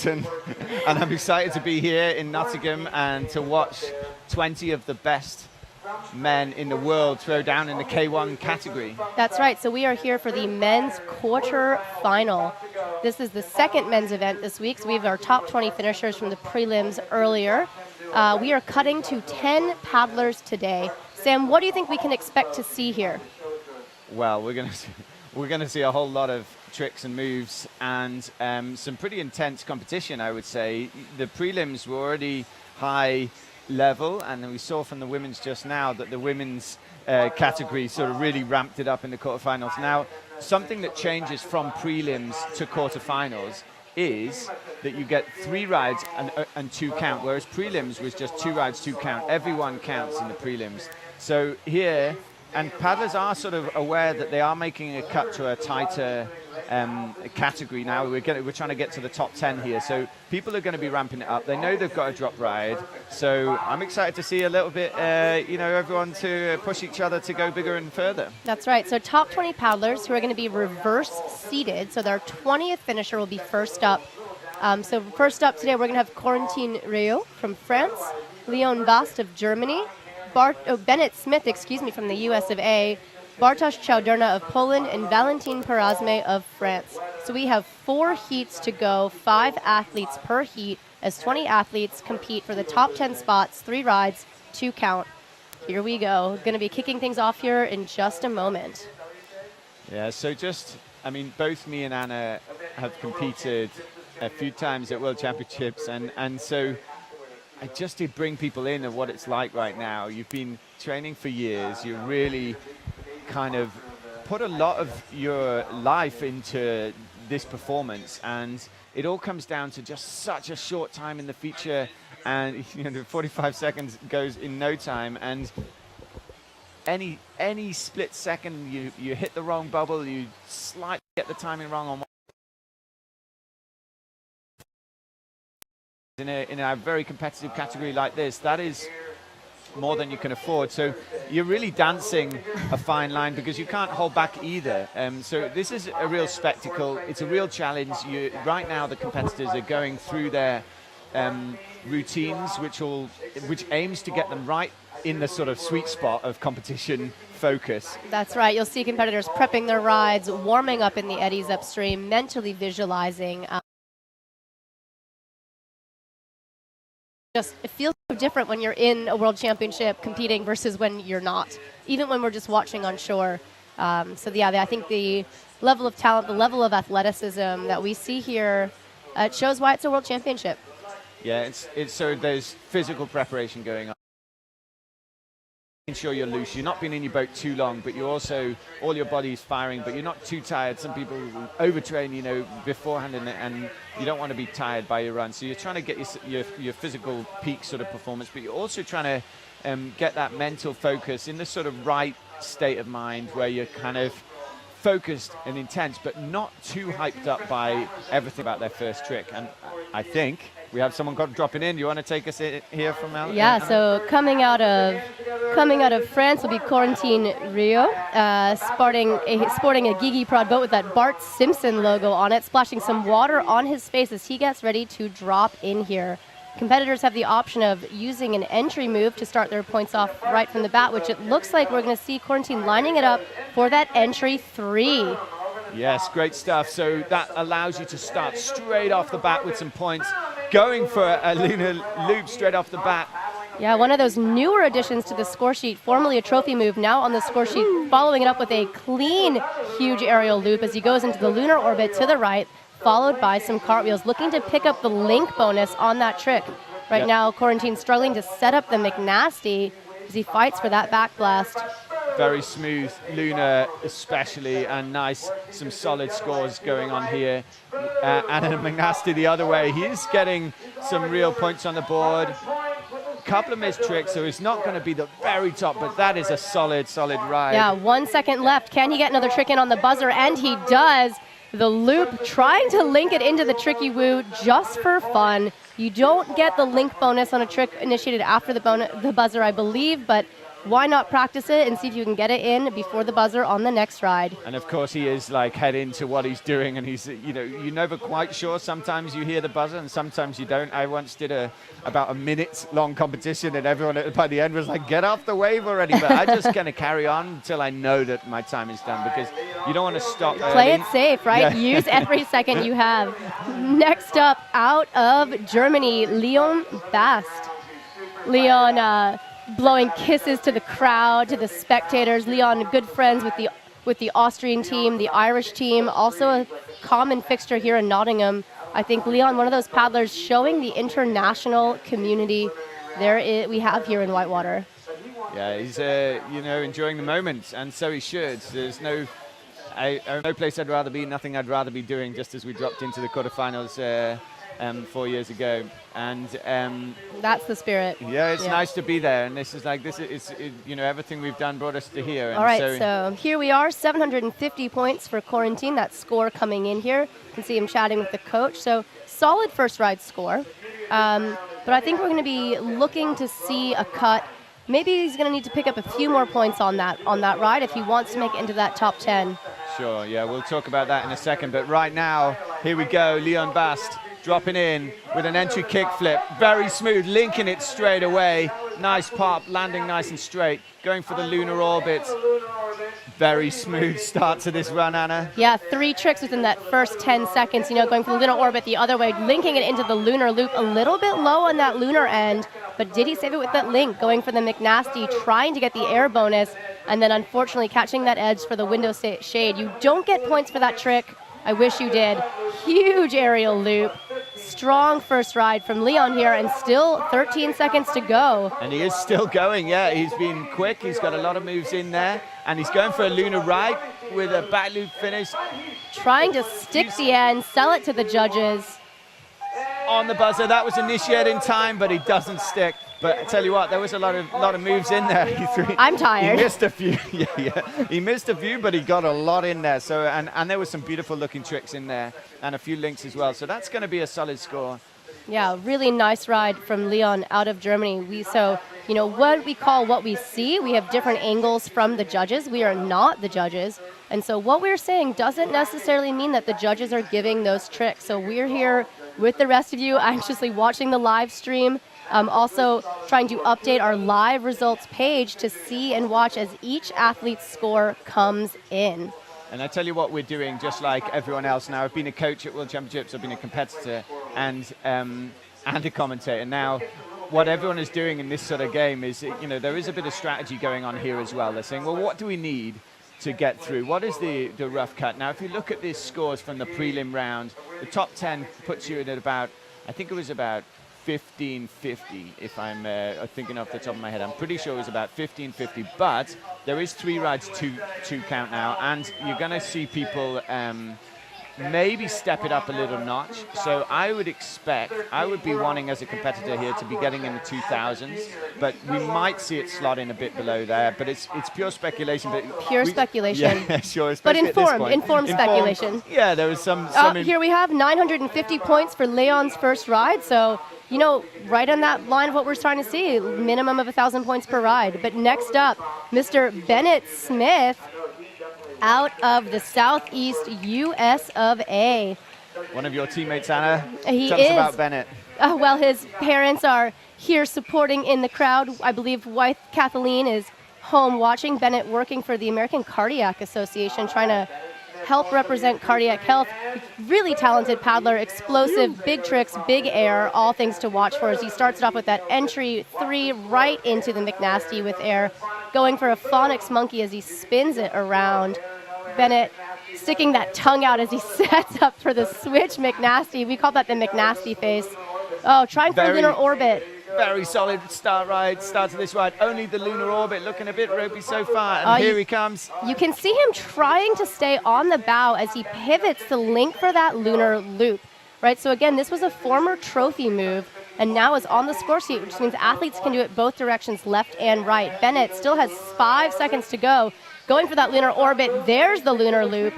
And I'm excited to be here in Nottingham and to watch 20 of the best men in the world throw down in the K1 category. That's right. So we are here for the men's quarter-final. This is the second men's event this week. So we have our top 20 finishers from the prelims earlier. We are cutting to 10 paddlers today. Sam, what do you think we can expect to see here? Well, we're going to see a whole lot of tricks and moves and some pretty intense competition, I would say. The prelims were already high level, and we saw from the women's just now that the women's category sort of really ramped it up in the quarterfinals. Now, something that changes from prelims to quarterfinals is that you get 3 rides and 2 count, whereas prelims was just 2 rides, 2 count. Everyone counts in the prelims. So here, and paddlers are sort of aware that they are making a cut to a tighter category now. We're trying to get to the top 10 here, so people are going to be ramping it up. They know they've got a drop ride, so I'm excited to see a little bit, everyone to push each other to go bigger and further. That's right. So top 20 paddlers who are going to be reverse seated. So their 20th finisher will be first up. So first up today, we're going to have Corentin Rio from France, Leon Bast of Germany, Bennett Smith, from the US of A, Bartosz Chowderna of Poland, and Valentin Perazme of France. So we have 4 heats to go, 5 athletes per heat, as 20 athletes compete for the top 10 spots, 3 rides, 2 count. Here we go. Going to be kicking things off here in just a moment. Yeah, so both me and Anna have competed a few times at World Championships, and so just to bring people in of what it's like right now. You've been training for years. You really kind of put a lot of your life into this performance, and it all comes down to just such a short time in the feature, and the 45 seconds goes in no time, and any split second you hit the wrong bubble, you slightly get the timing wrong on one. In a very competitive category like this, that is more than you can afford. So you're really dancing a fine line because you can't hold back either. So this is a real spectacle. It's a real challenge. Right now, the competitors are going through their routines, which aims to get them right in the sort of sweet spot of competition focus. That's right. You'll see competitors prepping their rides, warming up in the eddies upstream, mentally visualizing. It feels so different when you're in a world championship competing versus when you're not, even when we're just watching on shore. I think the level of talent, the level of athleticism that we see here, it shows why it's a world championship. Yeah, so there's physical preparation going on. Ensure you're loose. You're not being in your boat too long, but you're also, all your body's firing, but you're not too tired. Some people overtrain, beforehand, and you don't want to be tired by your run. So you're trying to get your physical peak sort of performance, but you're also trying to get that mental focus in the sort of right state of mind where you're kind of focused and intense, but not too hyped up by everything about their first trick. And I think we have someone dropping in. Do you want to take us here from Al? Yeah, so coming out of France will be Corentin Rio, sporting a Gigi Prod boat with that Bart Simpson logo on it, splashing some water on his face as he gets ready to drop in here. Competitors have the option of using an entry move to start their points off right from the bat, which it looks like we're going to see Corentin lining it up for that entry 3. Yes, great stuff. So that allows you to start straight off the bat with some points, going for a lunar loop straight off the bat. Yeah, one of those newer additions to the score sheet, formerly a trophy move, now on the score sheet, following it up with a clean, huge aerial loop as he goes into the lunar orbit to the right, followed by some cartwheels, looking to pick up the link bonus on that trick. Right now, Corentin's struggling to set up the McNasty as he fights for that back blast. Very smooth lunar especially, and nice, some solid scores going on here. And McNasty the other way, he's getting some real points on the board. Couple of missed tricks, so it's not going to be the very top, but that is a solid ride. Yeah, 1 second left. Can he get another trick in on the buzzer? And he does. The loop, trying to link it into the tricky woo just for fun. You don't get the link bonus on a trick initiated after the buzzer, I believe, but why not practice it and see if you can get it in before the buzzer on the next ride? And of course, he is like head into what he's doing, and he's, you're never quite sure. Sometimes you hear the buzzer, and sometimes you don't. I once did about a minute-long competition, and everyone by the end was like, "Get off the wave already!" But I just kind of carry on until I know that my time is done, because you don't want to stop. Play it safe, right? Yeah. Use every second you have. Next up, out of Germany, Leon Bast. Leon blowing kisses to the crowd, to the spectators. Leon, good friends with the Austrian team, the Irish team, also a common fixture here in Nottingham. I think Leon, one of those paddlers showing the international community we have here in Whitewater. Yeah, he's enjoying the moment, and so he should. There's no place I'd rather be, nothing I'd rather be doing, just as we dropped into the quarterfinals 4 years ago. And that's the spirit. Yeah, it's nice to be there, and everything we've done brought us to here. And all right, so here we are, 750 points for Quarantine, that score coming in here. You can see him chatting with the coach. So solid first ride score, but I think we're going to be looking to see a cut. Maybe he's going to need to pick up a few more points on that ride if he wants to make it into that top 10. Sure, yeah, we'll talk about that in a second. But right now, here we go, Leon Bast dropping in with an entry kick flip. Very smooth, linking it straight away. Nice pop, landing nice and straight. Going for the lunar orbit. Very smooth start to this run, Anna. Yeah, 3 tricks within that first 10 seconds, going from the lunar orbit the other way, linking it into the lunar loop, a little bit low on that lunar end, but did he save it with that link, going for the McNasty, trying to get the air bonus, and then unfortunately catching that edge for the window shade. You don't get points for that trick. I wish you did. Huge aerial loop. Strong first ride from Leon here, and still 13 seconds to go. And he is still going, yeah. He's been quick. He's got a lot of moves in there. And he's going for a lunar right with a back loop finish. Trying to stick the end, sell it to the judges. On the buzzer, that was initiated in time, but he doesn't stick. But I tell you what, there was a lot of moves in there. I'm tired. He missed a few. Yeah. He missed a few, but he got a lot in there. So and there were some beautiful looking tricks in there, and a few links as well. So that's going to be a solid score. Yeah, really nice ride from Leon out of Germany. What we call what we see, we have different angles from the judges. We are not the judges. And so what we're saying doesn't necessarily mean that the judges are giving those tricks. So we're here with the rest of you, anxiously watching the live stream. Also trying to update our live results page to see and watch as each athlete's score comes in. And I tell you what we're doing, just like everyone else now. I've been a coach at World Championships, I've been a competitor and a commentator. Now, what everyone is doing in this sort of game is, there is a bit of strategy going on here as well. They're saying, well, what do we need to get through? What is the rough cut? Now, if you look at these scores from the prelim round, the top 10 puts you in at about, I think it was about 1550, if I'm thinking off the top of my head. I'm pretty sure it was about 1550, but there is 3 rides to count now, and you're going to see people maybe step it up a little notch. So I would be wanting as a competitor here to be getting in the 2000s, but we might see it slot in a bit below there, but it's pure speculation. Pure speculation. Yeah, sure. But informed speculation. Yeah, there was some here we have 950 points for Leon's first ride, so right on that line of what we're trying to see, minimum of 1,000 points per ride. But next up, Mr. Bennett Smith out of the Southeast US of A. One of your teammates, Anna. Tell us about Bennett. Well, his parents are here supporting in the crowd. I believe wife Kathleen is home watching. Bennett working for the American Cardiac Association, trying to help represent cardiac health. Really talented paddler, explosive, big tricks, big air, all things to watch for as he starts it off with that entry 3 right into the McNasty with air, going for a phonics monkey as he spins it around. Bennett sticking that tongue out as he sets up for the switch McNasty. We call that the McNasty face. Oh, trying for the lunar orbit. Very solid start to this ride. Only the lunar orbit looking a bit ropey so far, and here he comes. You can see him trying to stay on the bow as he pivots to link for that lunar loop, right? So again, this was a former trophy move, and now is on the score sheet, which means athletes can do it both directions, left and right. Bennett still has 5 seconds to go. Going for that lunar orbit, there's the lunar loop.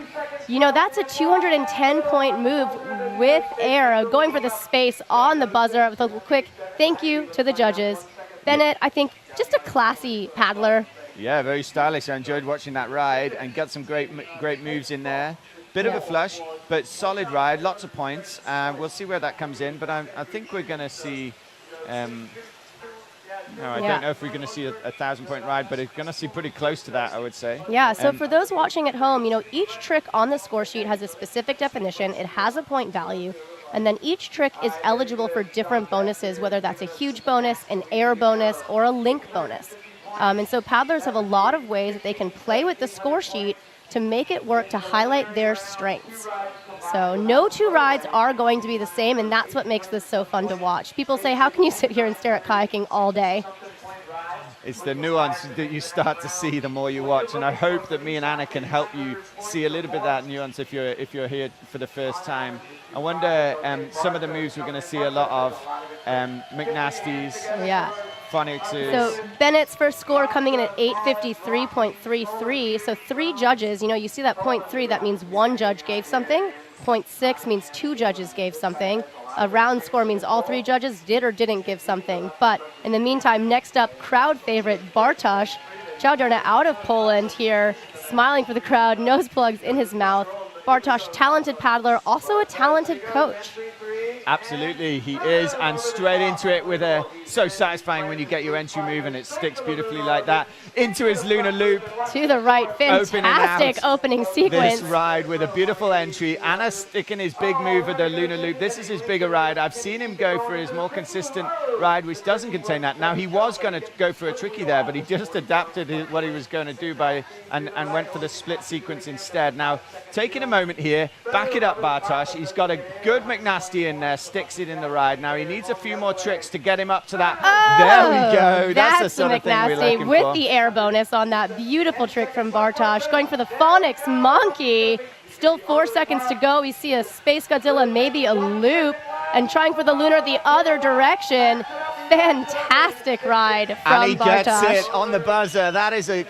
That's a 210-point move with air, going for the space on the buzzer with a quick thank you to the judges. Bennett, I think, just a classy paddler. Yeah, very stylish. I enjoyed watching that ride and got some great moves in there. Bit of a flush, but solid ride, lots of points. We'll see where that comes in, but I think we're going to see. No, I don't know if we're going to see a 1,000-point ride, but it's going to see pretty close to that, I would say. Yeah, so for those watching at home, each trick on the score sheet has a specific definition. It has a point value, and then each trick is eligible for different bonuses, whether that's a huge bonus, an air bonus, or a link bonus. And so paddlers have a lot of ways that they can play with the score sheet to make it work to highlight their strengths. So no two rides are going to be the same, and that's what makes this so fun to watch. People say, how can you sit here and stare at kayaking all day? It's the nuance that you start to see the more you watch, and I hope that me and Anna can help you see a little bit of that nuance if you're here for the first time. I wonder some of the moves we're going to see a lot of, McNasty's, Phonics's. So Bennett's first score coming in at 853.33. So 3 judges, you see that 0.3, that means 1 judge gave something. 0.6 means 2 judges gave something. A round score means all 3 judges did or didn't give something. But in the meantime, next up, crowd favorite Bartosz. Chowderna out of Poland here, smiling for the crowd, nose plugs in his mouth. Bartosz, talented paddler, also a talented coach. Absolutely, he is, and straight into it with so satisfying when you get your entry move and it sticks beautifully like that into his lunar loop. To the right, fantastic opening sequence. This ride with a beautiful entry. Anna sticking his big move with the lunar loop. This is his bigger ride. I've seen him go for his more consistent ride, which doesn't contain that. Now, he was going to go for a tricky there, but he just adapted what he was going to do and went for the split sequence instead. Now, taking a moment here, back it up, Bartosz. He's got a good McNasty in there, sticks it in the ride. Now, he needs a few more tricks to get him up to that. There we go. That's the sort of thing we're looking with for. The air bonus on that beautiful trick from Bartosz. Going for the Phonics monkey. Still 4 seconds to go. We see a Space Godzilla, maybe a loop, and trying for the lunar the other direction. Fantastic ride from Bartosz. And he gets it on the buzzer. That is a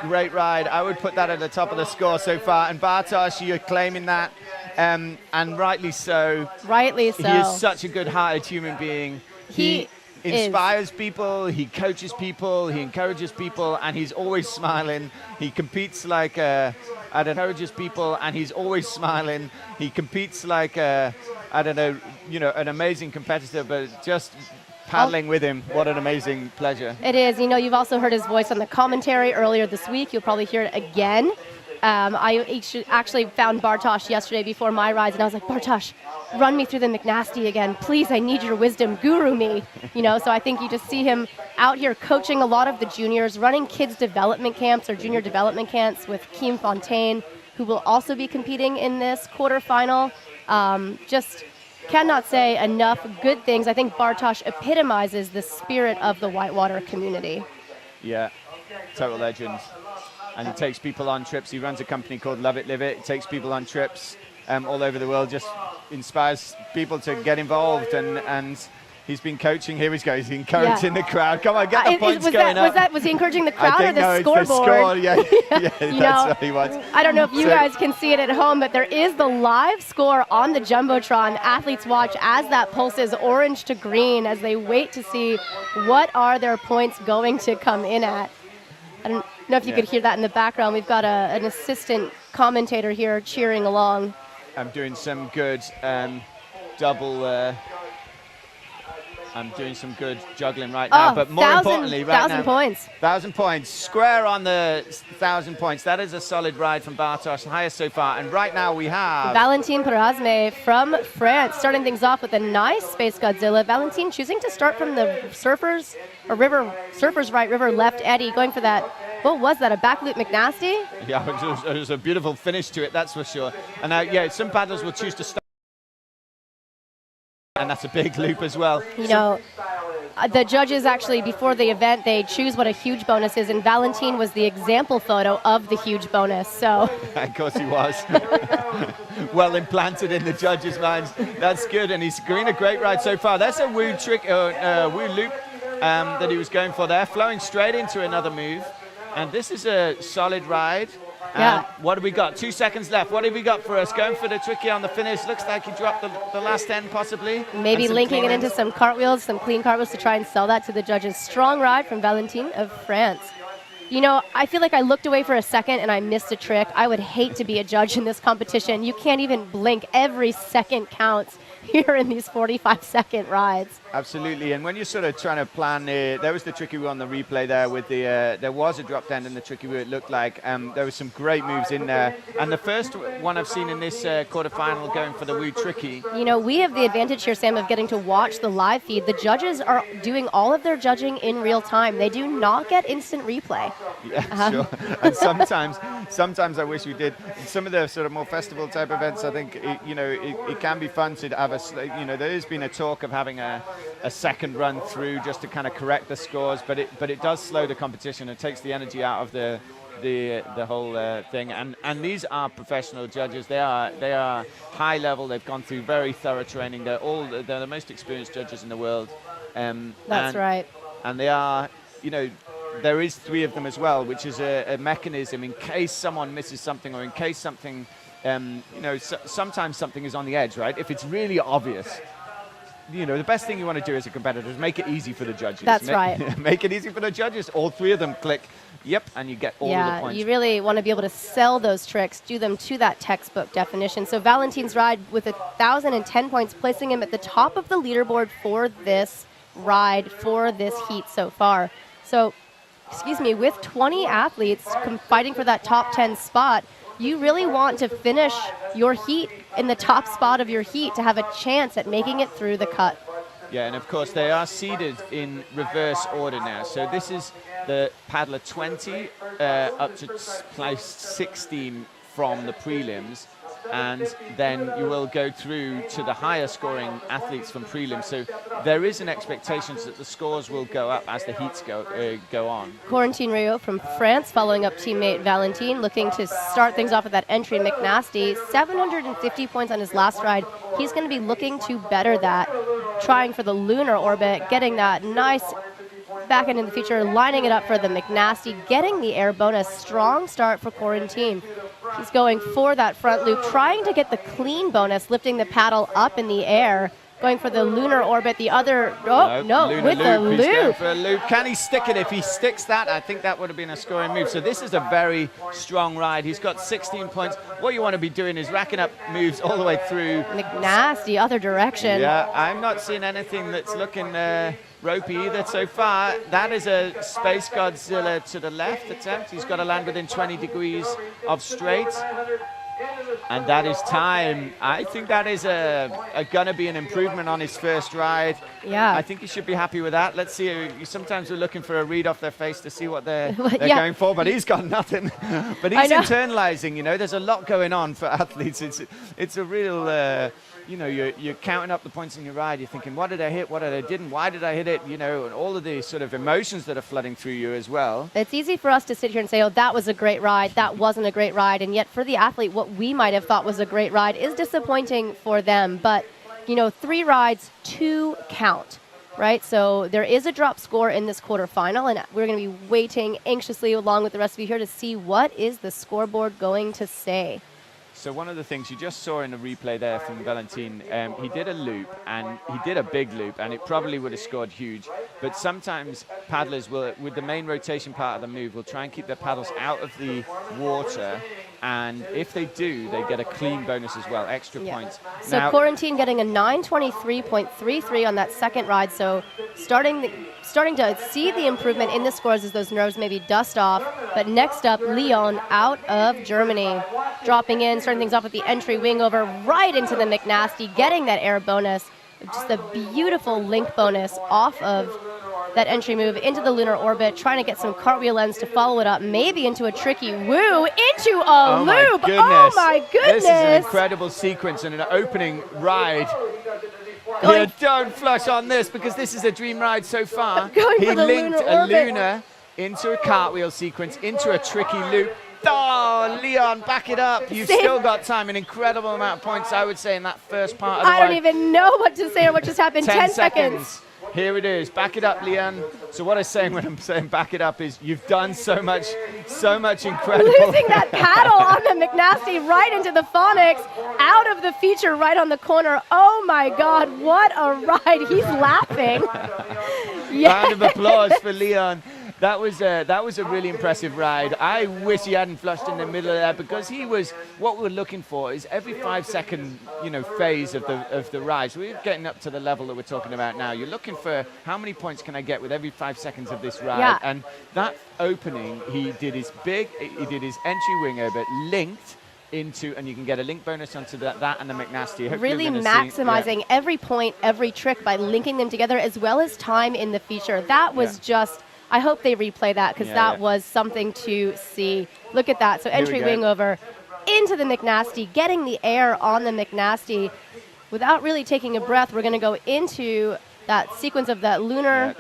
great ride. I would put that at the top of the score so far. And Bartosz, you're claiming that, and rightly so. Rightly so. He is such a good-hearted human being. He inspires people, he coaches people, he encourages people, and he's always smiling. He competes like encourages people, and he's always smiling. He competes like an amazing competitor, but just paddling with him, what an amazing pleasure. It is. You've also heard his voice on the commentary earlier this week. You'll probably hear it again. I actually found Bartosz yesterday before my rides, and I was like, Bartosz, run me through the McNasty again. Please, I need your wisdom. Guru me. So I think you just see him out here coaching a lot of the juniors, running kids' development camps or junior development camps with Keem Fontaine, who will also be competing in this quarterfinal. Just cannot say enough good things. I think Bartosz epitomizes the spirit of the whitewater community. Yeah, total legend. And he takes people on trips. He runs a company called Love It, Live It. He takes people on trips all over the world, just inspires people to get involved. And he's been coaching. Here he goes. He's encouraging the crowd. Come on, get the points going up. Was he encouraging the crowd or the no, scoreboard? It's the score. Yeah, that's what he wants. I don't know if you guys can see it at home, but there is the live score on the Jumbotron. Athletes watch as that pulses orange to green as they wait to see what are their points going to come in at. I don't know if you could hear that in the background. We've got an assistant commentator here cheering along. I'm doing some good I'm doing some good juggling right now, but more importantly, right now, 1,000 points. 1,000 points. Square on the 1,000 points. That is a solid ride from Bartosz, the highest so far. And right now we have Valentin Perazme from France, starting things off with a nice Space Godzilla. Valentin choosing to start from the surfers right, river left eddy, going for that. What was that, a back loop McNasty? Yeah, it was a beautiful finish to it, that's for sure. And some paddlers will choose to start. And that's a big loop as well. The judges actually, before the event, they choose what a huge bonus is, and Valentin was the example photo of the huge bonus, so. Of course he was. Well implanted in the judges' minds. That's good, and he's doing a great ride so far. That's a woo trick, woo loop that he was going for there, flowing straight into another move. And this is a solid ride. Yeah. What have we got? 2 seconds left. What have we got for us? Going for the tricky on the finish. Looks like he dropped the last 10 possibly. Maybe linking it into some cartwheels, some clean cartwheels to try and sell that to the judges. Strong ride from Valentin of France. You know, I feel like I looked away for a second and I missed a trick. I would hate to be a judge in this competition. You can't even blink. Every second counts here in these 45-second rides. Absolutely, and when you're sort of trying to plan, there was the tricky wheel on the replay there with the, there was a drop down in the tricky wheel, it looked like. There was some great moves in there. And the first one I've seen in this quarterfinal going for the Woo Tricky. You know, we have the advantage here, Sam, of getting to watch the live feed. The judges are doing all of their judging in real time. They do not get instant replay. Yeah, sure. And sometimes I wish we did. Some of the sort of more festival type events, I think, it can be fun to have there has been a talk of having a second run through just to kind of correct the scores, but it does slow the competition. It takes the energy out of the whole thing. And these are professional judges. They are high level. They've gone through very thorough training. They're the most experienced judges in the world. That's right. And they are, there is 3 of them as well, which is a mechanism in case someone misses something or in case something. Sometimes something is on the edge, right? If it's really obvious, the best thing you want to do as a competitor is make it easy for the judges. That's right. Make it easy for the judges. All 3 of them click, yep, and you get all of the points. You really want to be able to sell those tricks, do them to that textbook definition. So Valentin's ride with 1,010 points, placing him at the top of the leaderboard for this ride, for this heat so far. So, with 20 athletes fighting for that top 10 spot, you really want to finish your heat in the top spot of your heat to have a chance at making it through the cut. Yeah, and of course they are seeded in reverse order now. So this is the paddler 20 up to place 16 from the prelims. And then you will go through to the higher scoring athletes from prelims. So there is an expectation that the scores will go up as the heats go on. Corentin Rio from France, following up teammate Valentin, looking to start things off with that entry McNasty. 750 points on his last ride. He's going to be looking to better that, trying for the lunar orbit, getting that nice back end in the future, lining it up for the McNasty, getting the air bonus. Strong start for Corentin. He's going for that front loop, trying to get the clean bonus, lifting the paddle up in the air, going for the lunar orbit. The other, with the loop. He's going for a loop. Can he stick it? If he sticks that, I think that would have been a scoring move. So this is a very strong ride. He's got 16 points. What you want to be doing is racking up moves all the way through. McNasty, other direction. Yeah, I'm not seeing anything that's looking ropey either so far. That is a Space Godzilla to the left attempt. He's got to land within 20 degrees of straight. And that is time. I think that is going to be an improvement on his first ride. Yeah. I think he should be happy with that. Let's see. Sometimes we're looking for a read off their face to see what they're going for, but he's got nothing. But he's internalizing, there's a lot going on for athletes. It's a real... you're counting up the points in your ride. You're thinking, what did I hit? What did I didn't? Why did I hit it? And all of the sort of emotions that are flooding through you as well. It's easy for us to sit here and say, oh, that was a great ride. That wasn't a great ride. And yet for the athlete, what we might have thought was a great ride is disappointing for them. But, 3 rides, 2 count, right? So there is a drop score in this quarterfinal, and we're going to be waiting anxiously along with the rest of you here to see what is the scoreboard going to say. So one of the things you just saw in the replay there from Valentin, he did a loop, and he did a big loop, and it probably would have scored huge. But sometimes paddlers will, with the main rotation part of the move, will try and keep their paddles out of the water. And if they do, they get a clean bonus as well, extra points. So Corentin getting a 923.33 on that second ride. So starting to see the improvement in the scores as those nerves maybe dust off. But next up, Leon out of Germany, dropping in, starting things off with the entry wing over right into the McNasty, getting that air bonus. Just a beautiful link bonus off of that entry move into the lunar orbit, trying to get some cartwheel ends to follow it up, maybe into a tricky woo, into a loop. Oh my goodness. This is an incredible sequence and an opening ride. You don't flush on this because this is a dream ride so far. He linked a lunar into a cartwheel sequence, into a tricky loop. Oh, Leon, back it up. You've still got time. An incredible amount of points, I would say, in that first part of the ride. I don't even know what to say or what just happened. 10 seconds. Here it is. Back it up, Leon. So what I'm saying when I'm saying back it up is you've done so much incredible. Losing that paddle on the McNasty right into the Phonics, out of the feature right on the corner. Oh my God, what a ride. He's laughing. Round of applause for Leon. That was a really impressive ride. I wish he hadn't flushed in the middle of there, because he was, what we're looking for is every 5-second, phase of the ride. So we're getting up to the level that we're talking about now. You're looking for how many points can I get with every 5 seconds of this ride. Yeah. And that opening, he did his entry winger, but linked into, and you can get a link bonus onto that and the McNasty. Hopefully really maximizing every point, every trick by linking them together, as well as time in the feature. That was just, I hope they replay that, because that was something to see. Look at that. So entry wing over into the McNasty, getting the air on the McNasty without really taking a breath. We're going to go into that sequence of that lunar,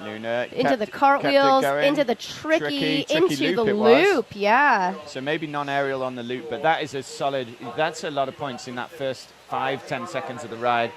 into the cartwheels, into the tricky into the loop. Yeah. So maybe non-aerial on the loop, but that is that's a lot of points in that first 5-10 seconds of the ride.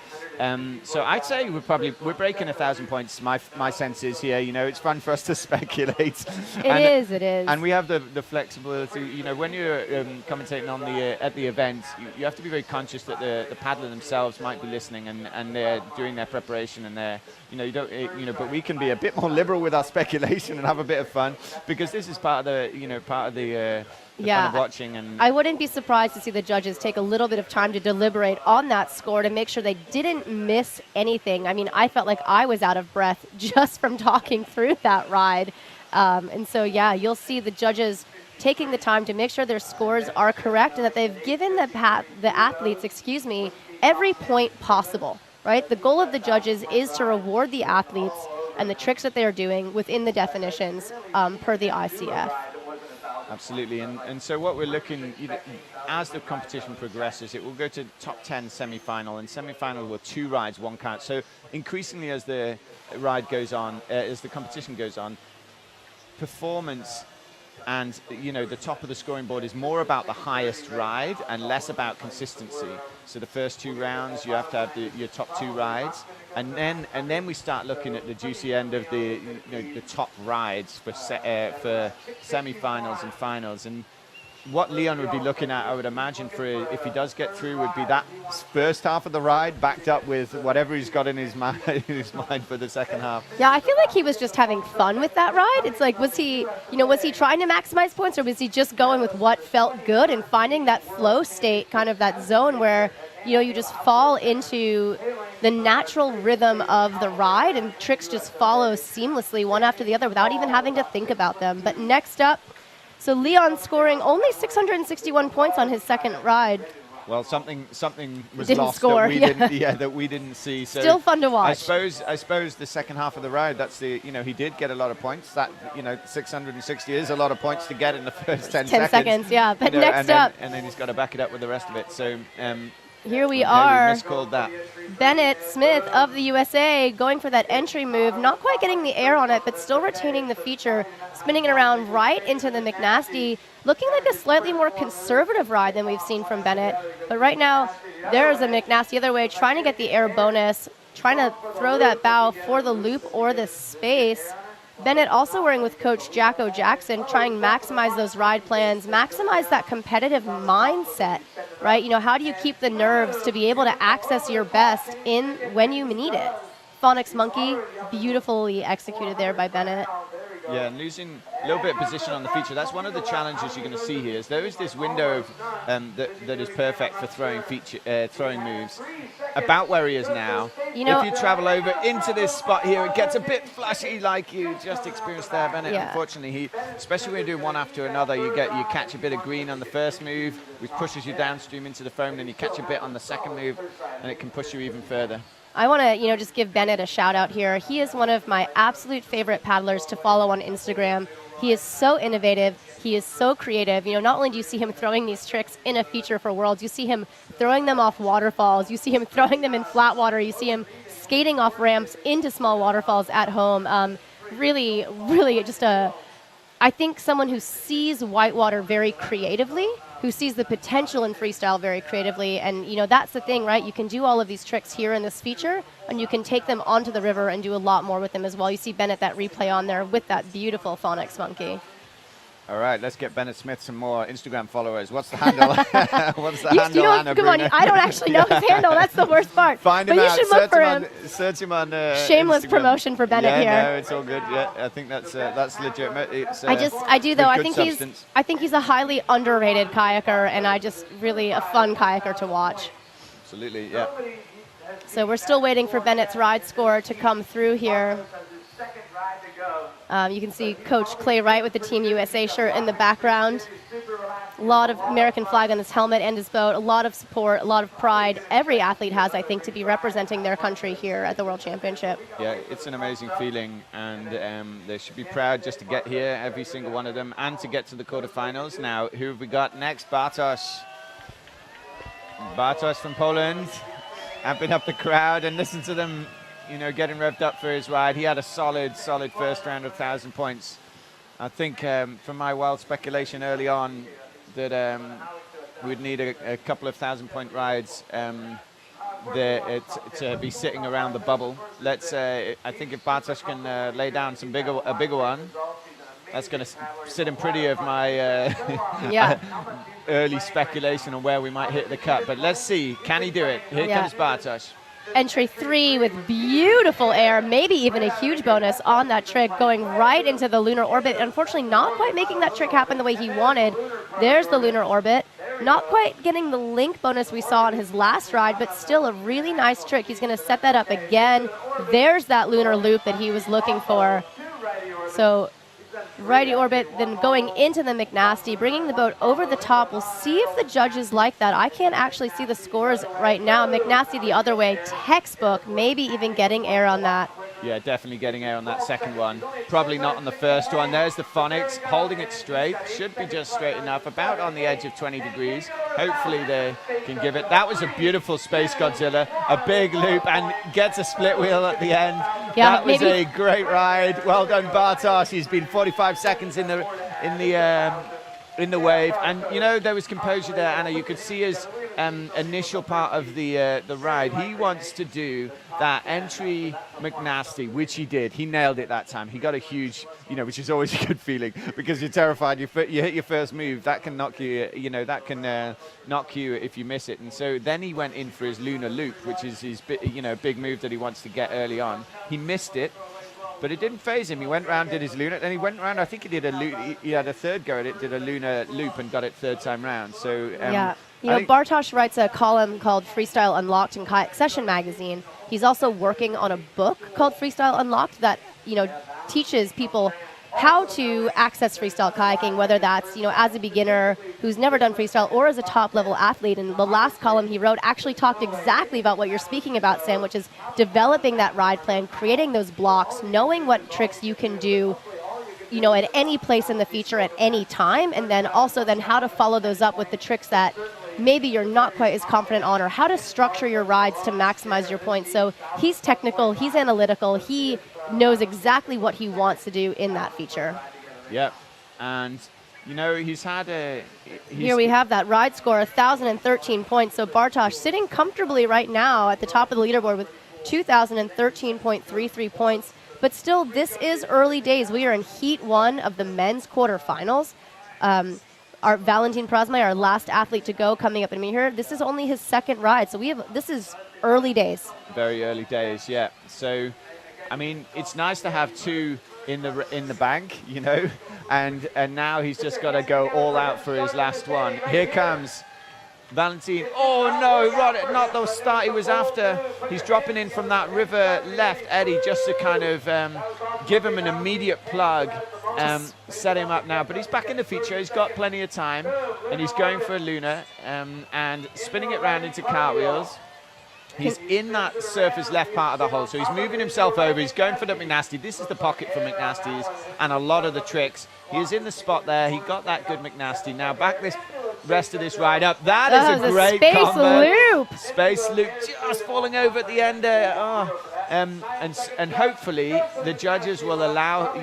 So I'd say we're breaking 1,000 points. My sense is here. It's fun for us to speculate. It is. And we have the flexibility. When you're commentating on at the event, you have to be very conscious that the paddler themselves might be listening and they're doing their preparation and they're but we can be a bit more liberal with our speculation and have a bit of fun, because this is part of the fun of watching. And I wouldn't be surprised to see the judges take a little bit of time to deliberate on that score to make sure they didn't miss anything. I mean, I felt like I was out of breath just from talking through that ride. And so, you'll see the judges taking the time to make sure their scores are correct and that they've given the athletes, every point possible, right? The goal of the judges is to reward the athletes and the tricks that they are doing within the definitions per the ICF. Absolutely, and so what we're looking, as the competition progresses, it will go to top 10 semi-final, and semi-final were 2 rides, 1 count. So increasingly as the ride goes on, as the competition goes on, performance and the top of the scoring board is more about the highest ride and less about consistency. So the first 2 rounds, you have to have your top 2 rides, and then we start looking at the juicy end of the top rides for semi-finals and finals. And what Leon would be looking at, I would imagine, if he does get through, would be that first half of the ride backed up with whatever he's got in his mind for the second half. Yeah, I feel like he was just having fun with that ride. It's like, was he trying to maximize points, or was he just going with what felt good and finding that flow state, kind of that zone where you just fall into the natural rhythm of the ride and tricks just follow seamlessly one after the other without even having to think about them. But next up, so Leon scoring only 661 points on his second ride. Well, something was didn't lost score, that we didn't see. So still fun to watch. I suppose the second half of the ride, that's he did get a lot of points. That 660 is a lot of points to get in the first 10 seconds. 10 seconds, yeah. But next up, and then he's got to back it up with the rest of it. So here we are. Miscalled that. Bennett Smith of the USA going for that entry move, not quite getting the air on it, but still retaining the feature, spinning it around right into the McNasty, looking like a slightly more conservative ride than we've seen from Bennett. But right now, there's a McNasty the other way, trying to get the air bonus, trying to throw that bow for the loop or the space. Bennett also working with Coach Jacko Jackson, trying to maximize those ride plans, maximize that competitive mindset, right? How do you keep the nerves to be able to access your best when you need it? Phonics Monkey, beautifully executed there by Bennett. Yeah, and losing a little bit of position on the feature. That's one of the challenges you're going to see here. Is there is this window of, that is perfect for throwing moves. About where he is now. If you travel over into this spot here, it gets a bit flashy, like you just experienced there, Bennett. Yeah. Unfortunately, especially when you do one after another, you catch a bit of green on the first move, which pushes you downstream into the foam, then you catch a bit on the second move, and it can push you even further. I want to, just give Bennett a shout out here. He is one of my absolute favorite paddlers to follow on Instagram. He is so innovative. He is so creative. Not only do you see him throwing these tricks in a feature for Worlds, you see him throwing them off waterfalls. You see him throwing them in flat water. You see him skating off ramps into small waterfalls at home. Really, really just I think someone who sees whitewater very creatively, who sees the potential in freestyle very creatively. And, that's the thing, right? You can do all of these tricks here in this feature, and you can take them onto the river and do a lot more with them as well. You see Bennett, that replay on there with that beautiful phonics monkey. All right, let's get Bennett Smith some more Instagram followers. What's the handle? What's the handle, Anna come Bruno? on, I don't actually know his handle. That's the worst part. Find but him you out. should look for him. Search him on Shameless Instagram. promotion for Bennett here. Yeah, no, it's all good. Yeah, I think that's legitimate. It's, I do though. good substance. I think he's a highly underrated kayaker, and I just really a fun kayaker to watch. Absolutely, yeah. So we're still waiting for Bennett's ride score to come through here. You can see Coach Clay Wright with the Team USA shirt in the background. A lot of American flag on his helmet and his boat. A lot of support, a lot of pride. Every athlete has, I think, to be representing their country here at the World Championship. Yeah, it's an amazing feeling, and they should be proud just to get here, every single one of them, and to get to the quarterfinals. Now, who have we got next? Bartosz. Bartosz from Poland. Amping up the crowd, and listen to them, you know, getting revved up for his ride. He had a solid first round of 1,000 points. I think from my wild speculation early on that we'd need a couple of 1,000-point rides to be sitting around the bubble. Let's. I think if Bartosz can lay down a bigger one, that's going to sit in pretty of my early speculation on where we might hit the cut. But let's see, can he do it? Here comes Bartosz. Entry 3 with beautiful air, maybe even a huge bonus on that trick, going right into the lunar orbit. Unfortunately, not quite making that trick happen the way he wanted. There's the lunar orbit. Not quite getting the link bonus we saw on his last ride, but still a really nice trick. He's going to set that up again. There's that lunar loop that he was looking for. So righty orbit, then going into the McNasty, bringing the boat over the top. We'll see if the judges like that. I can't actually see the scores right now. McNasty the other way, textbook, maybe even getting air on that. Yeah, definitely getting air on that second one. Probably not on the first one. There's the phonics, holding it straight. Should be just straight enough, about on the edge of 20 degrees. Hopefully they can give it. That was a beautiful Space Godzilla, a big loop, and gets a split wheel at the end. Yeah, that was a great ride. Well done, Bartosz. He's been 45 seconds in the wave, and you know there was composure there, Anna. You could see his initial part of the ride. He wants to do that entry McNasty, which he did. He nailed it that time. He got a huge, which is always a good feeling because you're terrified. You hit your first move, that can knock you. That can knock you if you miss it. And so then he went in for his lunar loop, which is his big move that he wants to get early on. He missed it. But it didn't phase him. He went around, did his lunar, then he went around. I think he did he had a third go at it, did a lunar loop, and got it third time round. So Bartosz writes a column called Freestyle Unlocked in Kayak Session magazine. He's also working on a book called Freestyle Unlocked that teaches people how to access freestyle kayaking, whether that's as a beginner who's never done freestyle or as a top level athlete. And the last column he wrote actually talked exactly about what you're speaking about, Sam, which is developing that ride plan, creating those blocks, knowing what tricks you can do at any place in the feature at any time, and then also how to follow those up with the tricks that maybe you're not quite as confident on, or how to structure your rides to maximize your points. So he's technical, he's analytical, he knows exactly what he wants to do in that feature. Yep, and he's had here we have that ride score, 1,013 points. So Bartosz sitting comfortably right now at the top of the leaderboard with 2,013.33 points. But still, this is early days. We are in Heat 1 of the men's quarterfinals. Our Valentin Prasmay, our last athlete to go, coming up in me here. This is only his second ride, so this is early days. Very early days, yeah. So, I mean, it's nice to have two in the bank, and now he's just got to go all out for his last one. Here comes Valentin. Oh no, not the start he was after. He's dropping in from that river left eddy just to kind of give him an immediate plug, set him up now. But he's back in the feature, he's got plenty of time, and he's going for a lunar and spinning it round into cartwheels. He's in that surface left part of the hole, so he's moving himself over. He's going for the McNasty. This is the pocket for McNasties and a lot of the tricks. He is in the spot there. He got that good McNasty. Now back this rest of this ride up. That is a great space combo. Loop. Space loop just falling over at the end there. Oh, And hopefully the judges will allow,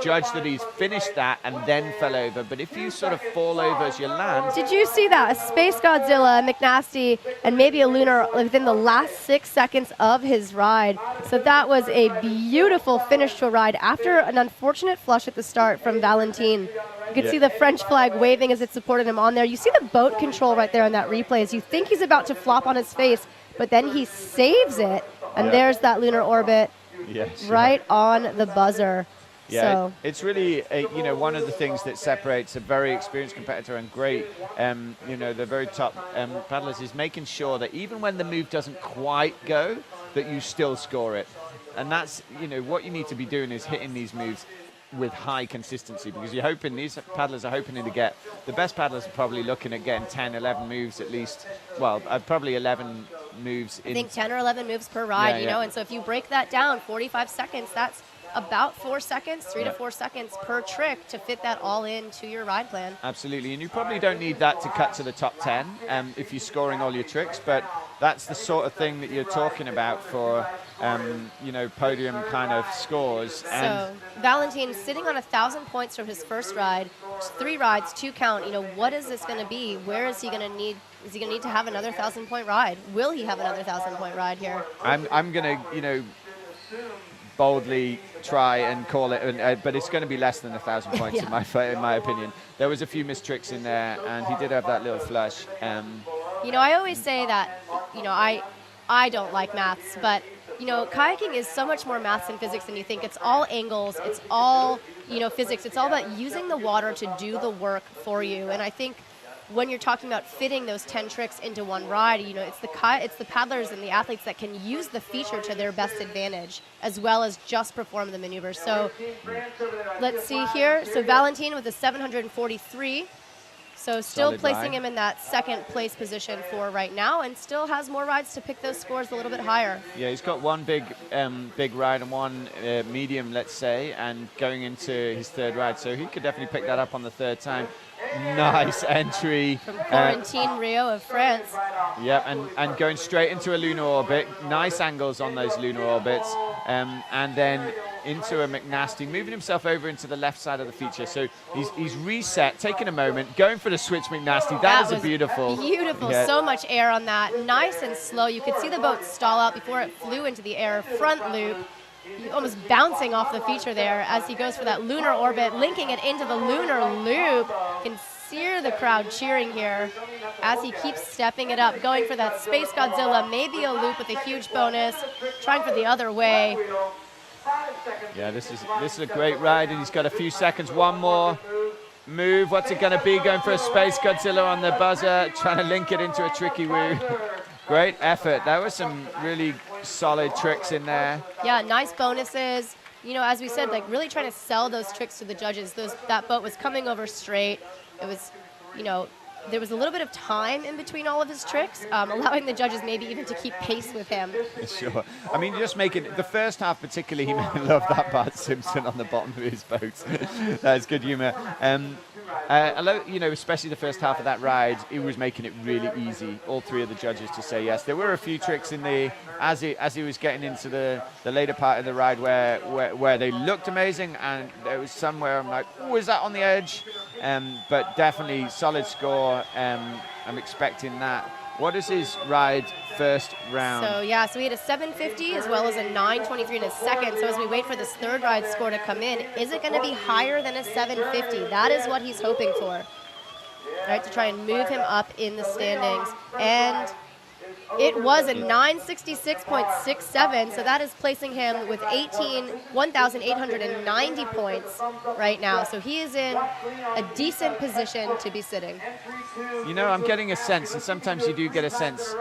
judge that he's finished that and then fell over. But if you sort of fall over as you land. Did you see that? A Space Godzilla, McNasty, and maybe a Lunar within the last 6 seconds of his ride. So that was a beautiful finish to a ride after an unfortunate flush at the start from Valentin. You could see the French flag waving as it supported him on there. You see the boat control right there in that replay as you think he's about to flop on his face, but then he saves it, and there's that lunar orbit right on the buzzer. Yeah, so. It's really, one of the things that separates a very experienced competitor and great, the very top paddlers is making sure that even when the move doesn't quite go, that you still score it. And that's, what you need to be doing is hitting these moves with high consistency, because you're hoping, these paddlers are hoping to get, the best paddlers are probably looking at getting 10, 11 moves at least. Well, probably 11 moves. I think 10 or 11 moves per ride, and so if you break that down, 45 seconds, that's about 4 seconds, 3 to 4 seconds per trick to fit that all into your ride plan. Absolutely, and you probably don't need that to cut to the top 10 if you're scoring all your tricks, but that's the sort of thing that you're talking about for, podium kind of scores. So Valentin sitting on 1,000 points from his first ride, 3 rides, 2 count. What is this going to be? Where is he going to need? Is he going to need to have another 1,000-point ride? Will he have another 1,000-point ride here? I'm going to, boldly try and call it, but it's going to be less than 1,000 points in my opinion. There was a few missed tricks in there, and he did have that little flush. I always say that, I don't like maths, but kayaking is so much more maths and physics than you think. It's all angles. It's all, physics. It's all about using the water to do the work for you. And I think when you're talking about fitting those 10 tricks into one ride, it's the paddlers and the athletes that can use the feature to their best advantage, as well as just perform the maneuvers. So let's see here. So Valentin with a 743. So still Solid placing ride. him in that second place position for right now, and still has more rides to pick those scores a little bit higher. Yeah, he's got one big ride and one medium, let's say, and going into his third ride. So he could definitely pick that up on the third time. Nice entry. From Quarantine Rio of France. Yeah, and going straight into a lunar orbit. Nice angles on those lunar orbits. And then into a McNasty, moving himself over into the left side of the feature. So he's reset, taking a moment, going for the switch McNasty. That is a beautiful. Beautiful. Yeah. So much air on that. Nice and slow. You could see the boat stall out before it flew into the air. Front loop. Almost bouncing off the feature there as he goes for that lunar orbit, linking it into the lunar loop. You can hear the crowd cheering here as he keeps stepping it up, going for that Space Godzilla, maybe a loop with a huge bonus, trying for the other way. Yeah, this is a great ride, and he's got a few seconds. One more move. What's it going to be? Going for a Space Godzilla on the buzzer, trying to link it into a tricky woo. Great effort. That was some really solid tricks in there. Yeah, nice bonuses. As we said, really trying to sell those tricks to the judges. That boat was coming over straight. It was, there was a little bit of time in between all of his tricks, allowing the judges maybe even to keep pace with him. Sure. I mean, just making the first half particularly, he loved that Bart Simpson on the bottom of his boat. That's good humor. Especially the first half of that ride, he was making it really easy, all three of the judges, to say yes. There were a few tricks in as he was getting into the later part of the ride where they looked amazing, and there was somewhere I'm like, oh, is that on the edge? But definitely solid score. I'm expecting that. What is his ride first round? So he had a 750 as well as a 923 in his second. So as we wait for this third ride score to come in, is it going to be higher than a 750? That is what he's hoping for, right, to try and move him up in the standings. And it was a 966.67, so that is placing him with 1,890 points right now. So he is in a decent position to be sitting. I'm getting a sense, and sometimes you do get a sense,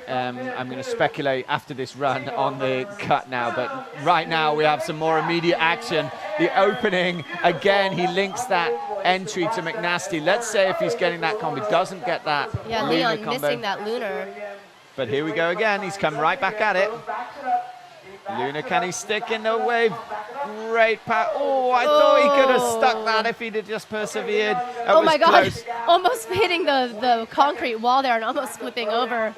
I'm going to speculate after this run on the cut now, but right now we have some more immediate action. The opening, again, he links that entry to McNasty. Let's say if he's getting that combo, doesn't get that Leon combo. missing that lunar. But here we go again. He's come right back at it. Luna, can he stick in the wave? Great pass. Oh, I thought he could have stuck that if he'd have just persevered. That oh my God, close. almost hitting the concrete wall there and almost flipping over.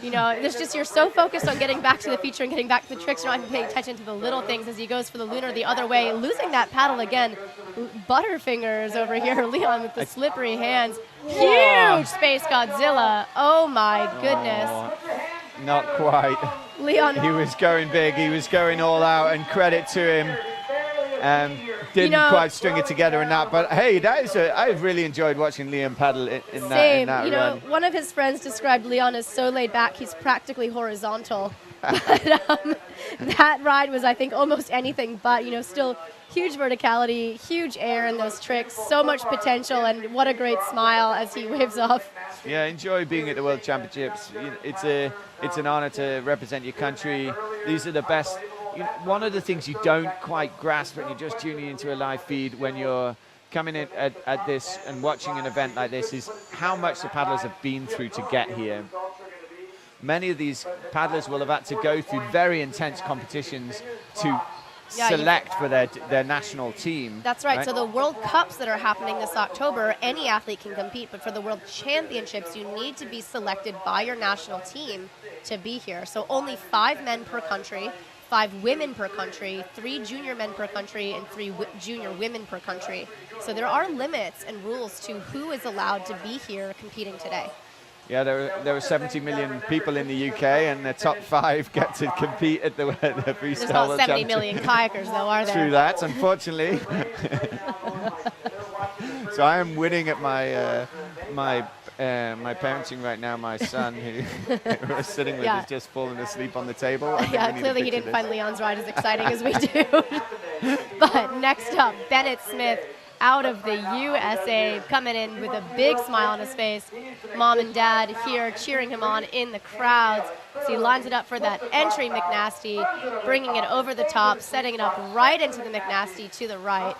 You know, there's just, you're so focused on getting back to the feature and getting back to the tricks, you're not even paying attention to the little things as he goes for the lunar the other way, losing that paddle again. Butterfingers over here, Leon with the slippery hands. Huge Space Godzilla. Oh my goodness. Not quite. Leon. He was going big. He was going all out, and credit to him. Didn't quite string it together in that, but hey, I've really enjoyed watching Leon paddle in that You know, run. one of his friends described Leon as so laid back, he's practically horizontal. But, that ride was, I think, almost anything but, you know, still huge verticality, huge air in those tricks, so much potential, and what a great smile as he waves off. Yeah, enjoy being at the World Championships. It's an honor to represent your country. These are the best. One of the things you don't quite grasp when you're just tuning into a live feed when you're coming in at this and watching an event like this is how much the paddlers have been through to get here. Many of these paddlers will have had to go through very intense competitions to select for their national team. That's right. So the World Cups that are happening this October, any athlete can compete, but for the World Championships, you need to be selected by your national team to be here. So only 5 men per country, 5 women per country, 3 junior men per country, and 3 junior women per country. So there are limits and rules to who is allowed to be here competing today. Yeah, there are 70 million people in the UK, and the top 5 get to compete at the freestyle. There's not 70 million kayakers, though, are there? True that, unfortunately. So I am winning at my parenting right now. My son, who we're sitting with, is just falling asleep on the table. Yeah, clearly he didn't find Leon's ride as exciting as we do. But next up, Bennett Smith, out of the USA, coming in with a big smile on his face. Mom and dad here cheering him on in the crowds. So he lines it up for that entry McNasty, bringing it over the top, setting it up right into the McNasty to the right.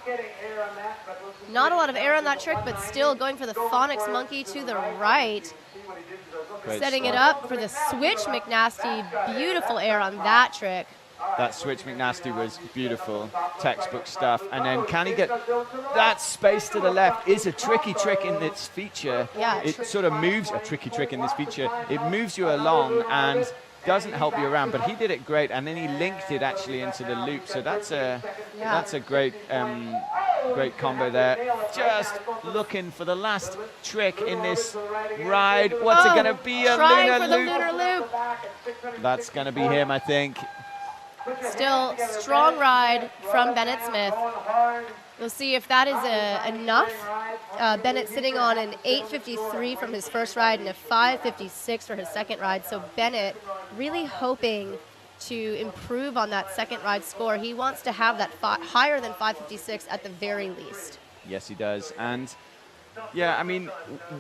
Not a lot of air on that trick, but still going for the Phonics Monkey to the right. Great Setting stuff. it up for the switch McNasty. Beautiful air on that trick. That switch McNasty was beautiful, textbook stuff. And then can he get that space to the left is a tricky trick in this feature. Yeah. It sort of moves, a tricky trick in this feature. It moves you along and doesn't help you around, but he did it great. And then he linked it actually into the loop. So that's a great combo there. Just looking for the last trick in this ride. What's it going to be? A trying lunar for the loop? lunar loop. That's going to be him, I think. Still strong ride from Bennett Smith. We'll see if that is enough. Bennett sitting on an 8:53 from his first ride and a 5:56 for his second ride. So Bennett really hoping to improve on that second ride score. He wants to have that higher than 5:56 at the very least. Yes, he does. And yeah, I mean,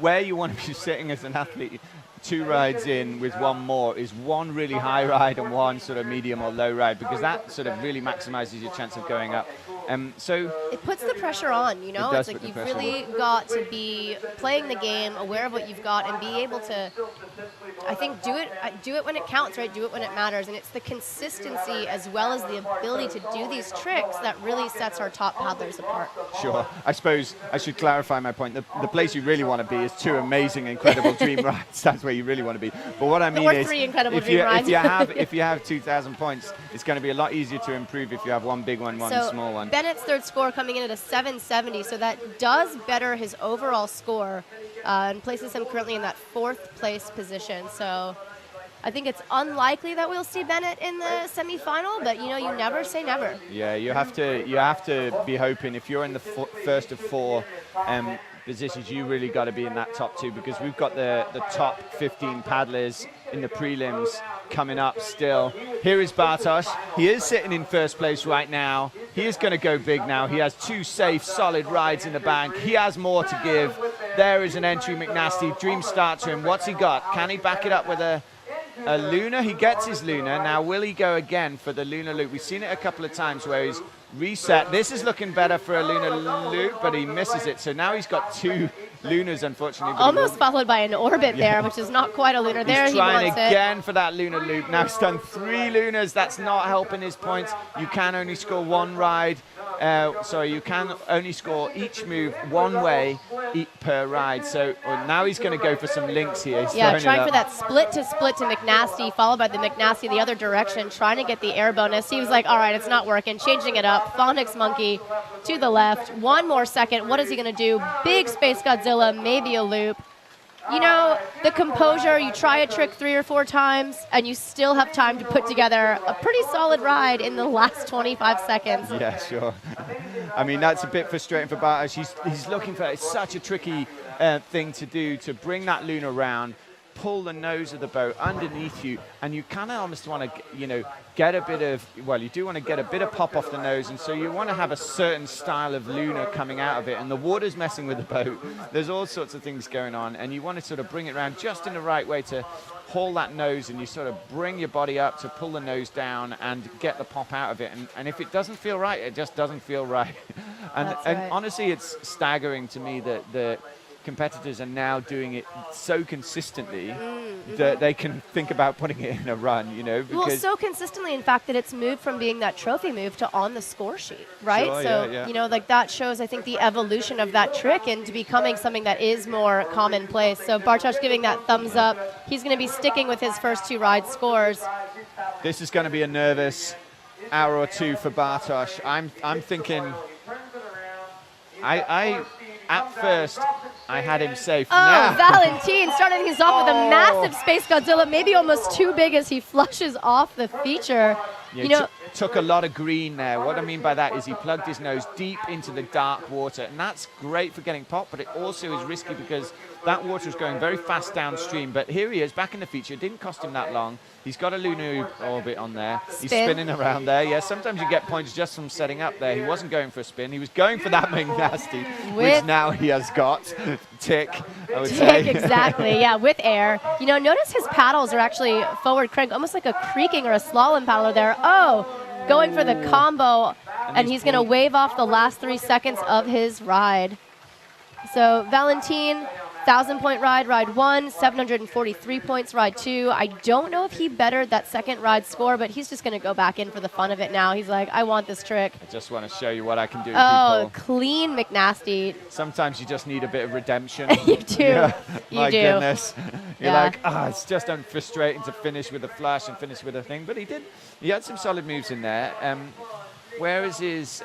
where you want to be sitting as an athlete, 2 rides in with 1 more is 1 really high ride and 1 sort of medium or low ride, because that sort of really maximizes your chance of going up. So it puts the pressure on, you know. It's like you've really got to be playing the game, aware of what you've got, and be able to, I think, do it when it counts, right? Do it when it matters. And it's the consistency as well as the ability to do these tricks that really sets our top paddlers apart. Sure. I suppose I should clarify my point. The place you really want to be is 2 amazing, incredible dream rides. That's where you really want to be. But what I mean is, 3 incredible dream rides. if you have 2,000 points, it's going to be a lot easier to improve if you have 1 big one, 1 small one. Bennett's third score coming in at a 770, so that does better his overall score and places him currently in that 4th place position. So I think it's unlikely that we'll see Bennett in the semifinal, but you know, you never say never. Yeah, you have to be hoping. If you're in the first of 4 positions, you really got to be in that top 2, because we've got the top 15 paddlers in the prelims coming up still. Here is Bartosz. He is sitting in first place right now. He is going to go big now. He has 2 safe, solid rides in the bank. He has more to give. There is an entry McNasty. Dream start to him. What's he got? Can he back it up with a lunar? He gets his lunar. Now, will he go again for the lunar loop? We've seen it a couple of times where he's reset. This is looking better for a lunar loop, but he misses it. So now he's got 2 lunars, unfortunately. But almost followed by an orbit there, which is not quite a lunar. There he's he trying wants again for that lunar loop. Now he's done 3 lunars. That's not helping his points. You can only score 1 ride. You can only score each move 1 way per ride. So now he's going to go for some links here. He's trying for that split to McNasty, followed by the McNasty the other direction, trying to get the air bonus. He was like, all right, it's not working, changing it up. Phonics Monkey to the left. 1 more second. What is he going to do? Big Space Godzilla, maybe a loop. You know, the composure, you try a trick 3 or 4 times, and you still have time to put together a pretty solid ride in the last 25 seconds. Yeah, sure. I mean, that's a bit frustrating for Bartosz. He's looking for, it's such a tricky thing to do, to bring that lunar around, pull the nose of the boat underneath you, and you kind of almost want to, get a bit of, you do want to get a bit of pop off the nose, and so you want to have a certain style of lunar coming out of it, and the water's messing with the boat. There's all sorts of things going on, and you want to sort of bring it around just in the right way to haul that nose, and you sort of bring your body up to pull the nose down and get the pop out of it. And if it doesn't feel right, it just doesn't feel right. And honestly, it's staggering to me that the competitors are now doing it so consistently that they can think about putting it in a run, because so consistently, in fact, that it's moved from being that trophy move to on the score sheet, right? Sure, so, that shows, I think, the evolution of that trick into becoming something that is more commonplace. So Bartosz giving that thumbs up. He's going to be sticking with his first 2 ride scores. This is going to be a nervous hour or 2 for Bartosz. I'm thinking, at first, I had him safe. Valentin starting things off with a massive Space Godzilla, maybe almost too big as he flushes off the feature. Took a lot of green there. What I mean by that is he plugged his nose deep into the dark water, and that's great for getting pop, but it also is risky because that water is going very fast downstream. But here he is back in the feature. It didn't cost him that long. He's got a lunar orbit on there. He's spinning around there. Yeah, sometimes you get points just from setting up there. He wasn't going for a spin. He was going for that McNasty, which now he has got. Tick, I would say. Exactly, yeah, with air. Notice his paddles are actually forward crank, almost like a creaking or a slalom paddler there. Going for the combo, and he's going to wave off the last 3 seconds of his ride. So Valentin, 1,000-point ride 1, 743 points, ride 2. I don't know if he bettered that second ride score, but he's just going to go back in for the fun of it now. He's like, I want this trick. I just want to show you what I can do, people. Clean McNasty. Sometimes you just need a bit of redemption. You do. Yeah. My goodness. You're like, it's just frustrating to finish with a flash and finish with a thing. But he had some solid moves in there. Where is his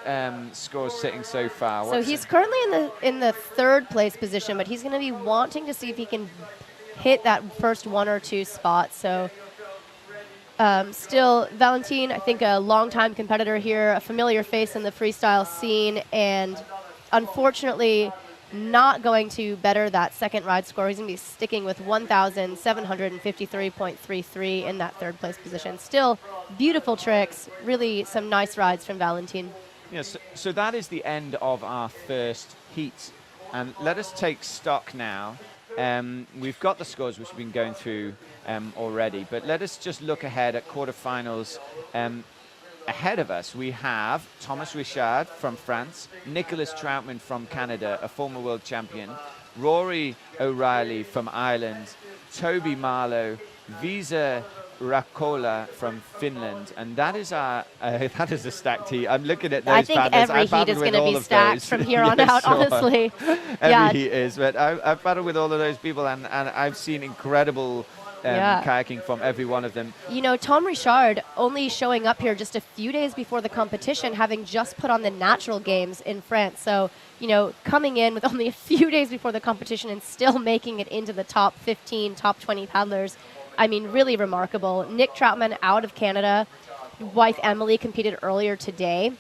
scores sitting so far? So he's currently in the 3rd place position, but he's going to be wanting to see if he can hit that first 1 or 2 spots. So still, Valentin, I think a longtime competitor here, a familiar face in the freestyle scene, and unfortunately not going to better that second ride score. He's going to be sticking with 1,753.33 in that 3rd place position. Still beautiful tricks, really some nice rides from Valentin. Yes, so that is the end of our first heat. And let us take stock now. We've got the scores which we've been going through already, but let us just look ahead at quarterfinals. Ahead of us, we have Thomas Richard from France, Nicholas Troutman from Canada, a former world champion, Rory O'Reilly from Ireland, Toby Marlowe, Visa Rakola from Finland, and that is a stacked heat. I'm looking at those. I think every heat is going to be stacked from here on out, honestly. Every heat is, but I've battled with all of those people, and I've seen incredible kayaking from every one of them. Tom Richard only showing up here just a few days before the competition, having just put on the natural games in France. So, coming in with only a few days before the competition and still making it into the top 15, top 20 paddlers. I mean, really remarkable. Nick Troutman out of Canada. Wife Emily competed earlier today.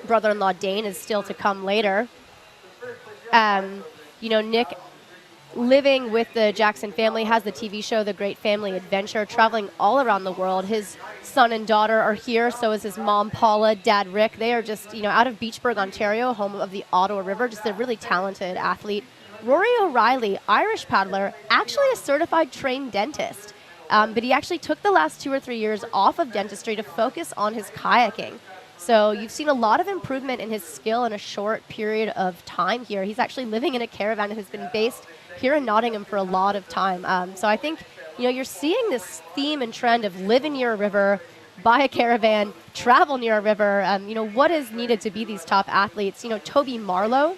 Brother-in-law Dane is still to come later. Nick, living with the Jackson family, has the TV show The Great Family Adventure, traveling all around the world. His son and daughter are here, so is his mom, Paula, dad, Rick. They are just, out of Beachburg, Ontario, home of the Ottawa River, just a really talented athlete. Rory O'Reilly, Irish paddler, actually a certified trained dentist. But he actually took the last 2 or 3 years off of dentistry to focus on his kayaking. So you've seen a lot of improvement in his skill in a short period of time here. He's actually living in a caravan and has been based here in Nottingham for a lot of time. So I think, you're seeing this theme and trend of live near a river, buy a caravan, travel near a river. What is needed to be these top athletes? Toby Marlowe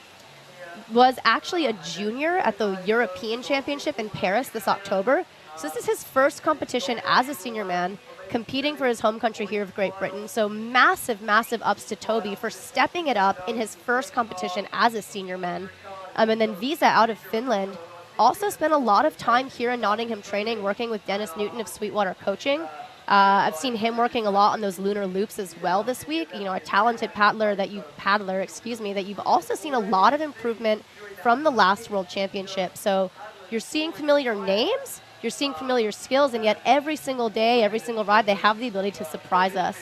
was actually a junior at the European Championship in Paris this October. So this is his first competition as a senior man, competing for his home country here of Great Britain. So massive, massive ups to Toby for stepping it up in his first competition as a senior man. And then Visa out of Finland also spent a lot of time here in Nottingham training, working with Dennis Newton of Sweetwater Coaching. I've seen him working a lot on those lunar loops as well this week. A talented paddler that you've also seen a lot of improvement from the last World Championship. So you're seeing familiar names, you're seeing familiar skills, and yet every single day, every single ride, they have the ability to surprise us.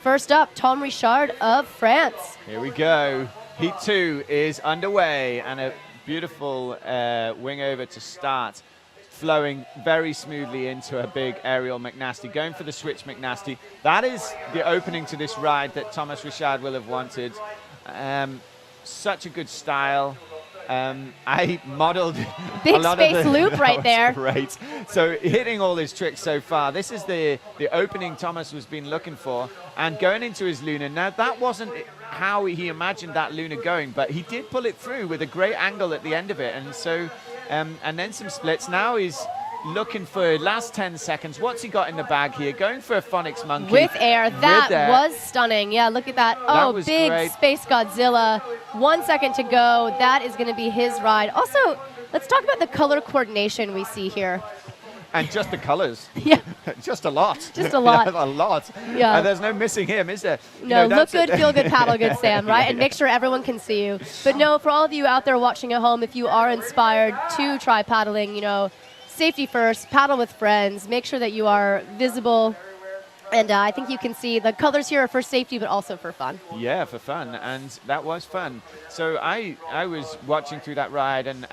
First up, Tom Richard of France. Here we go. Heat 2 is underway, and a beautiful wing over to start, flowing very smoothly into a big aerial McNasty, going for the switch McNasty. That is the opening to this ride that Thomas Richard will have wanted. Such a good style. I modeled big a lot space of the loop right there. Great. So hitting all his tricks so far. This is the opening Thomas was been looking for, and going into his Luna. Now that wasn't how he imagined that Luna going, but he did pull it through with a great angle at the end of it, and so and then some splits. Now he's looking for last 10 seconds. What's he got in the bag here? Going for a Phonics Monkey. With air. That was stunning. Yeah, look at that. Oh, that big great. Space Godzilla. 1 second to go. That is going to be his ride. Also, let's talk about the color coordination we see here. And just the colors. Yeah. Just a lot. Just a lot. A lot. Yeah. And there's no missing him, is there? No, look good, feel good, paddle good, Sam, right? And make sure everyone can see you. But no, for all of you out there watching at home, if you are inspired to try paddling, safety first, paddle with friends, make sure that you are visible. And I think you can see the colors here are for safety, but also for fun. Yeah, for fun. And that was fun. So I was watching through that ride and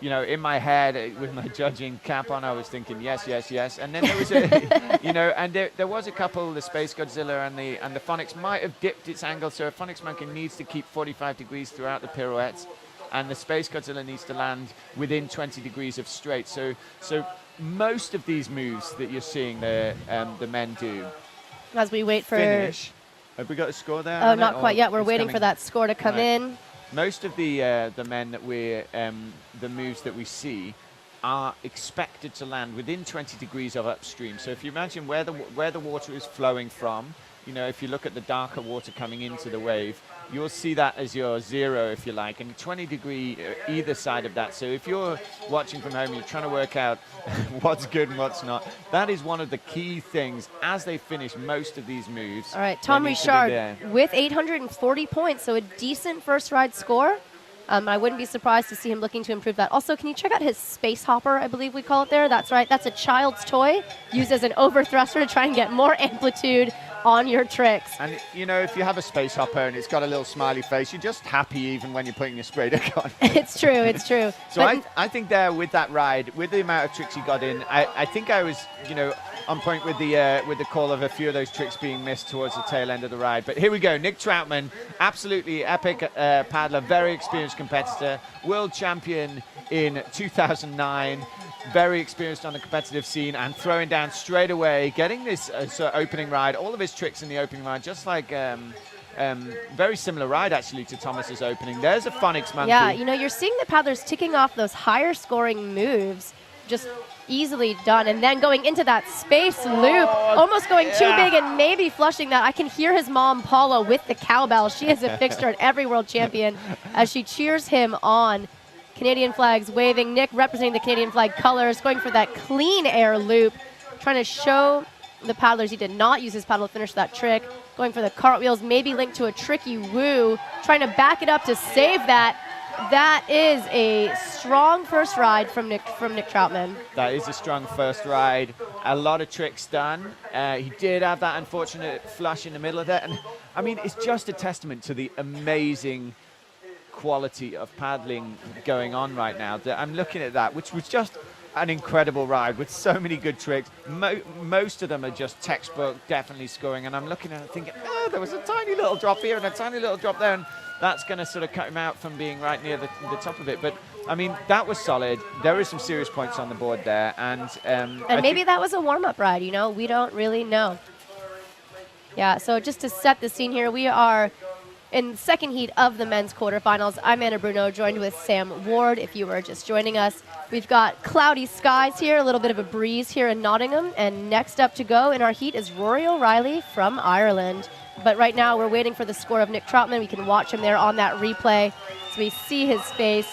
in my head with my judging cap on, I was thinking, yes, yes, yes. And then there was and there was a couple, the Space Godzilla and the Phonics might have dipped its angle. So a Phonics Monkey needs to keep 45 degrees throughout the pirouettes, and the Space Godzilla needs to land within 20 degrees of straight. So most of these moves that you're seeing the men do. As we wait for finish. Have we got a score there? Oh, not quite yet. We're waiting for that score to come in. Most of the men that the moves that we see are expected to land within 20 degrees of upstream. So if you imagine where the water is flowing from, if you look at the darker water coming into the wave, you'll see that as your 0, if you like, and 20 degree either side of that. So if you're watching from home, you're trying to work out what's good and what's not. That is one of the key things as they finish most of these moves. All right, Tom Richard with 840 points, so a decent first ride score. I wouldn't be surprised to see him looking to improve that. Also, can you check out his space hopper, I believe we call it there? That's right. That's a child's toy used as an overthruster to try and get more amplitude on your tricks. And, if you have a space hopper and it's got a little smiley face, you're just happy even when you're putting your spray deck on. It's true, it's true. So I think there with that ride, with the amount of tricks he got in, I think I was, on point with the call of a few of those tricks being missed towards the tail end of the ride. But here we go, Nick Troutman, absolutely epic paddler, very experienced competitor, world champion in 2009, very experienced on the competitive scene, and throwing down straight away, getting this opening ride, all of his tricks in the opening ride, just like very similar ride actually to Thomas's opening. There's a Phonics Monkey. Yeah, you're seeing the paddlers ticking off those higher scoring moves, just easily done, and then going into that space loop, almost going too big and maybe flushing that. I can hear his mom, Paula, with the cowbell. She is a fixture at every world champion as she cheers him on. Canadian flags waving. Nick representing the Canadian flag colors, going for that clean air loop, trying to show the paddlers he did not use his paddle to finish that trick, going for the cartwheels, maybe linked to a tricky woo, trying to back it up to save that. That is a strong first ride from Nick Troutman. That is a strong first ride. A lot of tricks done. He did have that unfortunate flush in the middle of that. And I mean, it's just a testament to the amazing quality of paddling going on right now. I'm looking at that, which was just an incredible ride with so many good tricks. Most of them are just textbook, definitely scoring. And I'm looking at it thinking, oh, there was a tiny little drop here and a tiny little drop there. And that's going to sort of cut him out from being right near the top of it. But, I mean, that was solid. There is some serious points on the board there. And maybe that was a warm-up ride, you know? We don't really know. Yeah, so just to set the scene here, we are in the second heat of the men's quarterfinals. I'm Anna Bruno, joined with Sam Ward, if you were just joining us. We've got cloudy skies here, a little bit of a breeze here in Nottingham. And next up to go in our heat is Rory O'Reilly from Ireland. But right now we're waiting for the score of Nick Trotman. We can watch him there on that replay. So we see his face.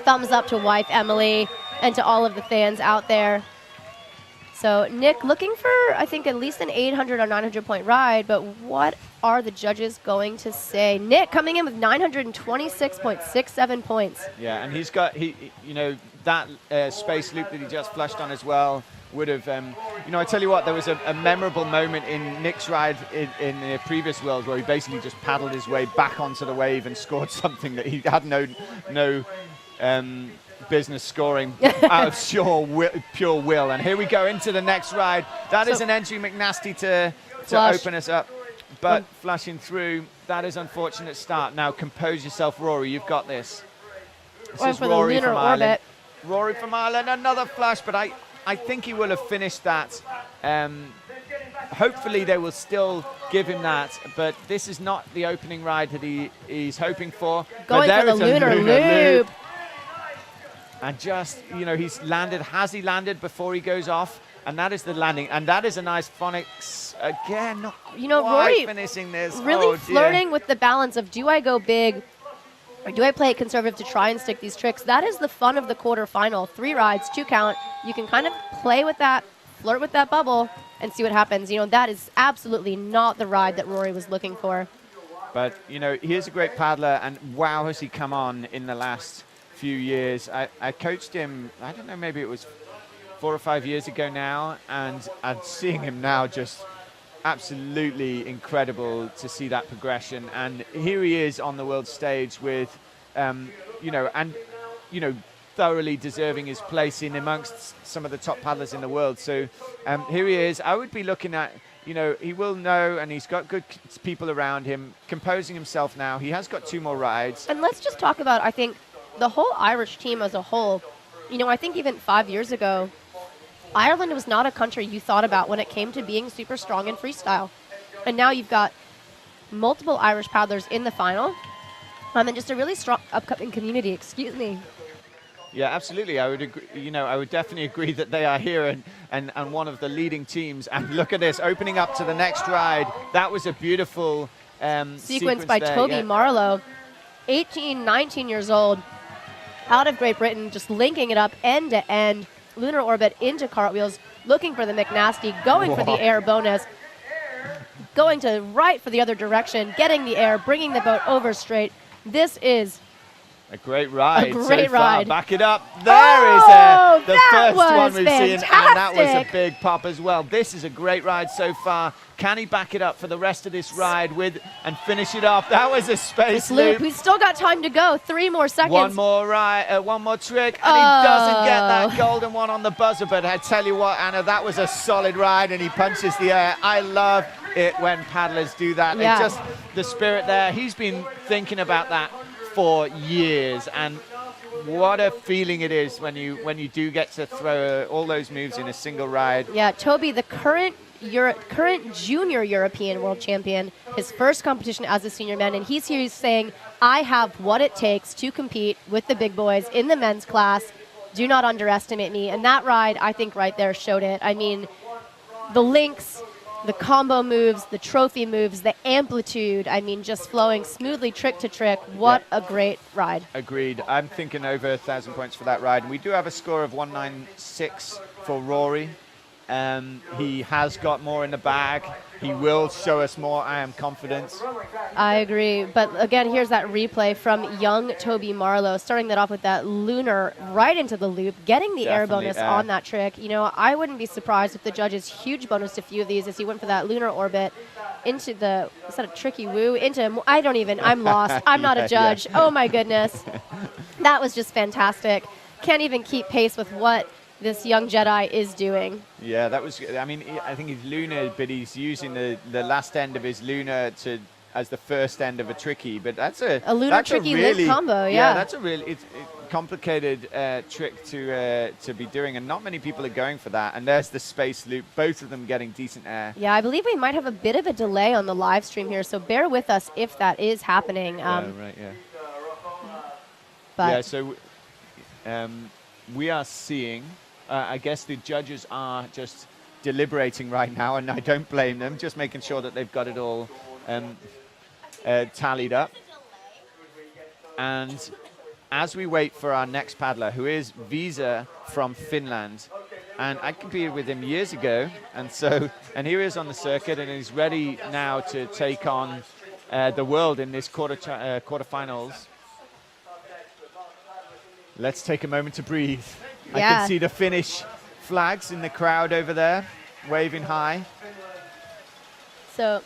Thumbs up to wife Emily and to all of the fans out there. So Nick looking for, I think, at least an 800 or 900 point ride, but what are the judges going to say? Nick coming in with 926.67 points. Yeah, and he's got, you know, that space loop that he just flushed on as well would have, you know, I tell you what, there was a memorable moment in Nick's ride in the previous Worlds where he basically just paddled his way back onto the wave and scored something that he had no business scoring out of pure will. And here we go into the next ride. That is an entry McNasty to open us up, but flashing through. That is unfortunate start. Now compose yourself, Rory. You've got this. This is Rory from Ireland. Rory from Ireland, another flash, but I think he will have finished that. Hopefully they will still give him that, but this is not the opening ride that he's hoping for. Going for the lunar loop. And just, you know, he's landed. Has he landed before he goes off? And that is the landing. And that is a nice phonics again. Not Rory finishing this. Really flirting with the balance of, do I go big or do I play it conservative to try and stick these tricks? That is the fun of the quarterfinal. 3 rides, 2 count. You can kind of play with that, flirt with that bubble, and see what happens. You know, that is absolutely not the ride that Rory was looking for. But, you know, he is a great paddler, and wow, has he come on in the last few years. I coached him, I don't know, maybe it was 4 or 5 years ago now, and seeing him now just absolutely incredible to see that progression. And here he is on the world stage with, you know, thoroughly deserving his place in amongst some of the top paddlers in the world. So here he is. I would be looking at, you know, he will know, and he's got good people around him, composing himself now. He has got 2 more rides. And let's just talk about, I think, the whole Irish team as a whole. You know, I think even 5 years ago, Ireland was not a country you thought about when it came to being super strong in freestyle. And now you've got multiple Irish paddlers in the final, and just a really strong upcoming community, excuse me. Yeah, absolutely. I would agree, you know, I would definitely agree that they are here and one of the leading teams. And look at this, opening up to the next ride. That was a beautiful sequence by Toby Marlowe, 18, 19 years old, out of Great Britain, just linking it up end to end, lunar orbit into cartwheels, looking for the McNasty, going for the air bonus, going to right for the other direction, getting the air, bringing the boat over straight. This is a great ride. A great so far. ride. Back it up. There is the first one we've seen, and that was a big pop as well. This is a great ride so far. Can he back it up for the rest of this ride and finish it off? That was a space loop. We've still got time to go. 3 more seconds. One more ride, one more trick, and he doesn't get that golden one on the buzzer. But I tell you what, Anna, that was a solid ride, and he punches the air. I love it when paddlers do that. Yeah. It's just the spirit there. He's been thinking about that for years, and what a feeling it is when you do get to throw all those moves in a single ride. Yeah, Toby, the current junior European world champion, his first competition as a senior man, and he's here saying, I have what it takes to compete with the big boys in the men's class. Do not underestimate me. And that ride, I think right there showed it. I mean, the links, the combo moves, the trophy moves, the amplitude, I mean, just flowing smoothly trick to trick. What a great ride. Agreed. I'm thinking over 1,000 points for that ride. And we do have a score of 196 for Rory. He has got more in the bag. He will show us more, I am confident. I agree. But again, here's that replay from young Toby Marlowe, starting that off with that lunar right into the loop, getting the air bonus on that trick. You know, I wouldn't be surprised if the judges huge bonus a few of these as he went for that lunar orbit into the, is that a tricky woo? Into, I'm lost. I'm not a judge. Oh my goodness. That was just fantastic. Can't even keep pace with what this young Jedi is doing. Yeah, that was, I mean, I think he's lunar, but he's using the last end of his lunar as the first end of a tricky, but that's a lunar tricky link combo, yeah. That's a really complicated trick to be doing, and not many people are going for that. And there's the space loop, both of them getting decent air. Yeah, I believe we might have a bit of a delay on the live stream here, so bear with us if that is happening. Right, yeah. But yeah, so we are seeing, I guess the judges are just deliberating right now, and I don't blame them, just making sure that they've got it all tallied up. And as we wait for our next paddler, who is Visa from Finland, and I competed with him years ago, and here he is on the circuit, and he's ready now to take on the world in this quarterfinals. Let's take a moment to breathe. Yeah. I can see the Finnish flags in the crowd over there, waving high. So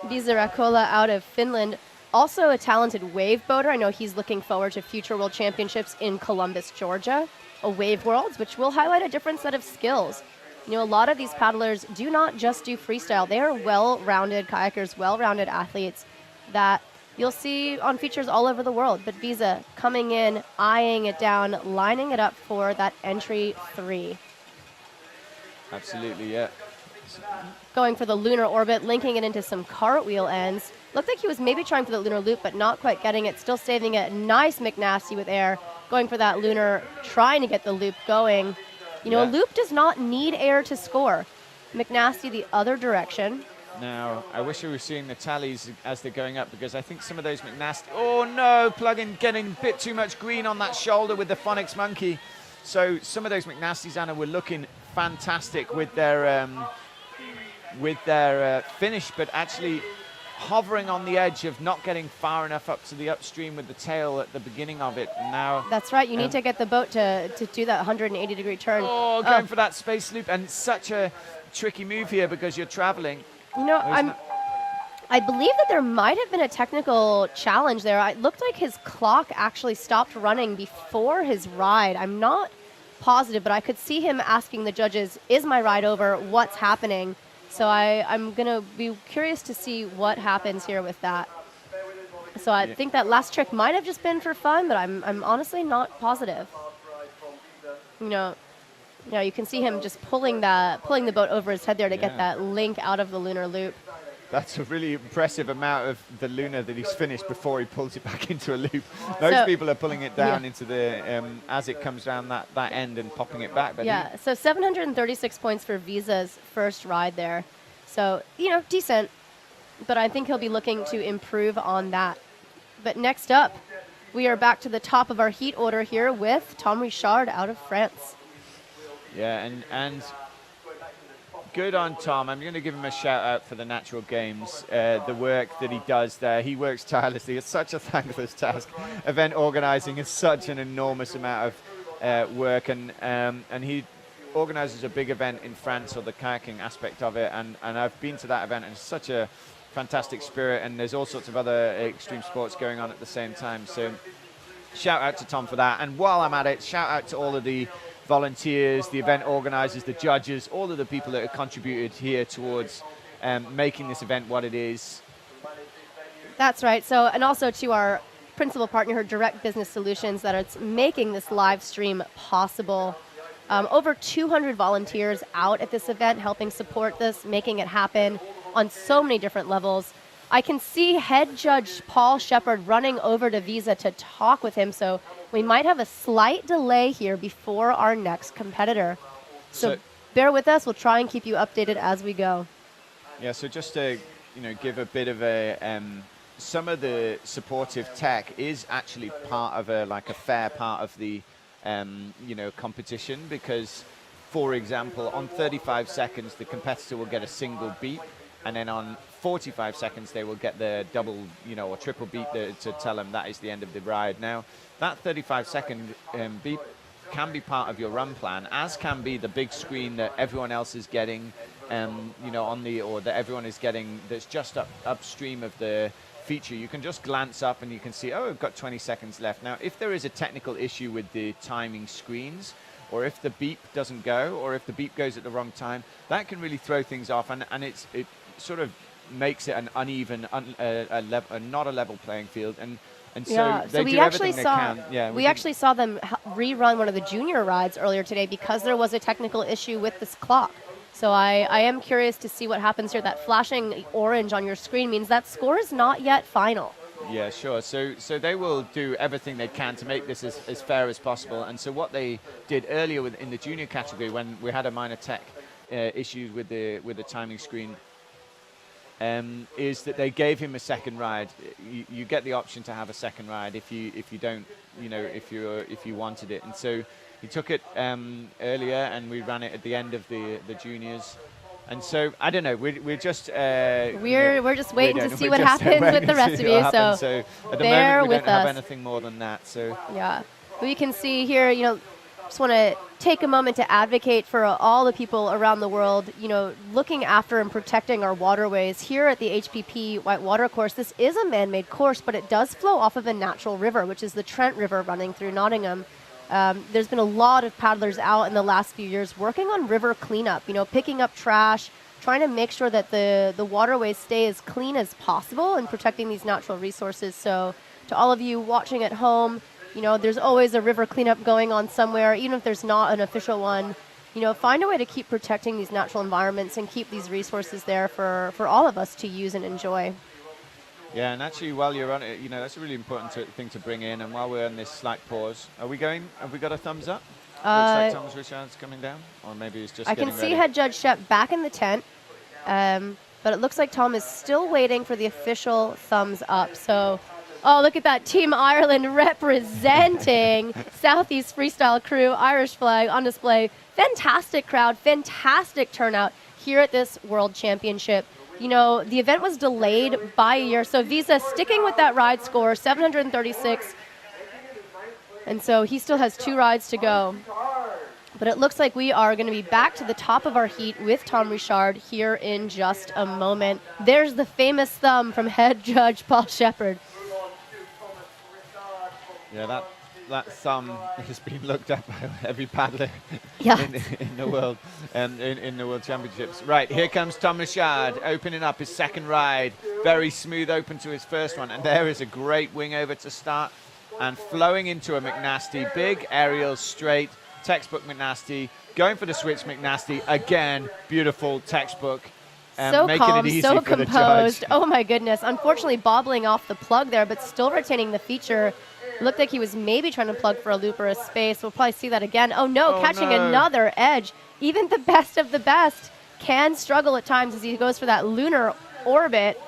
Visa Rakola out of Finland, also a talented wave boater. I know he's looking forward to future world championships in Columbus, Georgia, a wave worlds, which will highlight a different set of skills. You know, a lot of these paddlers do not just do freestyle. They are well-rounded kayakers, well-rounded athletes that you'll see on features all over the world. But Visa coming in, eyeing it down, lining it up for that entry 3. Absolutely, yeah. Going for the lunar orbit, linking it into some cartwheel ends. Looked like he was maybe trying for the lunar loop, but not quite getting it. Still saving it. Nice McNasty with air. Going for that lunar, trying to get the loop going. You know, a loop does not need air to score. McNasty the other direction. Now, I wish we were seeing the tallies as they're going up, because I think some of those McNasty... Oh, no, getting a bit too much green on that shoulder with the Phonics Monkey. So some of those McNasties, Anna, were looking fantastic with their finish, but actually hovering on the edge of not getting far enough up to the upstream with the tail at the beginning of it. Now that's right. You need to get the boat to do that 180-degree turn. Oh, going for that space loop, and such a tricky move here because you're traveling. You know, I believe that there might have been a technical challenge there. It looked like his clock actually stopped running before his ride. I'm not positive, but I could see him asking the judges, "Is my ride over? What's happening?" So I'm going to be curious to see what happens here with that. So I think that last trick might have just been for fun, but I'm honestly not positive. You know, you can see him just pulling the boat over his head there to get that link out of the lunar loop. That's a really impressive amount of the lunar that he's finished before he pulls it back into a loop. Most people are pulling it down into the as it comes down that end and popping it back. But so 736 points for Visa's first ride there. So, you know, decent. But I think he'll be looking to improve on that. But next up, we are back to the top of our heat order here with Tom Richard out of France. Yeah, and good on Tom. I'm going to give him a shout out for the Natural Games, the work that he does there. He works tirelessly. It's such a thankless task. Event organizing is such an enormous amount of work, and he organizes a big event in France, or the kayaking aspect of it, and I've been to that event, and it's such a fantastic spirit, and there's all sorts of other extreme sports going on at the same time. So shout out to Tom for that. And while I'm at it, shout out to all of the volunteers, the event organizers, the judges, all of the people that have contributed here towards making this event what it is. That's right. So, and also to our principal partner, her Direct Business Solutions, that it's making this live stream possible. Over 200 volunteers out at this event helping support this, making it happen on so many different levels. I can see head judge Paul Shepard running over to Visa to talk with him, so we might have a slight delay here before our next competitor. So bear with us. We'll try and keep you updated as we go. Yeah, so just to give a bit of a some of the supportive tech is actually part of a fair part of the competition, because, for example, on 35 seconds the competitor will get a single beep, and then on 45 seconds they will get the double or triple beep to tell them that is the end of the ride. Now that 35-second beep can be part of your run plan, as can be the big screen that everyone else is getting that everyone is getting that's just upstream of the feature. You can just glance up and you can see, oh, I've got 20 seconds left. Now, if there is a technical issue with the timing screens, or if the beep doesn't go, or if the beep goes at the wrong time, that can really throw things off, and it sort of makes it an uneven, not a level playing field, and so they do everything they can. Yeah, we actually saw them rerun one of the junior rides earlier today because there was a technical issue with this clock. So I am curious to see what happens here. That flashing orange on your screen means that score is not yet final. Yeah, sure. So they will do everything they can to make this as fair as possible. And so what they did earlier in the junior category, when we had a minor tech issue with the timing screen, is that they gave him a second ride. You get the option to have a second ride if you don't, if you wanted it. And so he took it earlier, and we ran it at the end of the juniors. And so I don't know. We're just we're just waiting to see what happens with the rest of you. So at the moment we don't have anything more than that. So yeah, we can see here. Just want to take a moment to advocate for all the people around the world, looking after and protecting our waterways. Here at the HPP Whitewater course, this is a man-made course, but it does flow off of a natural river, which is the Trent River running through Nottingham. There's been a lot of paddlers out in the last few years working on river cleanup, picking up trash, trying to make sure that the waterways stay as clean as possible and protecting these natural resources. So to all of you watching at home, there's always a river cleanup going on somewhere, even if there's not an official one. Find a way to keep protecting these natural environments and keep these resources there for all of us to use and enjoy. Yeah, and actually, while you're on it, that's a really important thing to bring in. And while we're on this slight pause, have we got a thumbs up? Looks like Thomas Richard's coming down, or maybe he's just I can see Head Judge Shep back in the tent, but it looks like Tom is still waiting for the official thumbs up. So, oh, look at that. Team Ireland representing Southeast Freestyle crew, Irish flag on display. Fantastic crowd, fantastic turnout here at this World Championship. The event was delayed by a year, so Visa sticking with that ride score, 736. And so he still has 2 rides to go. But it looks like we are going to be back to the top of our heat with Tom Richard here in just a moment. There's the famous thumb from Head Judge Paul Shepard. Yeah, that thumb has been looked at by every paddler in the world, in the World Championships. Right, here comes Tom Richard opening up his second ride. Very smooth open to his first one, and there is a great wing over to start and flowing into a McNasty. Big aerial straight, textbook McNasty. Going for the switch McNasty again. Beautiful textbook. So calm, so composed. Oh my goodness. Unfortunately, bobbling off the plug there, but still retaining the feature. Looked like he was maybe trying to plug for a loop or a space. We'll probably see that again. Oh no, catching another edge. Even the best of the best can struggle at times as he goes for that lunar orbit.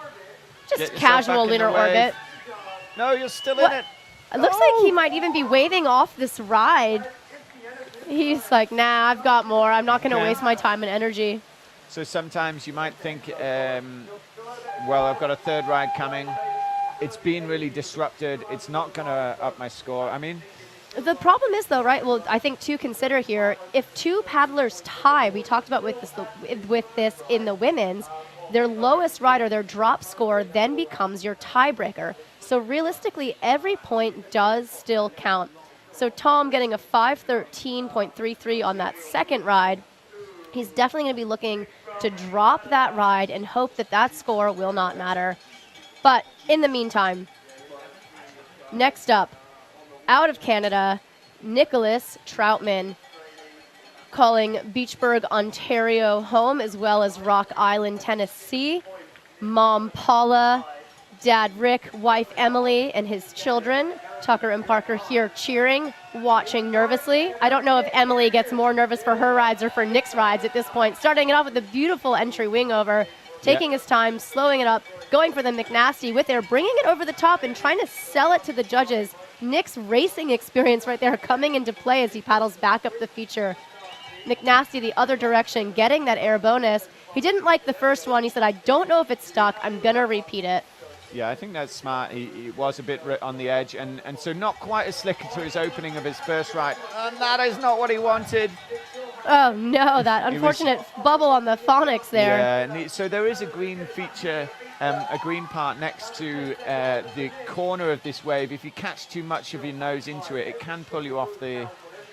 Just casual lunar orbit. No, you're still in it. It looks like he might even be waving off this ride. He's like, nah, I've got more. I'm not going to waste my time and energy. So sometimes you might think, well, I've got a third ride coming. It's been really disrupted. It's not going to up my score. I mean, the problem is, though, right? Well, I think to consider here, if 2 paddlers tie, we talked about with this in the women's, their lowest ride or their drop score then becomes your tiebreaker. So realistically, every point does still count. So Tom getting a 5:13.33 on that second ride, he's definitely going to be looking to drop that ride and hope that that score will not matter. But in the meantime, next up, out of Canada, Nicholas Troutman, calling Beachburg, Ontario home, as well as Rock Island, Tennessee. Mom Paula, Dad Rick, wife Emily, and his children, Tucker and Parker, here cheering, watching nervously. I don't know if Emily gets more nervous for her rides or for Nick's rides at this point. Starting it off with a beautiful entry wing over, taking his time, slowing it up, going for the McNasty with there, bringing it over the top and trying to sell it to the judges. Nick's racing experience right there coming into play as he paddles back up the feature. McNasty the other direction, getting that air bonus. He didn't like the first one. He said, I don't know if it's stuck. I'm going to repeat it. Yeah, I think that's smart. He was a bit on the edge, and so not quite as slick to his opening of his first ride. And that is not what he wanted. Oh, no, that unfortunate bubble on the phonics there. Yeah, and so there is a green feature, a green part next to the corner of this wave. If you catch too much of your nose into it, it can pull you off the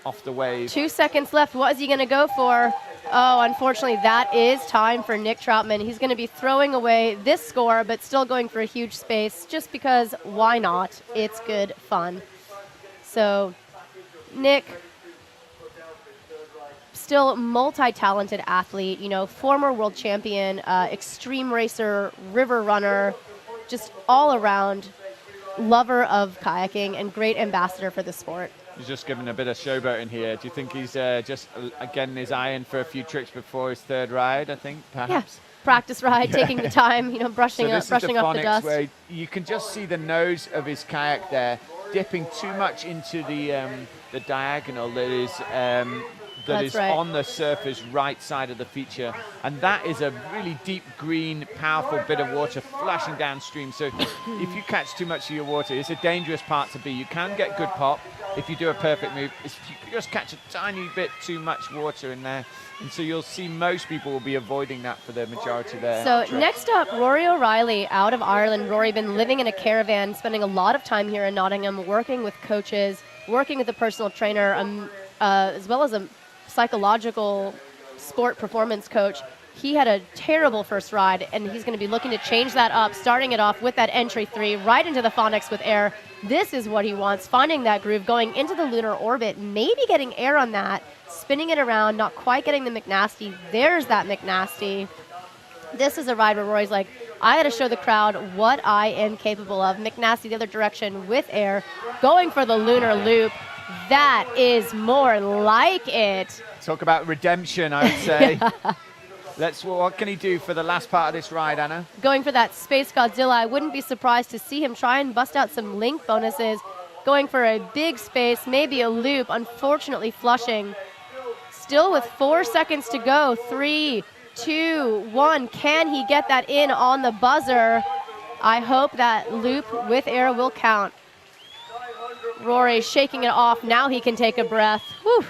off the wave. 2 seconds left. What is he going to go for? Oh, unfortunately, that is time for Nick Troutman. He's going to be throwing away this score, but still going for a huge space, just because why not? It's good fun. So, Nick, still multi-talented athlete, former world champion, extreme racer, river runner, just all around lover of kayaking and great ambassador for the sport. He's just given a bit of showboating here. Do you think he's just getting his eye in for a few tricks before his third ride, I think, perhaps? Yeah, practice ride, taking the time, brushing off the dust. Where you can just see the nose of his kayak there, dipping too much into the diagonal that is right. on the surface right side of the feature, and that is a really deep green, powerful bit of water flashing downstream. So if you catch too much of your water, it's a dangerous part to be. You can get good pop if you do a perfect move. If you just catch a tiny bit too much water in there, and so you'll see most people will be avoiding that for the majority of their So trips. next up, Rory O'Reilly out of Ireland. Rory been living in a caravan, spending a lot of time here in Nottingham, working with coaches, working with a personal trainer, as well as a psychological sport performance coach. He had a terrible first ride, and he's going to be looking to change that up, starting it off with that entry 3 right into the Phonics with air. This is what he wants, finding that groove, going into the lunar orbit, maybe getting air on that, spinning it around, not quite getting the McNasty. There's that McNasty. This is a ride where Rory's like, I got to show the crowd what I am capable of. McNasty the other direction with air, going for the lunar loop. That is more like it. Talk about redemption, I would say. What can he do for the last part of this ride, Anna? Going for that Space Godzilla. I wouldn't be surprised to see him try and bust out some link bonuses. Going for a big space, maybe a loop, unfortunately flushing. Still with 4 seconds to go. 3, 2, 1. Can he get that in on the buzzer? I hope that loop with air will count. Rory shaking it off. Now he can take a breath. Whew.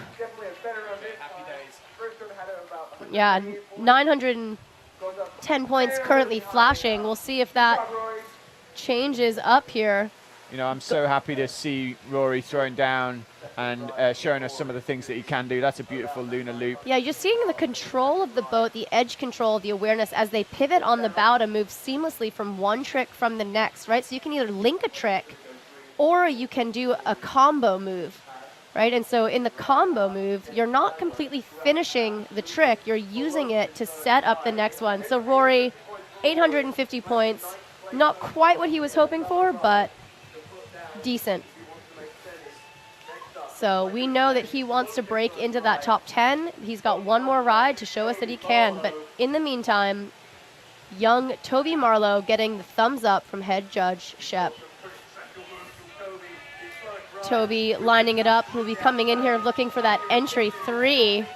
Yeah, 910 points currently flashing. We'll see if that changes up here. I'm so happy to see Rory throwing down and showing us some of the things that he can do. That's a beautiful lunar loop. Yeah, you're seeing the control of the boat, the edge control, the awareness as they pivot on the bow to move seamlessly from one trick from the next, right? So you can either link a trick or you can do a combo move, right? And so in the combo move, you're not completely finishing the trick. You're using it to set up the next one. So Rory, 850 points. Not quite what he was hoping for, but decent. So we know that he wants to break into that top 10. He's got one more ride to show us that he can. But in the meantime, young Toby Marlowe getting the thumbs up from head judge Shep. Toby lining it up. He'll be coming in here looking for that entry 3.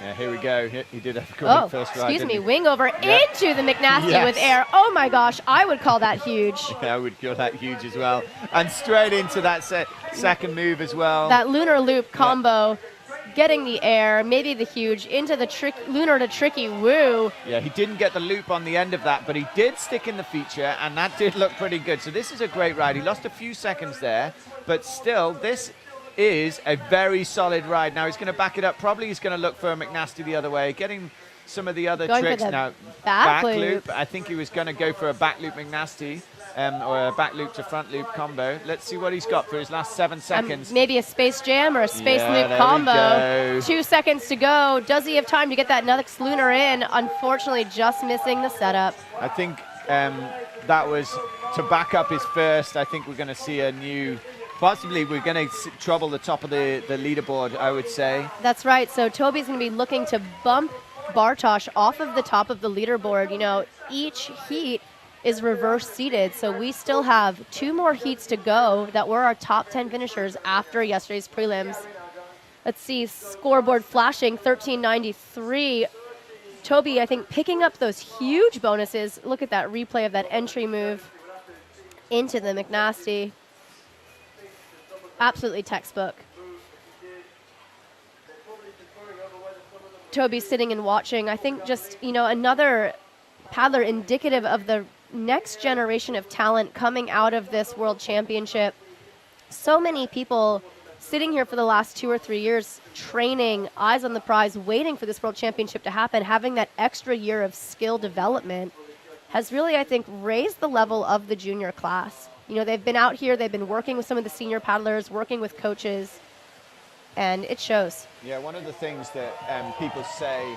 Yeah, here we go. He did a great first ride. Excuse me, wing over into the McNasty with air. Oh my gosh, I would call that huge. Yeah, I would call that huge as well. And straight into that second move as well. That lunar loop combo, getting the air, maybe the huge, into the lunar to tricky woo. Yeah, he didn't get the loop on the end of that, but he did stick in the feature, and that did look pretty good. So this is a great ride. He lost a few seconds there, but still, this is a very solid ride. Now he's going to back it up. Probably he's going to look for a McNasty the other way, getting some of the other tricks now. Back loop. I think he was going to go for a back loop McNasty or a back loop to front loop combo. Let's see what he's got for his last 7 seconds. Maybe a Space Jam or a Space Loop combo. 2 seconds to go. Does he have time to get that next lunar in? Unfortunately, just missing the setup. I think that was to back up his first. I think we're going to see a new... Possibly we're going to trouble the top of the leaderboard, I would say. That's right. So Toby's going to be looking to bump Bartosz off of the top of the leaderboard. Each heat is reverse seated, so we still have 2 more heats to go that were our top 10 finishers after yesterday's prelims. Let's see, scoreboard flashing, 1393. Toby, I think, picking up those huge bonuses. Look at that replay of that entry move into the McNasty. Absolutely textbook. Toby's sitting and watching. I think just, another paddler indicative of the next generation of talent coming out of this World Championship. So many people sitting here for the last 2 or 3 years, training, eyes on the prize, waiting for this World Championship to happen, having that extra year of skill development has really, I think, raised the level of the junior class. You know, they've been out here, they've been working with some of the senior paddlers, working with coaches, and it shows. Yeah, one of the things that people say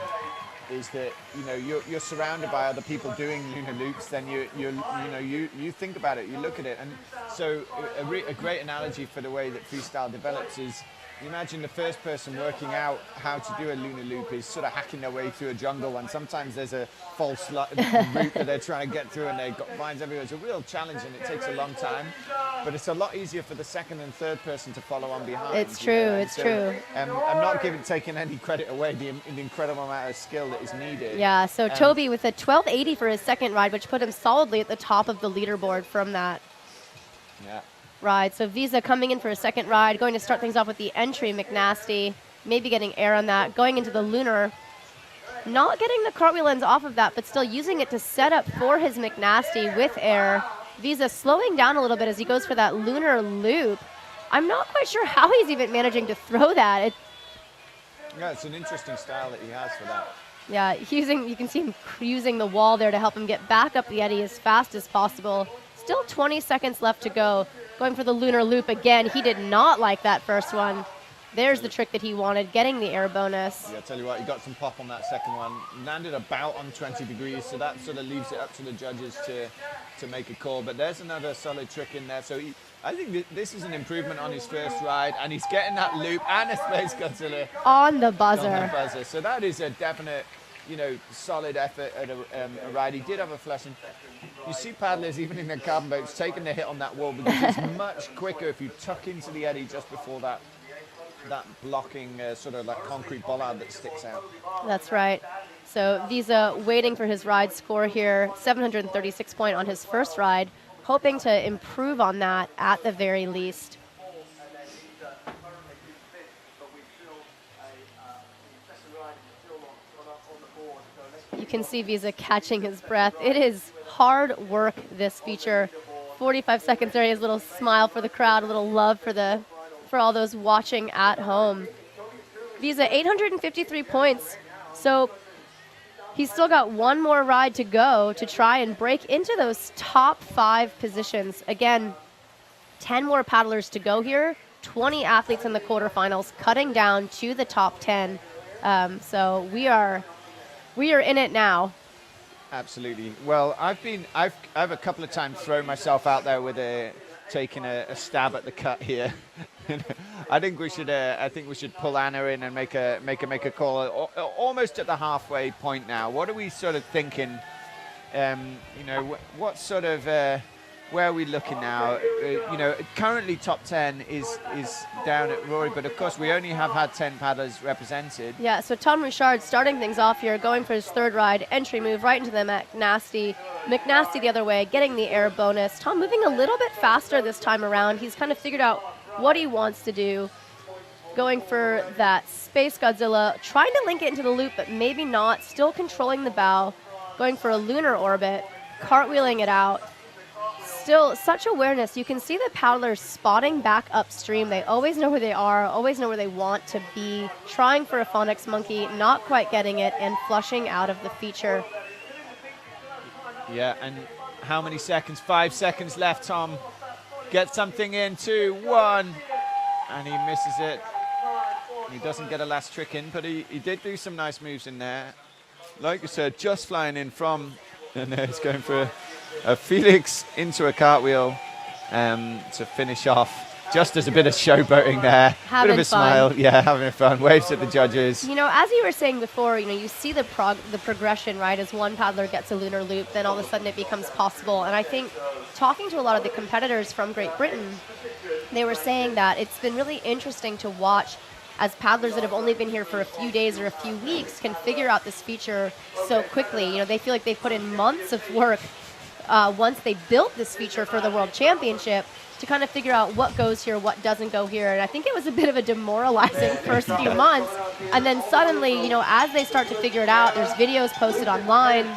is that, you know, you're surrounded by other people doing lunar loops, then you think about it, you look at it. And so a great analogy for the way that freestyle develops is, you imagine the first person working out how to do a lunar loop is sort of hacking their way through a jungle, and sometimes there's a false route that they're trying to get through, and they've got vines everywhere. It's a real challenge, and it takes a long time, but it's a lot easier for the second and third person to follow on behind. It's true, it's true. I'm not taking any credit away, the incredible amount of skill that is needed. Yeah, so Toby with a 1280 for his second ride, which put him solidly at the top of the leaderboard from that. Yeah. Ride. So Visa coming in for a second ride, going to start things off with the entry McNasty, maybe getting air on that, going into the lunar, not getting the cartwheel ends off of that, but still using it to set up for his McNasty with air. Visa slowing down a little bit as he goes for that lunar loop. I'm not quite sure how he's even managing to throw that. Yeah, it's an interesting style that he has for that. Yeah, you can see him using the wall there to help him get back up the eddy as fast as possible. Still 20 seconds left to go. Going for the lunar loop again. He did not like that first one. There's the trick that he wanted, getting the air bonus. Yeah, I tell you what, he got some pop on that second one. Landed about on 20 degrees, so that sort of leaves it up to the judges to make a call. But there's another solid trick in there. So I think this is an improvement on his first ride, and he's getting that loop and a Space Godzilla on the buzzer. On the buzzer. So that is a definite, you know, solid effort at a ride. He did have a flush. And you see paddlers, even in their carbon boats, taking the hit on that wall because it's much quicker if you tuck into the eddy just before that blocking sort of like concrete bollard that sticks out. That's right. So Visa waiting for his ride score here, 736 point on his first ride, hoping to improve on that at the very least. You can see Visa catching his breath. It is hard work, this feature. 45 seconds there, his little smile for the crowd, a little love for all those watching at home. Visa 853 points, so he's still got one more ride to go to try and break into those top 5 positions. Again, 10 more paddlers to go here, 20 athletes in the quarterfinals, cutting down to the top 10. So we are in it now. Absolutely. Well, I've a couple of times thrown myself out there with taking a stab at the cut here. I think we should pull Anna in and make a call almost at the halfway point now. What are we sort of thinking? You know, what sort of where are we looking now? You know, currently top 10 is down at Rory, but of course we only have had 10 paddlers represented. Yeah, so Tom Richard starting things off here, going for his third ride, entry move right into the McNasty. McNasty the other way, getting the air bonus. Tom moving a little bit faster this time around. He's kind of figured out what he wants to do. Going for that Space Godzilla, trying to link it into the loop, but maybe not. Still controlling the bow. Going for a lunar orbit, cartwheeling it out. Still, such awareness. You can see the paddlers spotting back upstream. They always know where they are, always know where they want to be. Trying for a phonics monkey, not quite getting it, and flushing out of the feature. Yeah, and how many seconds? 5 seconds left, Tom. Get something in, 2, 1. And he misses it. He doesn't get a last trick in, but he did do some nice moves in there. Like you said, just flying in from, and he's going for a Felix into a cartwheel to finish off. Just as a bit of showboating there. Having bit of a fun. smile. Yeah, having fun. Waves at the judges. You know, as you were saying before, you know, you see the progression, right? As one paddler gets a lunar loop, then all of a sudden it becomes possible. And I think talking to a lot of the competitors from Great Britain, they were saying that it's been really interesting to watch as paddlers that have only been here for a few days or a few weeks can figure out this feature so quickly. You know, they feel like they've put in months of work once they built this feature for the World Championship to kind of figure out what goes here, what doesn't go here. And I think it was a bit of a demoralizing first few months. And then suddenly, you know, as they start to figure it out, there's videos posted online.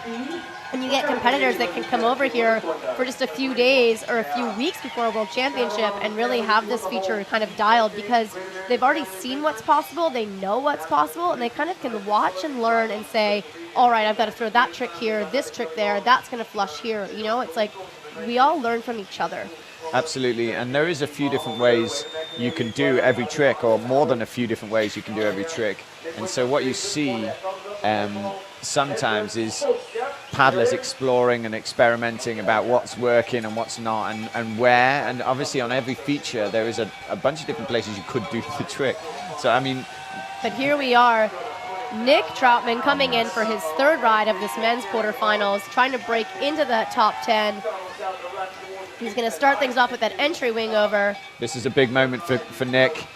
And you get competitors that can come over here for just a few days or a few weeks before a world championship and really have this feature kind of dialed because they've already seen what's possible, they know what's possible, and they kind of can watch and learn and say, all right, I've got to throw that trick here, this trick there, that's going to flush here. You know, it's like we all learn from each other. Absolutely, and there is a few different ways you can do every trick, or more than a few different ways you can do every trick. And so what you see sometimes is paddlers exploring and experimenting about what's working and what's not, and where. And obviously on every feature there is a bunch of different places you could do the trick. So I mean, but here we are, Nick Troutman coming in for his third ride of this men's quarterfinals, trying to break into that top 10. He's going to start things off with that entry wing over. This is a big moment for Nick.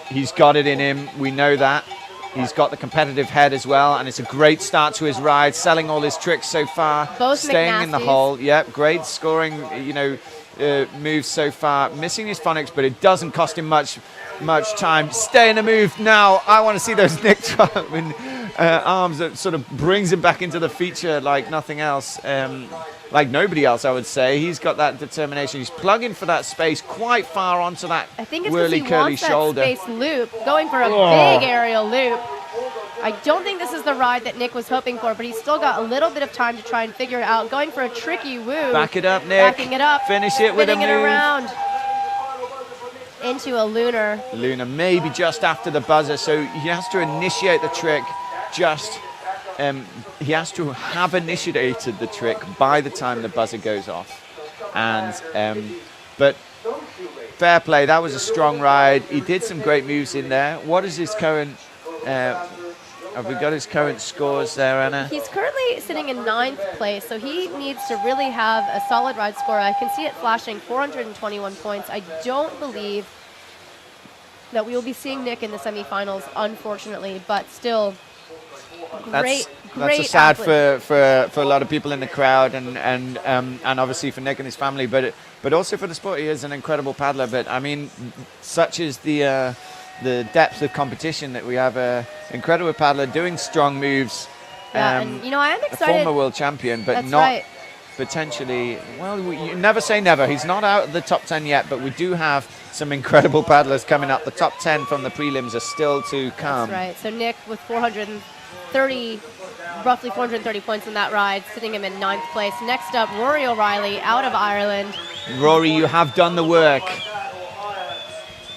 He's got it in him. We know that. He's got the competitive head as well, and it's a great start to his ride, selling all his tricks so far. Both staying in the McNasties. hole. Yep, great scoring, moves so far. Missing his phonics, but it doesn't cost him much time. Stay in the move now. I want to see those Nick Troutman arms that sort of brings him back into the feature like nothing else. Like nobody else, I would say. He's got that determination. He's plugging for that space quite far onto that I think it's whirly, because he curly wants shoulder. that space loop, going for a big aerial loop. I don't think this is the ride that Nick was hoping for, but he's still got a little bit of time to try and figure it out. Going for a tricky woo. Back it up, Nick. Backing it up. Finish it with a spinning move. it around into a lunar. Luna maybe just after the buzzer, so he has to initiate the trick just he has to have initiated the trick by the time the buzzer goes off. And but fair play, that was a strong ride. He did some great moves in there. What is his current have we got his current scores there, Anna? He's currently sitting in 9th place, so he needs to really have a solid ride score. I can see it flashing 421 points. I don't believe that we will be seeing Nick in the semifinals, unfortunately, but still great that's a sad athlete. for a lot of people in the crowd, and obviously for Nick and his family, but also for the sport. He is an incredible paddler. But I mean, such is the depth of competition that we have an incredible paddler doing strong moves. Yeah, and I am A excited. former world champion, but That's not right. potentially. Well, you never say never. He's not out of the top 10 yet, but we do have some incredible paddlers coming up. The top 10 from the prelims are still to come. That's right. So Nick with roughly 430 points in that ride, sitting him in 9th place. Next up, Rory O'Reilly out of Ireland. Rory, you have done the work.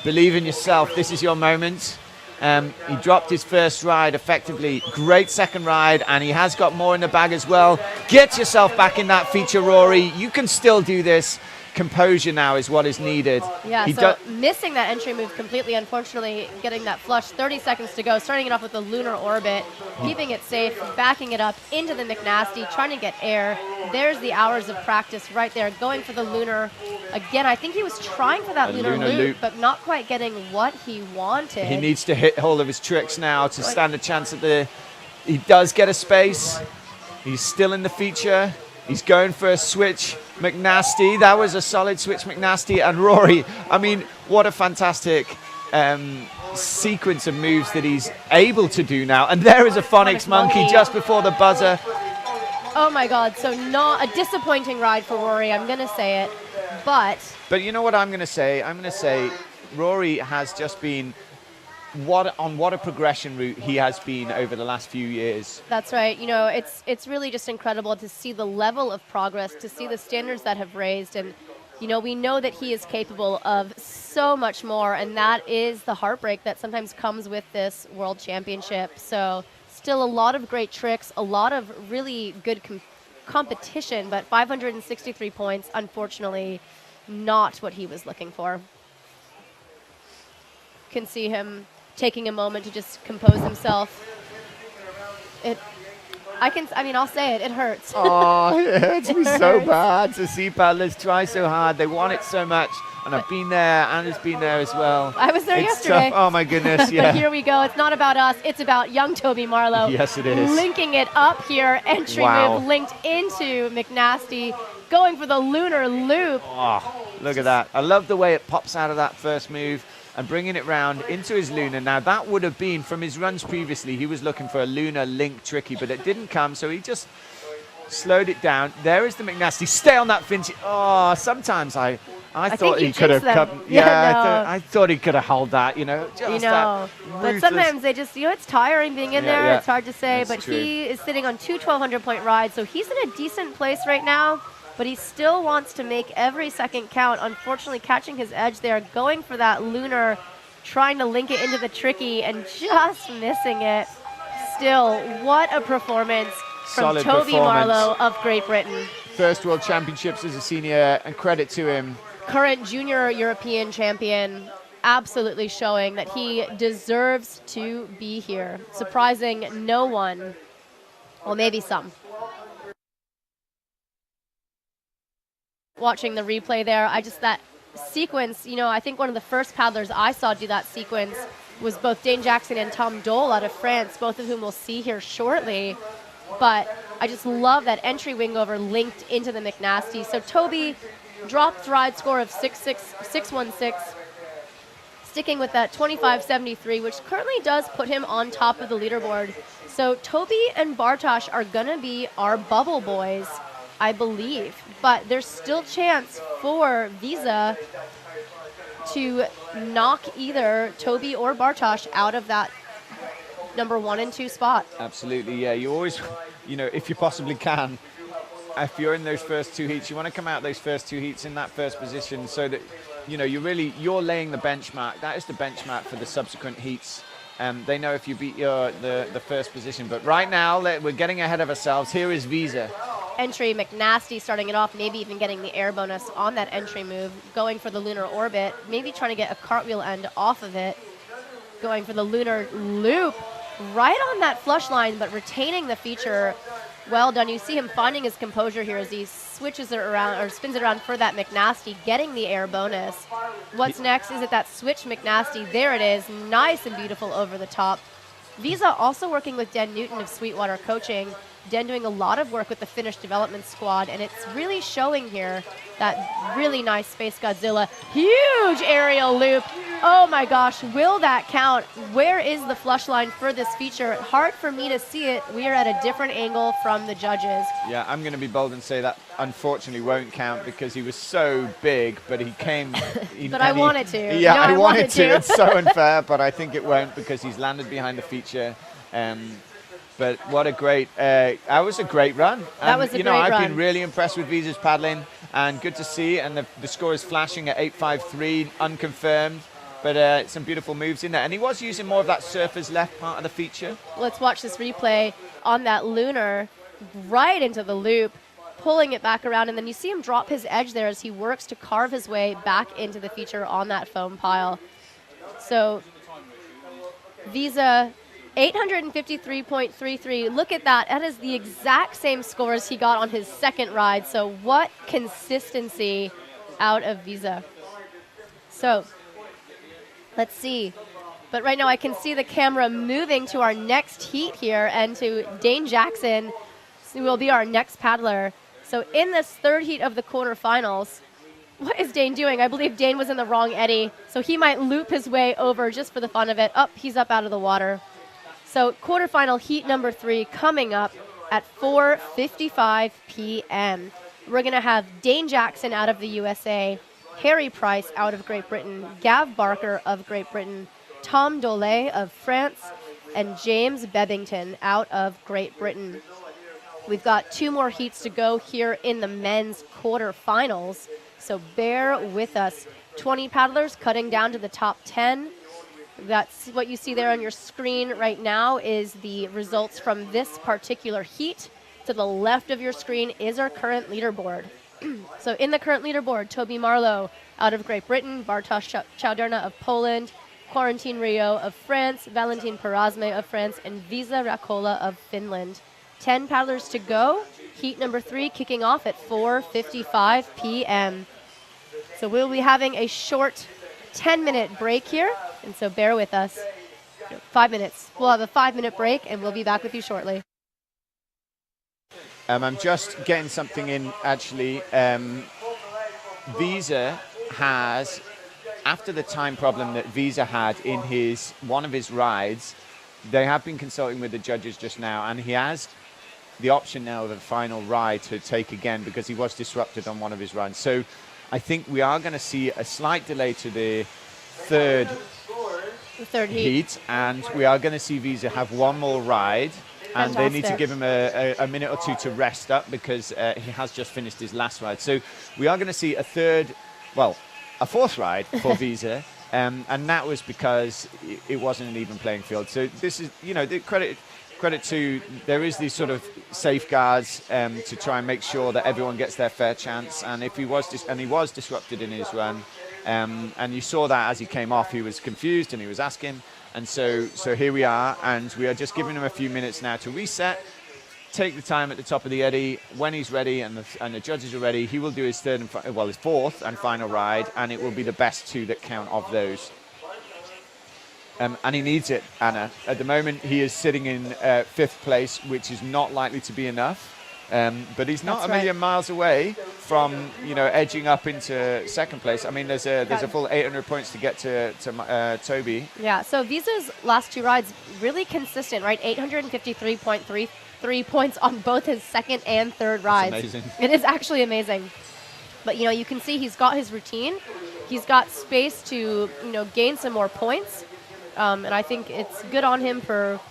Believe in yourself. This is your moment. He dropped his first ride effectively. Great second ride, and he has got more in the bag as well. Get yourself back in that feature, Rory. You can still do this. Composure now is what is needed. Yeah, so missing that entry move completely, unfortunately, getting that flush. 30 seconds to go, starting it off with the lunar orbit, keeping it safe, backing it up into the McNasty, trying to get air. There's the hours of practice right there, going for the lunar. Again, I think he was trying for that lunar loop, but not quite getting what he wanted. He needs to hit hold of his tricks now to stand a chance at he does get a space. He's still in the feature. He's going for a switch McNasty. That was a solid switch McNasty. And Rory, I mean, what a fantastic sequence of moves that he's able to do now. And there is a phonics monkey just before the buzzer. Oh my God, so not a disappointing ride for Rory, I'm going to say it. But you know what I'm going to say? I'm going to say Rory has just been what a progression route he has been over the last few years. That's right. It's really just incredible to see the level of progress, to see the standards that have raised. And, we know that he is capable of so much more. And that is the heartbreak that sometimes comes with this world championship. So still a lot of great tricks, a lot of really good competition, but 563 points, unfortunately, not what he was looking for. Can see him taking a moment to just compose himself. I'll say it hurts. Oh, it hurts me so bad to see paddlers try so hard. They want it so much. And I've been there, Anna's been there as well. I was there yesterday. Tough. Oh my goodness, yeah. But here we go. It's not about us. It's about young Toby Marlowe. Yes, it is. Linking it up here. Entry move linked into McNasty. Going for the lunar loop. Oh, look at that. I love the way it pops out of that first move and bringing it round into his lunar. Now, that would have been, from his runs previously, he was looking for a lunar link tricky, but it didn't come, so he just slowed it down. There is the McNasty. Stay on that, Finch. Oh, sometimes I thought he could have come. Yeah, I thought he could have held that, just that but sometimes they just, it's tiring being in there. Yeah. It's hard to say, That's but true. he is sitting on 2 1,200-point rides, so he's in a decent place right now, but he still wants to make every second count. Unfortunately, catching his edge there, going for that lunar, trying to link it into the tricky and just missing it. Still, what a performance from Solid Toby performance. Marlowe of Great Britain. First World Championships as a senior, and credit to him. Current junior European champion, absolutely showing that he deserves to be here. Surprising no one. Well, maybe some. Watching the replay there, that sequence, I think one of the first paddlers I saw do that sequence was both Dane Jackson and Tom Dole out of France, both of whom we'll see here shortly. But I just love that entry wing over linked into the McNasty. So Toby dropped ride score of 616, sticking with that 25.73, which currently does put him on top of the leaderboard. So Toby and Bartosz are going to be our bubble boys, I believe. But there's still chance for Visa to knock either Toby or Bartosz out of that number 1 and 2 spot. Absolutely, yeah. You always, if you possibly can, if you're in those first 2 heats, you want to come out those first 2 heats in that first position so that, you're laying the benchmark. That is the benchmark for the subsequent heats. They know if you beat the first position. But right now, we're getting ahead of ourselves. Here is Visa. Entry, McNasty starting it off, maybe even getting the air bonus on that entry move, going for the lunar orbit, maybe trying to get a cartwheel end off of it, going for the lunar loop right on that flush line, but retaining the feature. Well done. You see him finding his composure here as he switches it around or spins it around for that McNasty, getting the air bonus. What's next? Is it that switch McNasty? There it is. Nice and beautiful over the top. Visa also working with Den Newton of Sweetwater Coaching. Den doing a lot of work with the Finnish development squad, and it's really showing here that really nice Space Godzilla. Huge aerial loop. Oh my gosh, will that count? Where is the flush line for this feature? Hard for me to see it. We are at a different angle from the judges. Yeah, I'm going to be bold and say that unfortunately won't count because he was so big, but he came... But I wanted to. Yeah, No, I wanted to. to. It's so unfair, but I think it won't because he's landed behind the feature. But what a great, that was a great run. That was a great I've run. been really impressed with Visa's paddling and good to see. And the score is flashing at 8.53, unconfirmed. But some beautiful moves in there. And he was using more of that surfer's left part of the feature. Let's watch this replay on that lunar right into the loop, pulling it back around. And then you see him drop his edge there as he works to carve his way back into the feature on that foam pile. So Visa... 853.33. Look at that. That is the exact same scores he got on his second ride. So what consistency out of Visa. So let's see. But right now I can see the camera moving to our next heat here and to Dane Jackson, who will be our next paddler. So in this third heat of the quarterfinals, what is Dane doing? I believe Dane was in the wrong eddy. So he might loop his way over just for the fun of it. He's up out of the water. So quarterfinal heat number 3 coming up at 4:55 p.m. We're going to have Dane Jackson out of the USA, Harry Price out of Great Britain, Gav Barker of Great Britain, Tom Dole of France, and James Bebbington out of Great Britain. We've got 2 more heats to go here in the men's quarterfinals, so bear with us. 20 paddlers cutting down to the top 10. That's what you see there on your screen right now is the results from this particular heat. To the left of your screen is our current leaderboard. So in the current leaderboard, Toby Marlowe out of Great Britain, Bartosz Chowderna of Poland, Quarantine Rio of France, Valentin Perazme of France, and Visa Rakola of Finland. 10 paddlers to go. Heat number 3 kicking off at 4:55 p.m. So we'll be having a short 10-minute break here, and so bear with us. 5 minutes. We'll have a 5-minute break, and we'll be back with you shortly. I'm just getting something in, actually. Visa has, after the time problem that Visa had in one of his rides, they have been consulting with the judges just now, and he has the option now of a final ride to take again because he was disrupted on one of his runs. So I think we are going to see a slight delay to the third heat, and we are going to see Visa have one more ride. And they need to give him a minute or two to rest up because he has just finished his last ride. So we are going to see a fourth ride for Visa. And that was because it wasn't an even playing field. So this is, the credit to, there is these sort of safeguards to try and make sure that everyone gets their fair chance. And if he was disrupted in his run, and you saw that as he came off, he was confused and he was asking. And so here we are, and we are just giving him a few minutes now to reset, take the time at the top of the eddy. When he's ready and the judges are ready, he will do his his fourth and final ride, and it will be the best two that count of those. And he needs it, Anna. At the moment, he is sitting in fifth place, which is not likely to be enough. But he's not a million miles away from, edging up into second place. I mean, there's a full 800 points to get to Toby. Yeah, so Visa's last two rides really consistent, right? 853.33 points on both his second and third rides. That's amazing. It is actually amazing. But, you can see he's got his routine. He's got space to, gain some more points. And I think it's good on him for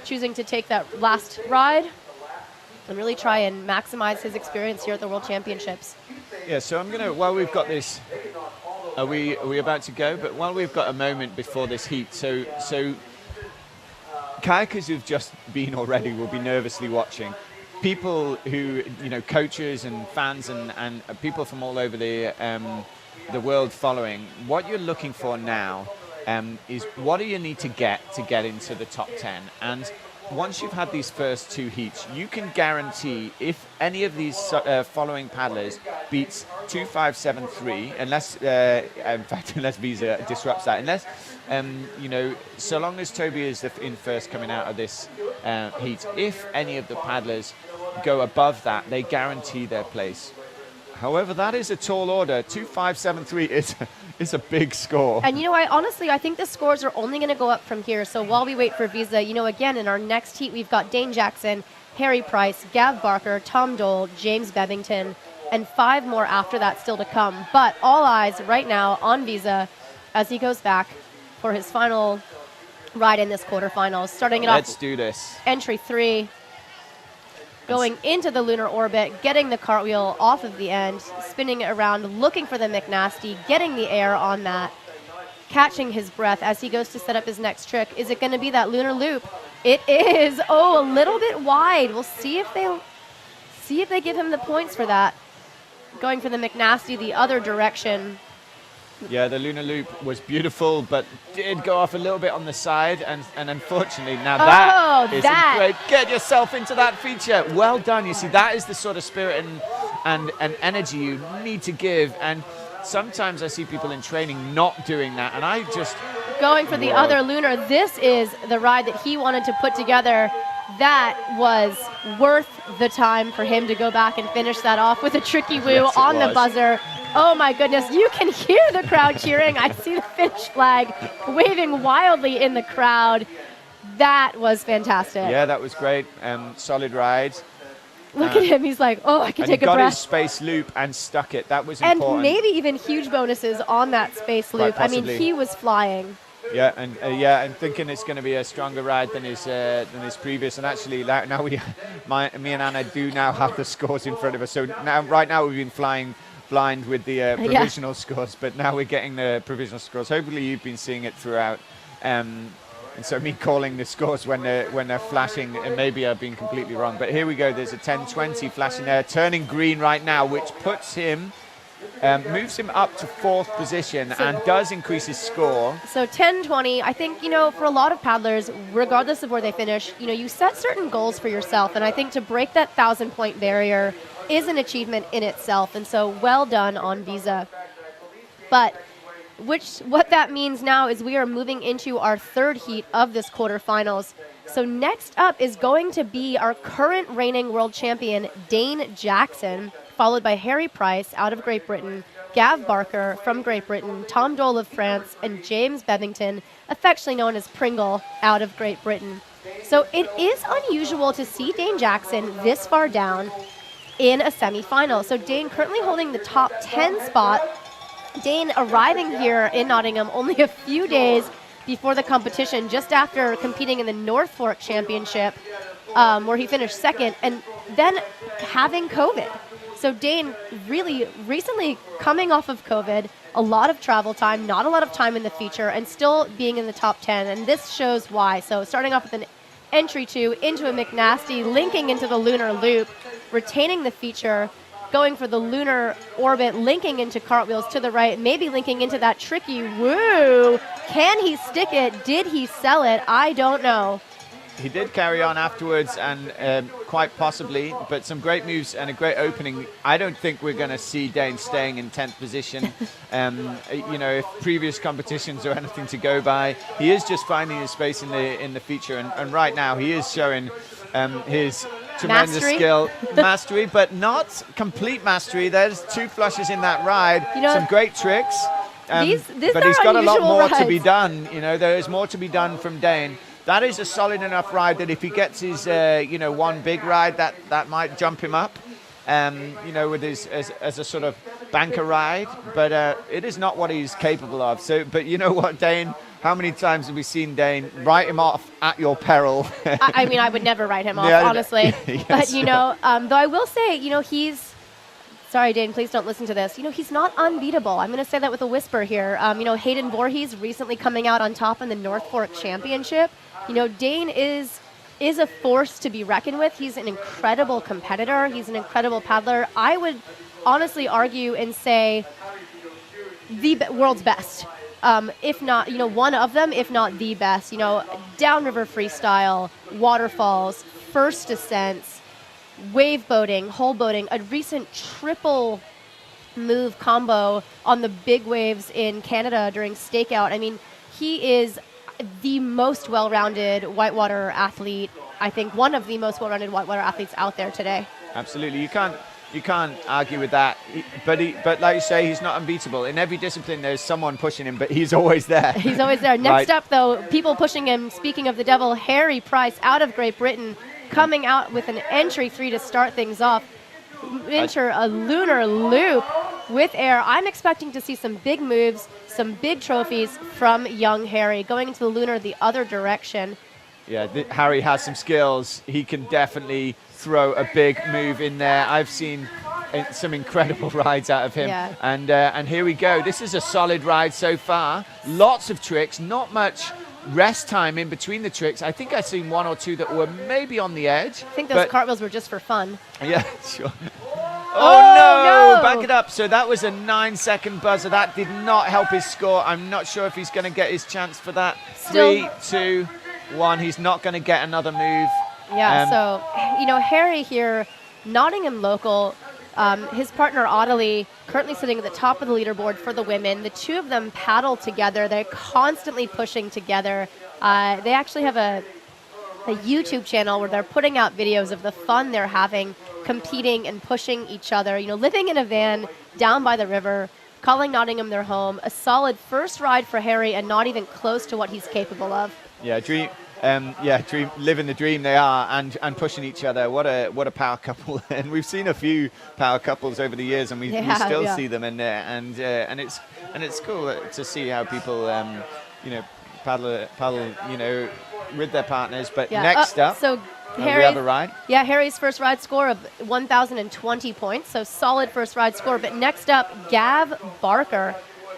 choosing to take that last ride and really try and maximize his experience here at the World Championships. Yeah, so I'm going to, while we've got this, are we about to go? But while we've got a moment before this heat, so kayakers who've just been already will be nervously watching. People who, coaches and fans and people from all over the world following, what you're looking for now is what do you need to get into the top 10? And once you've had these first two heats, you can guarantee if any of these following paddlers beats 2.573, unless Visa disrupts that, unless, so long as Toby is in first coming out of this heat, if any of the paddlers go above that, they guarantee their place. However, that is a tall order. 2.573 is a big score. And I think the scores are only going to go up from here. So while we wait for Visa, again, in our next heat, we've got Dane Jackson, Harry Price, Gav Barker, Tom Dole, James Bevington, and 5 more after that still to come. But all eyes right now on Visa as he goes back for his final ride in this quarterfinals. Starting it off. Let's do this. Entry 3. Going into the lunar orbit, getting the cartwheel off of the end, spinning it around, looking for the McNasty, getting the air on that, catching his breath as he goes to set up his next trick. Is it going to be that lunar loop? It is. Oh, a little bit wide. We'll see if they give him the points for that. Going for the McNasty the other direction. Yeah, the lunar loop was beautiful, but did go off a little bit on the side, and unfortunately, now that is great. Get yourself into that feature. Well done. You see, that is the sort of spirit and energy you need to give, and sometimes I see people in training not doing that, and I just... Going for the other lunar. This is the ride that he wanted to put together. That was worth the time for him to go back and finish that off with a tricky woo on the buzzer. Oh my goodness, you can hear the crowd cheering. I see the finish flag waving wildly in the crowd. That was fantastic. Yeah, that was great. Solid ride. Look at him. He's like, I can take a breath. And he got his space loop and stuck it. That was important. And maybe even huge bonuses on that space loop. I mean, he was flying. Yeah, and I'm thinking it's going to be a stronger ride than his previous. And actually, now me and Anna do now have the scores in front of us. So right now we've been flying blind with the provisional scores, but now we're getting the provisional scores. Hopefully you've been seeing it throughout. And so me calling the scores when they're flashing, and maybe I've been completely wrong. But here we go. There's a 10:20 flashing there, turning green right now, which puts him, moves him up to 4th position and does increase his score. So 10:20, I think, for a lot of paddlers, regardless of where they finish, you set certain goals for yourself. And I think to break that 1,000-point barrier is an achievement in itself. And so well done on Visa. But what that means now is we are moving into our 3rd heat of this quarterfinals. So next up is going to be our current reigning world champion, Dane Jackson, followed by Harry Price out of Great Britain, Gav Barker from Great Britain, Tom Dole of France, and James Bevington, affectionately known as Pringle, out of Great Britain. So it is unusual to see Dane Jackson this far down in a semifinal. So Dane currently holding the top 10 spot. Dane arriving here in Nottingham only a few days before the competition, just after competing in the North Fork Championship, where he finished second, and then having COVID. So Dane really recently coming off of COVID, a lot of travel time, not a lot of time in the feature, and still being in the top 10, and this shows why. So starting off with an entry 2 into a McNasty, linking into the lunar loop, retaining the feature, going for the lunar orbit, linking into cartwheels to the right, maybe linking into that tricky woo. Can he stick it? Did he sell it? I don't know. He did carry on afterwards, and quite possibly, but some great moves and a great opening. I don't think we're going to see Dane staying in 10th position. If previous competitions are anything to go by, he is just finding his space in the feature, and right now he is showing his tremendous mastery, but not complete mastery. There's 2 flushes in that ride, some great tricks, but he's got a lot more to be done. There is more to be done from Dane. That is a solid enough ride that if he gets his, one big ride, that might jump him up, with his as a sort of banker ride. But it is not what he's capable of. So, but you know what, Dane? How many times have we seen Dane write him off at your peril? I mean, I would never write him off, honestly. Yes, but, though I will say, he's... Sorry, Dane, please don't listen to this. He's not unbeatable. I'm going to say that with a whisper here. Hayden Voorhees recently coming out on top in the North Fork Championship. Dane is a force to be reckoned with. He's an incredible competitor. He's an incredible paddler. I would honestly argue and say the world's best. If not, one of them, if not the best. Downriver freestyle, waterfalls, first descents, wave boating, hull boating, a recent triple move combo on the big waves in Canada during stakeout. I mean, he is the most well-rounded whitewater athlete. I think one of the most well-rounded whitewater athletes out there today. Absolutely. You can't argue with that. But like you say, he's not unbeatable. In every discipline, there's someone pushing him, but he's always there. He's always there. Next up, though, people pushing him, speaking of the devil, Harry Price out of Great Britain, coming out with an entry 3 to start things off. Enter a lunar loop with air. I'm expecting to see some big moves, some big trophies from young Harry, going into the lunar the other direction. Yeah, Harry has some skills. He can definitely throw a big move in there. I've seen some incredible rides out of him. Yeah. And here we go. This is a solid ride so far. Lots of tricks, not much rest time in between the tricks. I think I've seen 1 or 2 that were maybe on the edge. I think those cartwheels were just for fun. Yeah, sure. Oh, no! Back it up. So that was a 9-second buzzer. That did not help his score. I'm not sure if he's going to get his chance for that. 3, 2, 1. He's not going to get another move. Yeah, so, Harry here, Nottingham local, his partner Audley currently sitting at the top of the leaderboard for the women. The 2 of them paddle together. They're constantly pushing together. They actually have a YouTube channel where they're putting out videos of the fun they're having, competing and pushing each other. Living in a van down by the river, calling Nottingham their home. A solid first ride for Harry and not even close to what he's capable of. Yeah, living the dream they are, and pushing each other. What a power couple! And we've seen a few power couples over the years, and we still see them in there. And it's cool to see how people paddle with their partners. But next up, so Harry's other ride. Yeah, Harry's first ride score of 1,020 points, so solid first ride score. But next up, Gav Barker.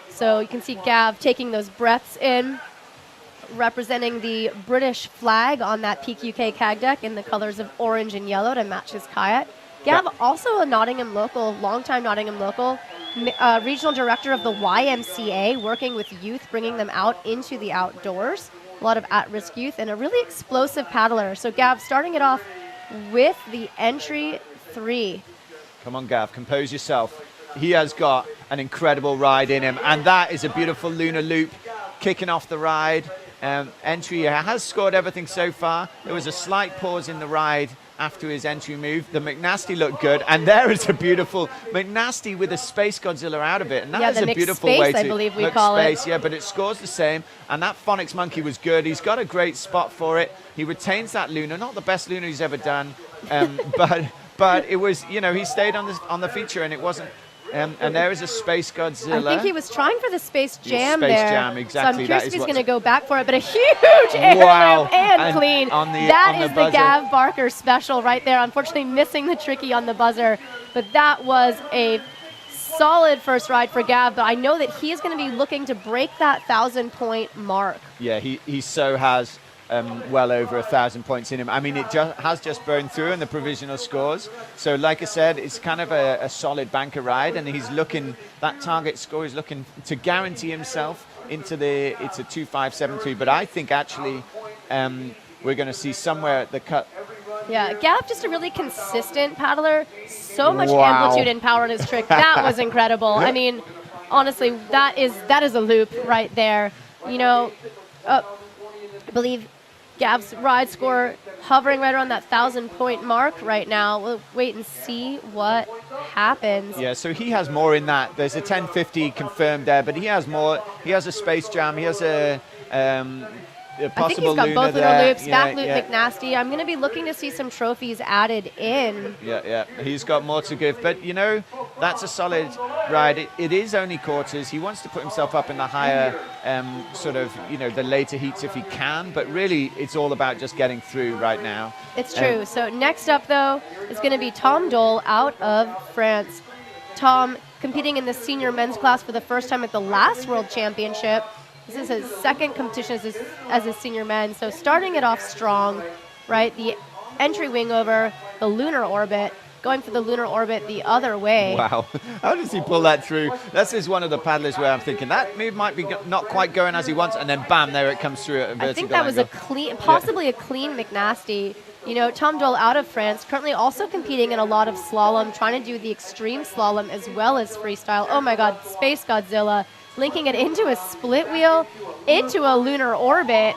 So you can see Gav taking those breaths in, representing the British flag on that Peak UK CAG deck in the colors of orange and yellow to match his kayak. Gav, also a Nottingham local, longtime Nottingham local, regional director of the YMCA, working with youth, bringing them out into the outdoors. A lot of at-risk youth, and a really explosive paddler. So Gav, starting it off with the entry 3. Come on, Gav, compose yourself. He has got an incredible ride in him, and that is a beautiful lunar loop kicking off the ride. Entry has scored everything so far. There was a slight pause in the ride after his entry move. The McNasty looked good, and there is a beautiful McNasty with a Space Godzilla out of it, and that is a beautiful way to I believe we call it. Yeah, but it scores the same, and that Phonics Monkey was good. He's got a great spot for it. He retains that Lunar, not the best Lunar he's ever done, but it was, he stayed on the feature, and it wasn't. And there is a Space Godzilla. I think he was trying for the Space Jam Space there. Jam, exactly. So I'm curious if he's going to go back for it, but a huge air loop and clean. That is the Gav Barker special right there. Unfortunately, missing the tricky on the buzzer, but that was a solid first ride for Gav. But I know that he is going to be looking to break that 1,000-point mark. Yeah, he so has. Well over 1,000 points in him. I mean, it has just burned through in the provisional scores. So like I said, it's kind of a solid banker ride, and he's looking, that target score is looking to guarantee himself into it's a 2.573. But I think actually we're going to see somewhere at the cut. Yeah, Gav just a really consistent paddler. So much amplitude and power in his trick. That was incredible. I mean, honestly, that is a loop right there. I believe Gav's ride score hovering right around that 1,000-point mark right now. We'll wait and see what happens. Yeah, so he has more in that. There's a 1050 confirmed there, but he has more. He has a Space Jam. He has a possible I think he's got Lunar both there. Lunar loops, back loop McNasty. I'm going to be looking to see some trophies added in. Yeah. He's got more to give. But, that's a solid ride. It is only quarters. He wants to put himself up in the higher the later heats if he can. But really, it's all about just getting through right now. It's true. So next up, though, is going to be Tom Dole out of France. Tom competing in the senior men's class for the first time at the last World Championship. This is his second competition as a senior man. So starting it off strong, right? The entry wing over, the lunar orbit, going for the lunar orbit the other way. Wow. How does he pull that through? This is one of the paddlers where I'm thinking that move might be not quite going as he wants, and then bam, there it comes through at a vertical I think that was angle. possibly a clean McNasty. Tom Dole out of France, currently also competing in a lot of slalom, trying to do the extreme slalom as well as freestyle. Oh my God, Space Godzilla. Linking it into a split wheel, into a lunar orbit.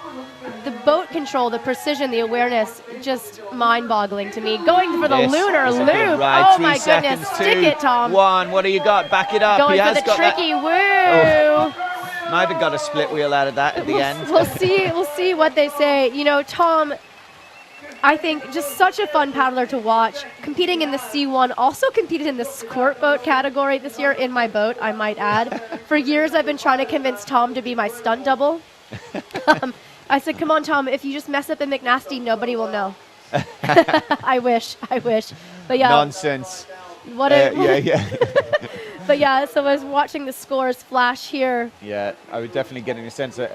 The boat control, the precision, the awareness, just mind-boggling to me. Going for the lunar loop. Oh my goodness, stick it, Tom. 1, what do you got? Back it up. Going for the tricky woo. Might have got a split wheel out of that at the end. We'll see what they say. Tom, I think just such a fun paddler to watch. Competing in the C1, also competed in the squirt boat category this year in my boat, I might add. For years, I've been trying to convince Tom to be my stunt double. I said, come on, Tom, if you just mess up the McNasty, nobody will know. I wish. But yeah. Nonsense. Yeah. But yeah, so I was watching the scores flash here. Yeah, I was definitely getting a sense that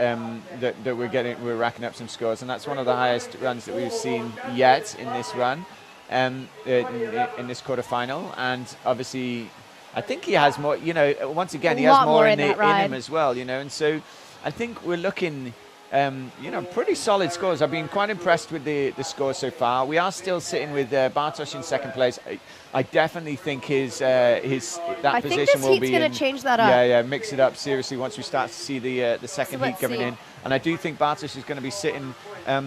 that we're racking up some scores, and that's one of the highest runs that we've seen yet in this run, in this quarterfinal. And obviously, I think he has more. Once again, he has more in him as well. And so I think we're looking. Pretty solid scores. I've been quite impressed with the scores so far. We are still sitting with Bartosz in second place. I definitely think his position think this will be heat's going to change that up. Yeah, mix it up seriously once we start to see the second heat coming in. And I do think Bartosz is going to be sitting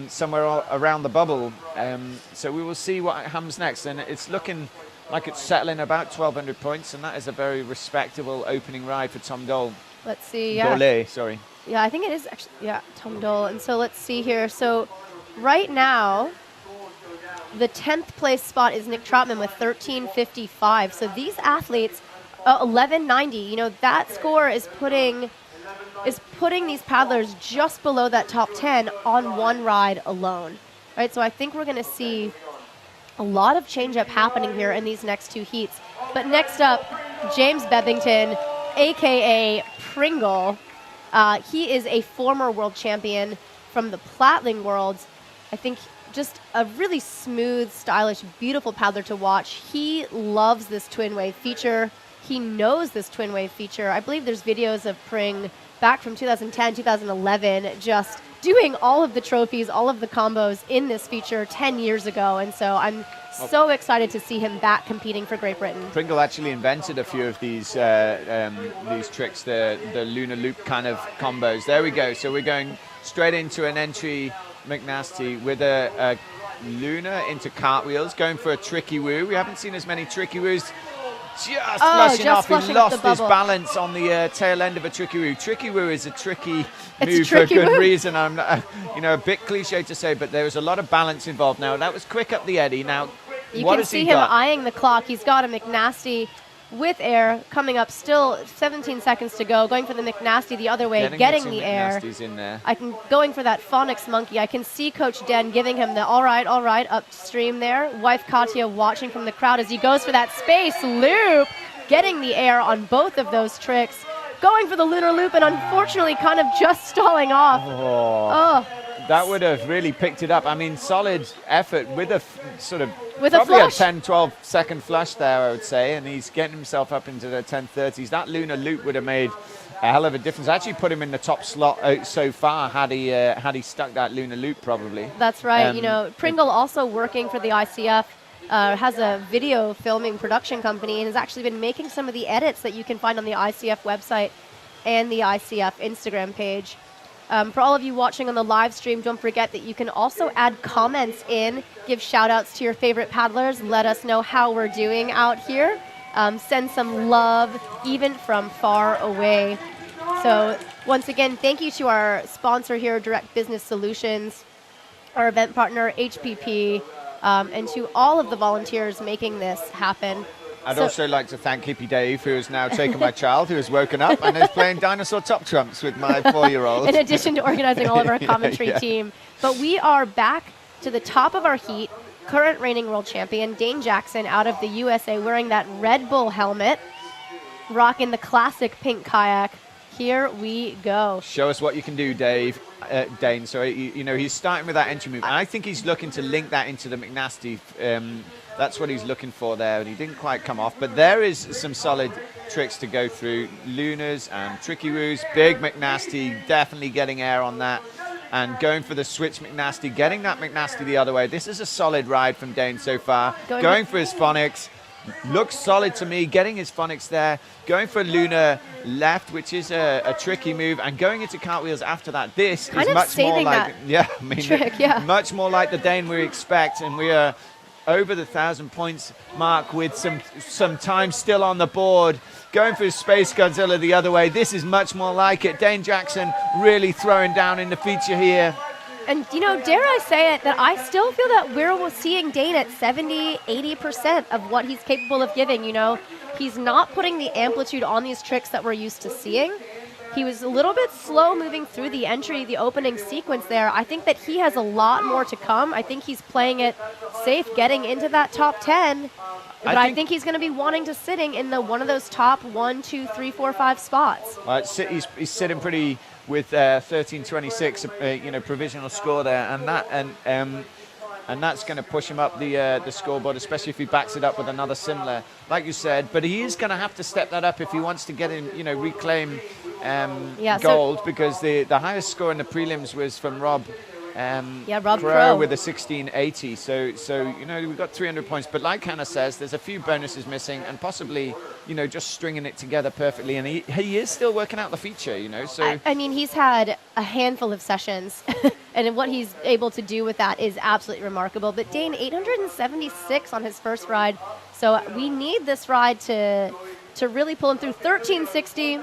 somewhere around the bubble. So we will see what happens next. And it's looking like it's settling about 1,200 points, and that is a very respectable opening ride for Tom Dole. Let's see. Yeah. Dole, sorry. Yeah, I think it is actually, Tom Dole. And so let's see here. So right now, the 10th place spot is Nick Trotman with 13.55. So these athletes, 11.90, that score is putting these paddlers just below that top 10 on one ride alone. Right, so I think we're going to see a lot of change-up happening here in these next two heats. But next up, James Bevington, a.k.a. Pringle. He is a former world champion from the Platling Worlds. I think just a really smooth, stylish, beautiful paddler to watch. He loves this twin wave feature. He knows this twin wave feature. I believe there's videos of Pring back from 2010, 2011, just doing all of the trophies, all of the combos in this feature 10 years ago. And so I'm so excited to see him back competing for Great Britain. Pringle actually invented a few of these tricks, the lunar loop kind of combos. There we go. So we're going straight into an entry McNasty with a Luna into cartwheels, going for a tricky woo. We haven't seen as many tricky woos. Just flushing off. flushing He off lost the his bubble. balance on the tail end of a tricky woo. Tricky woo is a tricky It's a move tricky for a good woo. reason. I'm not, a bit cliche to say, but there was a lot of balance involved. Now, that was quick up the eddy. Now, You what can has see he him got? eyeing the clock. He's got a McNasty with air coming up, still 17 seconds to go, going for the McNasty the other way, getting two the air. McNasties in there. Going for that phonics monkey. I can see Coach Den giving him the all right, upstream there. Wife Katya watching from the crowd as he goes for that space loop, getting the air on both of those tricks, going for the lunar loop, and unfortunately kind of just stalling off. Oh. That would have really picked it up. I mean, solid effort with a With a probably flush. 10, 12 second flush there, I would say, and he's getting himself up into the 10:30s. That lunar loop would have made a hell of a difference. Actually put him in the top slot so far had he stuck that lunar loop probably. That's right. Pringle also working for the ICF. Has a video filming production company and has actually been making some of the edits that you can find on the ICF website and the ICF Instagram page. For all of you watching on the live stream, don't forget that you can also add comments in, give shout outs to your favorite paddlers, let us know how we're doing out here, send some love even from far away. So once again, thank you to our sponsor here, Direct Business Solutions, our event partner, HPP, and to all of the volunteers making this happen. I'd also like to thank Hippie Dave, who has now taken my child, who has woken up and is playing dinosaur top trumps with my 4-year-old. In addition to organizing all of our commentary team. But we are back to the top of our heat. Current reigning world champion, Dane Jackson, out of the USA, wearing that Red Bull helmet, rocking the classic pink kayak. Here we go. Show us what you can do, Dane. So, he's starting with that entry move. And I think he's looking to link that into the McNasty. That's what he's looking for there, and he didn't quite come off. But there is some solid tricks to go through. Lunas and tricky woos. Big McNasty, definitely getting air on that. And going for the switch McNasty, getting that McNasty the other way. This is a solid ride from Dane so far. Going for his phonics. Looks solid to me, getting his phonics there. Going for Luna left, which is a tricky move, and going into cartwheels after that. This kind is of much more like trick, much more like the Dane we expect, and we are over the 1,000 points mark with some time still on the board. Going for Space Godzilla the other way. This is much more like it. Dane Jackson really throwing down in the feature here. And, dare I say it, that I still feel that we're seeing Dane at 70, 80% of what he's capable of giving. He's not putting the amplitude on these tricks that we're used to seeing. He was a little bit slow moving through the opening sequence there. I think that he has a lot more to come. I think he's playing it safe, getting into that top 10. But I think he's going to be wanting to sitting in one of those top 1, 2, 3, 4, 5 spots. He's sitting pretty with 13.26, provisional score there, and that's going to push him up the scoreboard, especially if he backs it up with another similar, like you said. But he is going to have to step that up if he wants to get in, reclaim gold, because the highest score in the prelims was from Rob. Rob Crow with a 1680. So we've got 300 points. But like Hannah says, there's a few bonuses missing, and possibly just stringing it together perfectly. And he is still working out the feature. So I mean, he's had a handful of sessions, and what he's able to do with that is absolutely remarkable. But Dane, 876 on his first ride. So we need this ride to really pull him through. 1360.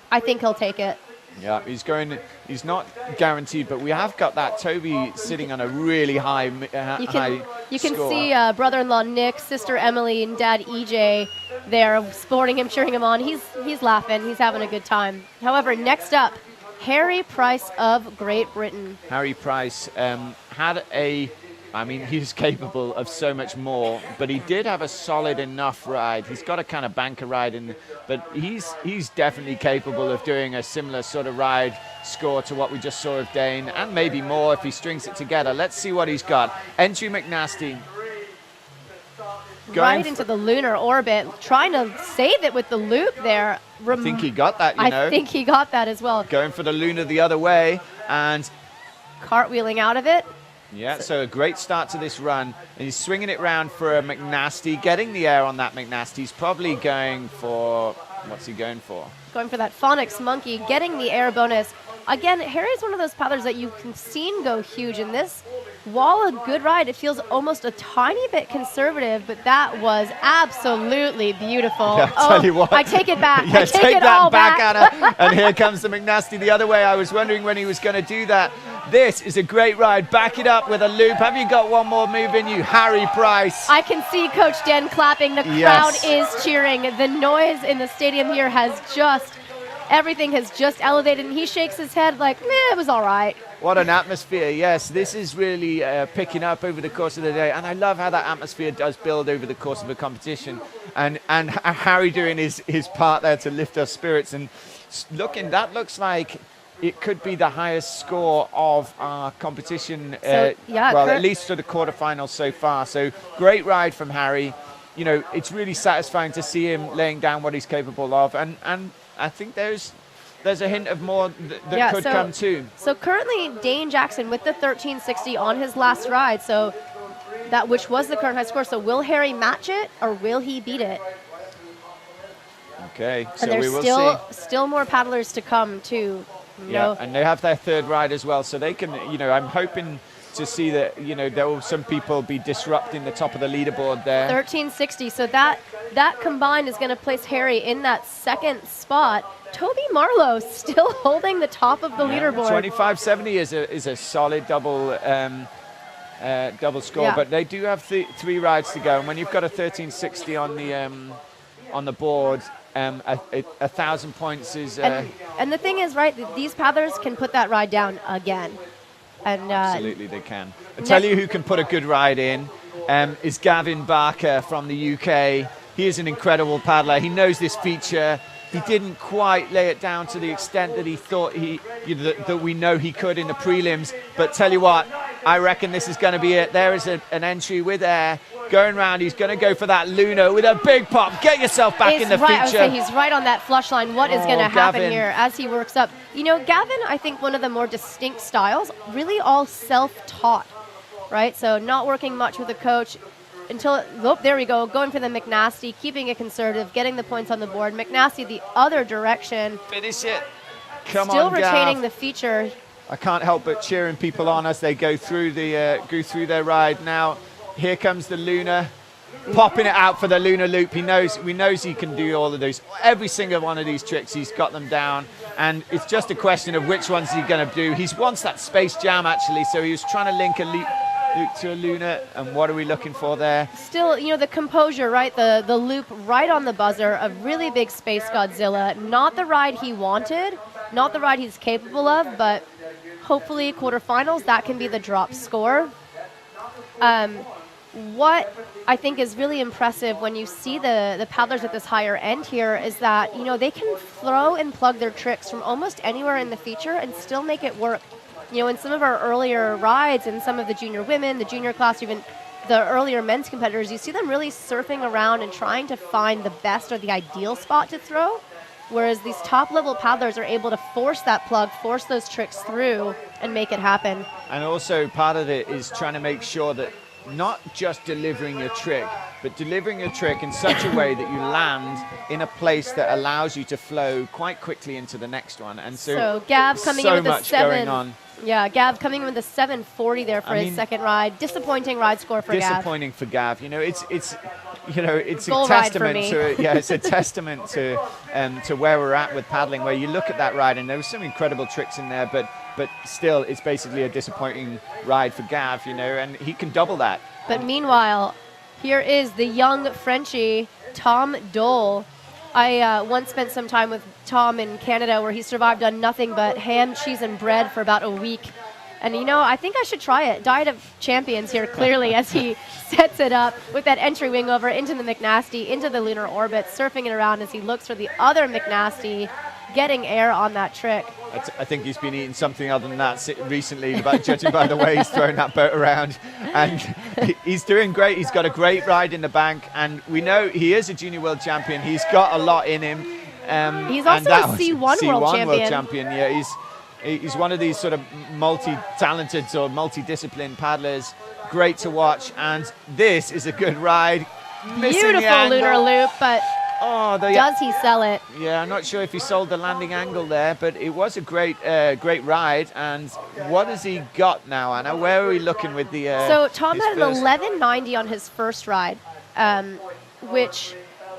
I think he'll take it. Yeah, he's not guaranteed, but we have got that Toby sitting on a really high You can score. see brother-in-law Nick, sister Emily, and dad EJ there supporting him, cheering him on. He's laughing. He's having a good time. However, next up, Harry Price of Great Britain. Harry Price he's capable of so much more, but he did have a solid enough ride. He's got a kind of banker ride, but he's definitely capable of doing a similar sort of ride score to what we just saw of Dane, and maybe more if he strings it together. Let's see what he's got. Entry McNasty. Right into the lunar orbit, trying to save it with the loop there. I think he got that, I think he got that as well. Going for the lunar the other way, and cartwheeling out of it. Yeah, so a great start to this run. And he's swinging it round for a McNasty, getting the air on that McNasty. He's probably going for, what's he going for? Going for that phonics monkey, getting the air bonus. Again, Harry's one of those paddlers that you can see go huge in this. while a good ride, it feels almost a tiny bit conservative, but that was absolutely beautiful. Yeah, I'll tell you what. I take it back. Yeah, I take take it that all back, Anna. And here comes the McNasty the other way. I was wondering when he was going to do that. This is a great ride. Back it up with a loop. Have you got one more move in you, Harry Price? I can see Coach Den clapping. The crowd is cheering. The noise in the stadium here has just, everything has just elevated, and he shakes his head like, meh, it was all right. What an atmosphere. Yes, this is really picking up over the course of the day. And I love how that atmosphere does build over the course of a competition. And Harry doing his part there to lift our spirits. And that looks like it could be the highest score of our competition, at least to the quarterfinals so far. So great ride from Harry. You know, it's really satisfying to see him laying down what he's capable of. And I think there's a hint of more that could come too. So currently Dane Jackson with the 1360 on his last ride, so that which was the current high score. So will Harry match it or will he beat it? Okay, so and there's we will see. Still more paddlers to come too. And they have their third ride as well, so they can, I'm hoping to see that, there will some people be disrupting the top of the leaderboard there. 1360, so that combined is going to place Harry in that second spot. Toby Marlowe still holding the top of the leaderboard. 2570 is a solid double score, but they do have three rides to go, and when you've got a 1360 on the board, 1,000 points is. And the thing is, right, these paddlers can put that ride down again. And absolutely, they can. I tell you who can put a good ride in is Gavin Barker from the UK. He is an incredible paddler. He knows this feature. He didn't quite lay it down to the extent that he thought that we know he could in the prelims. But tell you what, I reckon this is going to be it. There is an entry with air. Going round, he's going to go for that Luna with a big pop. Get yourself back in the feature. I would say he's right on that flush line. What is going to happen here as he works up? Gavin, I think one of the more distinct styles, really all self-taught, right? So not working much with a coach until, there we go, going for the McNasty, keeping it conservative, getting the points on the board. McNasty the other direction. Finish it. Come Still on, retaining Gav. the feature. I can't help but cheering people on as they go through their ride now. Here comes the Luna, popping it out for the Luna loop. We knows he can do all of those. Every single one of these tricks, he's got them down. And it's just a question of which ones he's going to do. He wants that Space Jam, actually, so he was trying to link a loop to a Luna. And what are we looking for there? Still, the composure, right? The loop right on the buzzer, a really big Space Godzilla. Not the ride he wanted, not the ride he's capable of, but hopefully quarterfinals, that can be the drop score. What I think is really impressive when you see the paddlers at this higher end here is that, they can throw and plug their tricks from almost anywhere in the feature and still make it work. In some of our earlier rides and some of the junior women, the junior class, even the earlier men's competitors, you see them really surfing around and trying to find the best or the ideal spot to throw. Whereas these top-level paddlers are able to force that plug, force those tricks through, and make it happen. And also part of it is trying to make sure that not just delivering your trick, but delivering your trick in such a way that you land in a place that allows you to flow quite quickly into the next one. And so Gav coming in with a 7. Going on. Yeah, Gav coming in with a 740 there for his second ride. Disappointing ride score for Gav. Disappointing for Gav. It's Goal a testament to it's a testament to where we're at with paddling, where you look at that ride and there was some incredible tricks in there, but still it's basically a disappointing ride for Gav, and he can double that. But meanwhile, here is the young Frenchie, Tom Dole. I once spent some time with Tom in Canada where he survived on nothing but ham, cheese, and bread for about a week. And, I think I should try it. Diet of champions here, clearly, as he sets it up with that entry wing over into the McNasty, into the lunar orbit, surfing it around as he looks for the other McNasty, getting air on that trick. I think he's been eating something other than that recently, judging by the way he's throwing that boat around. And he's doing great. He's got a great ride in the bank. And we know he is a junior world champion. He's got a lot in him. He's also a C1 world champion. Yeah, he's one of these sort of multi-talented or multi-disciplined paddlers. Great to watch. And this is a good ride. Beautiful lunar loop, but Oh, Does he sell it? Yeah, I'm not sure if he sold the landing angle there, but it was a great ride. And what has he got now, Anna? Where are we looking with the? So Tom had an first... 1190 on his first ride, which,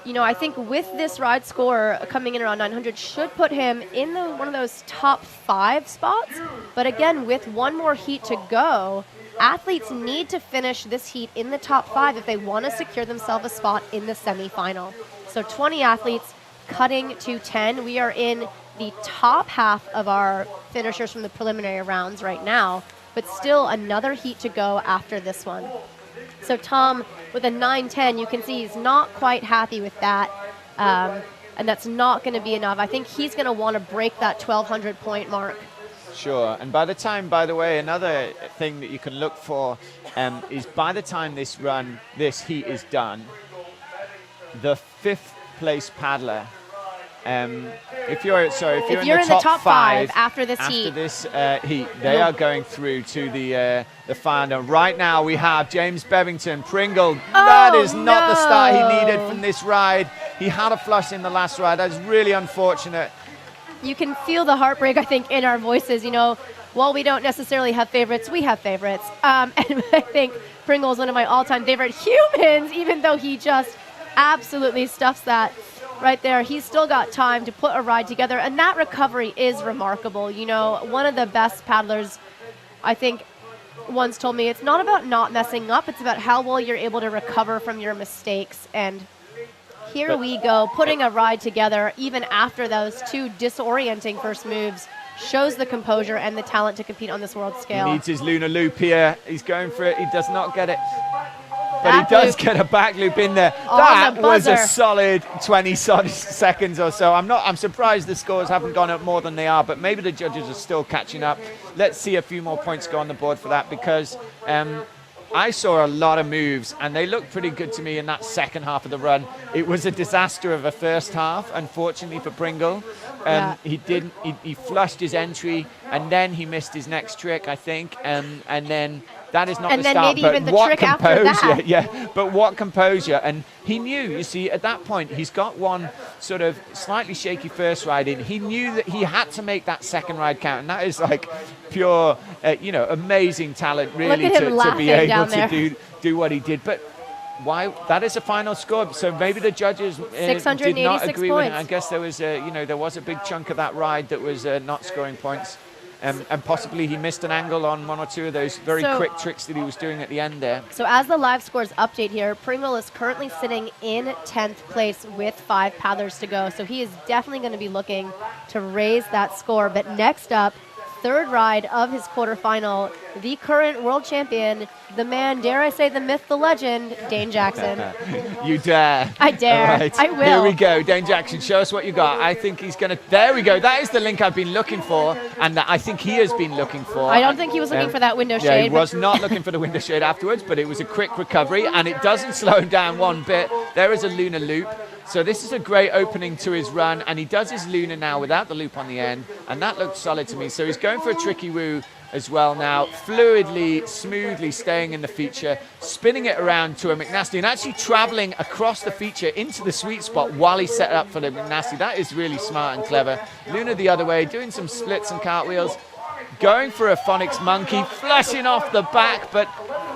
I think with this ride score coming in around 900 should put him in one of those top 5 spots. But again, with one more heat to go, athletes need to finish this heat in the top 5 if they want to secure themselves a spot in the semifinal. So 20 athletes cutting to 10. We are in the top half of our finishers from the preliminary rounds right now, but still another heat to go after this one. So Tom, with a 9:10, you can see he's not quite happy with that, and that's not going to be enough. I think he's going to want to break that 1,200 point mark. Sure, and by the way, another thing that you can look for is by the time this heat is done, the 5th place paddler. If you're in the top 5 after this heat, they are going through to the final. Right now we have James Bevington, Pringle. That is not the start he needed from this ride. He had a flush in the last ride. That's really unfortunate. You can feel the heartbreak, I think, in our voices. While we don't necessarily have favorites, we have favorites. And I think Pringle is one of my all-time favorite humans, even though he just absolutely stuffs that right there. He's still got time to put a ride together, and that recovery is remarkable. One of the best paddlers, I think, once told me it's not about not messing up, it's about how well you're able to recover from your mistakes. And here we go, putting a ride together even after those 2 disorienting first moves. Shows the composure and the talent to compete on this world scale. He needs his lunar loop here. He's going for it. He does not get it. But he does get a back loop in there. That was a solid 20 seconds or so. I'm surprised the scores haven't gone up more than they are, but maybe the judges are still catching up. Let's see a few more points go on the board for that, because I saw a lot of moves and they looked pretty good to me in that second half of the run. It was a disaster of a first half, unfortunately for Pringle. He flushed his entry and then he missed his next trick, I think, and then that is not the start. Maybe even the trick after that. Yeah, but what composure. And he knew, you see, at that point, he's got one sort of slightly shaky first ride in. He knew that he had to make that second ride count. And that is like pure, amazing talent, really, to be able to do what he did. But why? That is a final score. So maybe the judges did not agree with it. I guess there was a big chunk of that ride that was not scoring points. And possibly he missed an angle on one or two of those very quick tricks that he was doing at the end there. So as the live scores update here, Pringle is currently sitting in 10th place with 5 paddlers to go. So he is definitely going to be looking to raise that score. But next up, 3rd ride of his quarterfinal, the current world champion, the man, dare I say the myth, the legend, Dane Jackson. You dare. I dare. All right. I will. Here we go. Dane Jackson, show us what you got. I think he's going to... There we go. That is the link I've been looking for, and that I think he has been looking for. I don't think he was looking for that window shade. Yeah, he was not looking for the window shade afterwards, but it was a quick recovery, and it doesn't slow him down one bit. There is a lunar loop. So this is a great opening to his run, and he does his lunar now without the loop on the end, and that looked solid to me. So he's going for a tricky woo as well now, fluidly, smoothly staying in the feature, spinning it around to a McNasty, and actually traveling across the feature into the sweet spot while he set up for the McNasty. That is really smart and clever. Lunar the other way, doing some splits and cartwheels, going for a phonics monkey, flashing off the back, but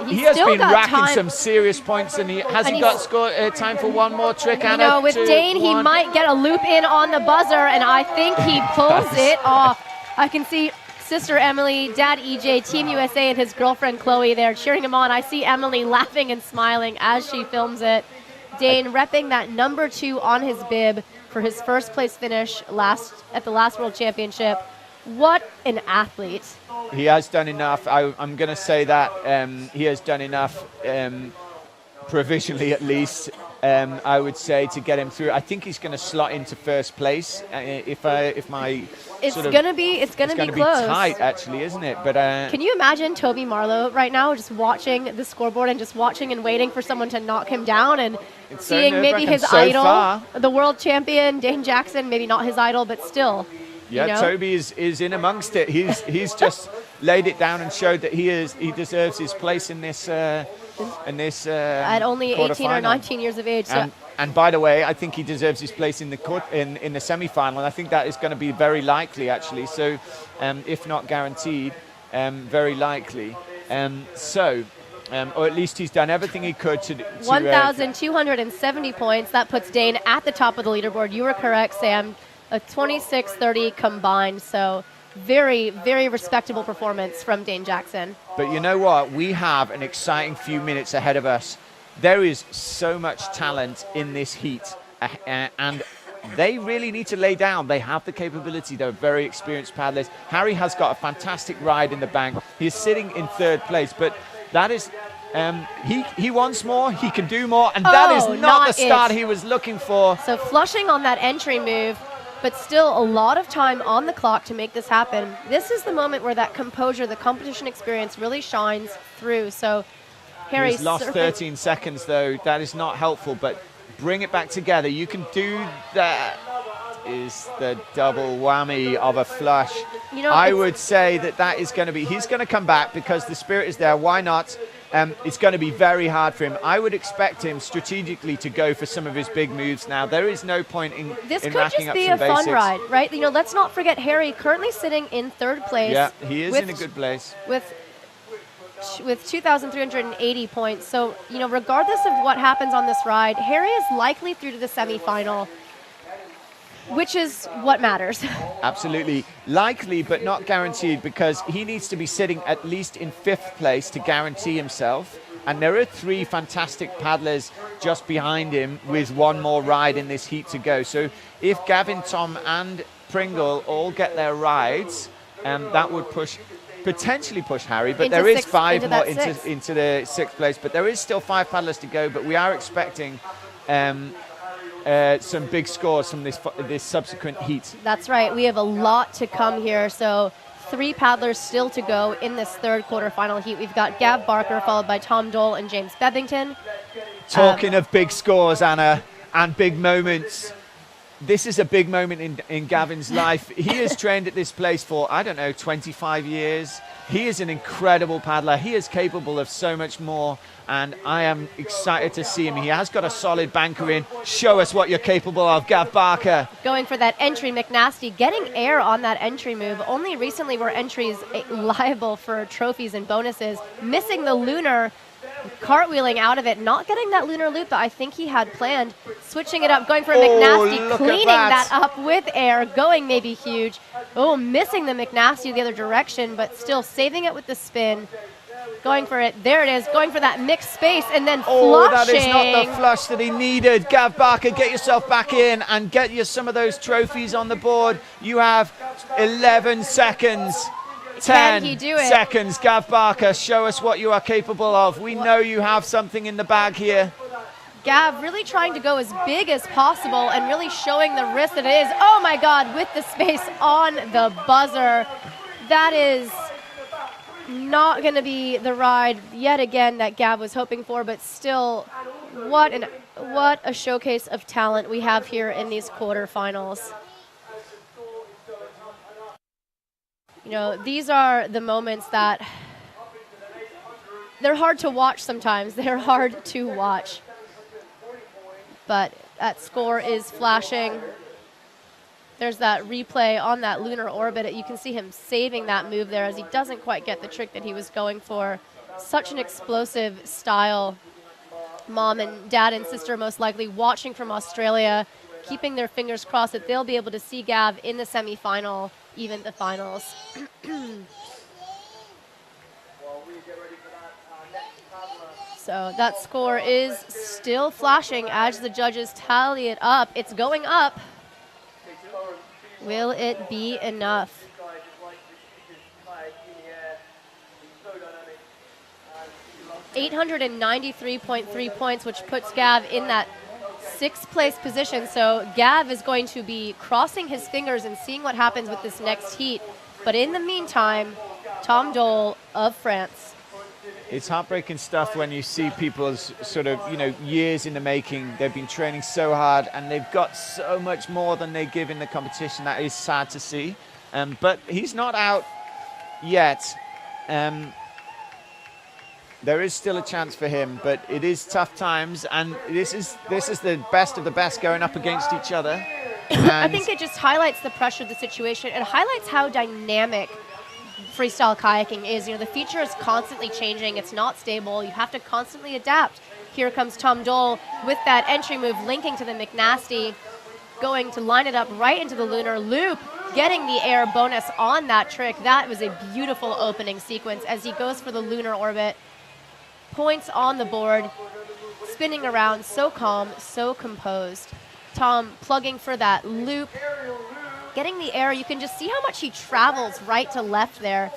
he has been racking some serious points, and he got time for one more trick. Anna, with Dane, he might get a loop in on the buzzer, and I think he pulls it off. I can see sister Emily, dad EJ, Team USA, and his girlfriend Chloe there cheering him on. I see Emily laughing and smiling as she films it. Dane repping that number 2 on his bib for his first place finish at the last World Championship. What an athlete. He has done enough. I'm going to say that he has done enough, provisionally at least, I would say, to get him through. I think he's going to slot into first place. It's going to be close. Tight, actually, isn't it? But can you imagine Toby Marlowe right now just watching the scoreboard and just watching and waiting for someone to knock him down and seeing maybe his idol, the world champion, Dane Jackson, maybe not his idol, but still. Yeah, Toby is in amongst it. He's just laid it down and showed that he deserves his place in this in this at only 18 or quarterfinal. 19 years of age. So And by the way, I think he deserves his place in the semi-final. And I think that is going to be very likely, actually. So, if not guaranteed, very likely. Or at least he's done everything he could to 1,270 points. That puts Dane at the top of the leaderboard. You were correct, Sam. A 26-30 combined. So very, very respectable performance from Dane Jackson. But you know what? We have an exciting few minutes ahead of us. There is so much talent in this heat, and they really need to lay down. They have the capability. They're very experienced paddlers. Harry has got a fantastic ride in the bank. He's sitting in third place, but that is, he wants more, he can do more, and that is not the start he was looking for. So flushing on that entry move, but still a lot of time on the clock to make this happen. This is the moment where that composure, the competition experience really shines through. So Harry's He's lost 13 seconds, though. That is not helpful, but bring it back together. You can do that. Is the double whammy of a flush. You know, I would say that is going to be, he's going to come back because the spirit is there. Why not? It's going to be very hard for him. I would expect him strategically to go for some of his big moves now. There is no point in this in could racking just up be some a fun basics. ride, right? You know, let's not forget Harry currently sitting in third place. Yeah, he is in a good place. With 2,380 points. So, you know, regardless of what happens on this ride, Harry is likely through to the semifinal, which is what matters. Absolutely. Likely, but not guaranteed, because he needs to be sitting at least in fifth place to guarantee himself. And there are 3 fantastic paddlers just behind him with one more ride in this heat to go. So if Gavin, Tom and Pringle all get their rides, that would potentially push Harry, but there is 5 more into the 6th place. But there is still 5 paddlers to go, but we are expecting some big scores from this subsequent heat. That's right. We have a lot to come here. So 3 paddlers still to go in this third quarterfinal heat. We've got Gav Barker, followed by Tom Dole and James Bebbington. Talking of big scores, Anna, and big moments, this is a big moment in Gavin's life. He has trained at this place for, I don't know, 25 years. He is an incredible paddler. He is capable of so much more, and I am excited to see him. He has got a solid banker in. Show us what you're capable of, Gav Barker. Going for that entry McNasty, getting air on that entry move. Only recently were entries liable for trophies and bonuses. Missing the lunar, cartwheeling out of it, not getting that lunar loop that I think he had planned. Switching it up, going for a McNasty, cleaning that up with air, going maybe huge. Oh, missing the McNasty the other direction, but still saving it with the spin. Going for it, there it is, going for that mixed space, and then flushing. That is not the flush that he needed. Gav Barker, get yourself back in and get you some of those trophies on the board. You have 11 seconds. 10 seconds, Gav Barker, show us what you are capable of. We know you have something in the bag here. Gav really trying to go as big as possible and really showing the risk that it is. Oh my God, with the space on the buzzer. That is not going to be the ride yet again that Gav was hoping for, but still, what a showcase of talent we have here in these quarterfinals. You know, these are the moments that they're hard to watch sometimes. They're hard to watch. But that score is flashing. There's that replay on that lunar orbit. You can see him saving that move there as he doesn't quite get the trick that he was going for. Such an explosive style. Mom and dad and sister most likely watching from Australia, keeping their fingers crossed that they'll be able to see Gav in the semifinal, even the finals. So that score is still flashing as the judges tally it up. It's going up. Will it be enough? $893.3 points, which puts Gav in that 6th place position. So Gav is going to be crossing his fingers and seeing what happens with this next heat. But in the meantime, Tom Dole of France. It's heartbreaking stuff when you see people's sort of, years in the making. They've been training so hard and they've got so much more than they give in the competition. That is sad to see. But he's not out yet. there is still a chance for him, but it is tough times, and this is the best of the best going up against each other. I think it just highlights the pressure of the situation. It highlights how dynamic freestyle kayaking is. You know, the feature is constantly changing. It's not stable. You have to constantly adapt. Here comes Tom Dole with that entry move linking to the McNasty, going to line it up right into the lunar loop, getting the air bonus on that trick. That was a beautiful opening sequence as he goes for the lunar orbit. Points on the board, spinning around, so calm, so composed. Tom plugging for that loop, getting the air. You can just see how much he travels right to left there.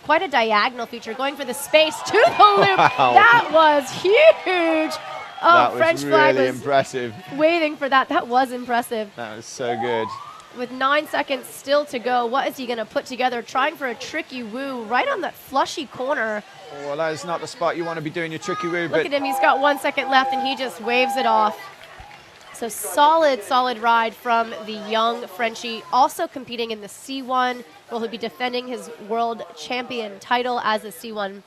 Quite a diagonal feature, going for the space to the loop. Wow. That was huge. Oh, that was French really flag was impressive. waiting for that. That was impressive. That was so good. With 9 seconds still to go, what is he going to put together? Trying for a tricky woo right on that flushy corner. Well, that is not the spot you want to be doing your tricky woo. Look at him. He's got 1 second left, and he just waves it off. So solid ride from the young Frenchie. Also competing in the C1. Will he be defending his world champion title as a C1,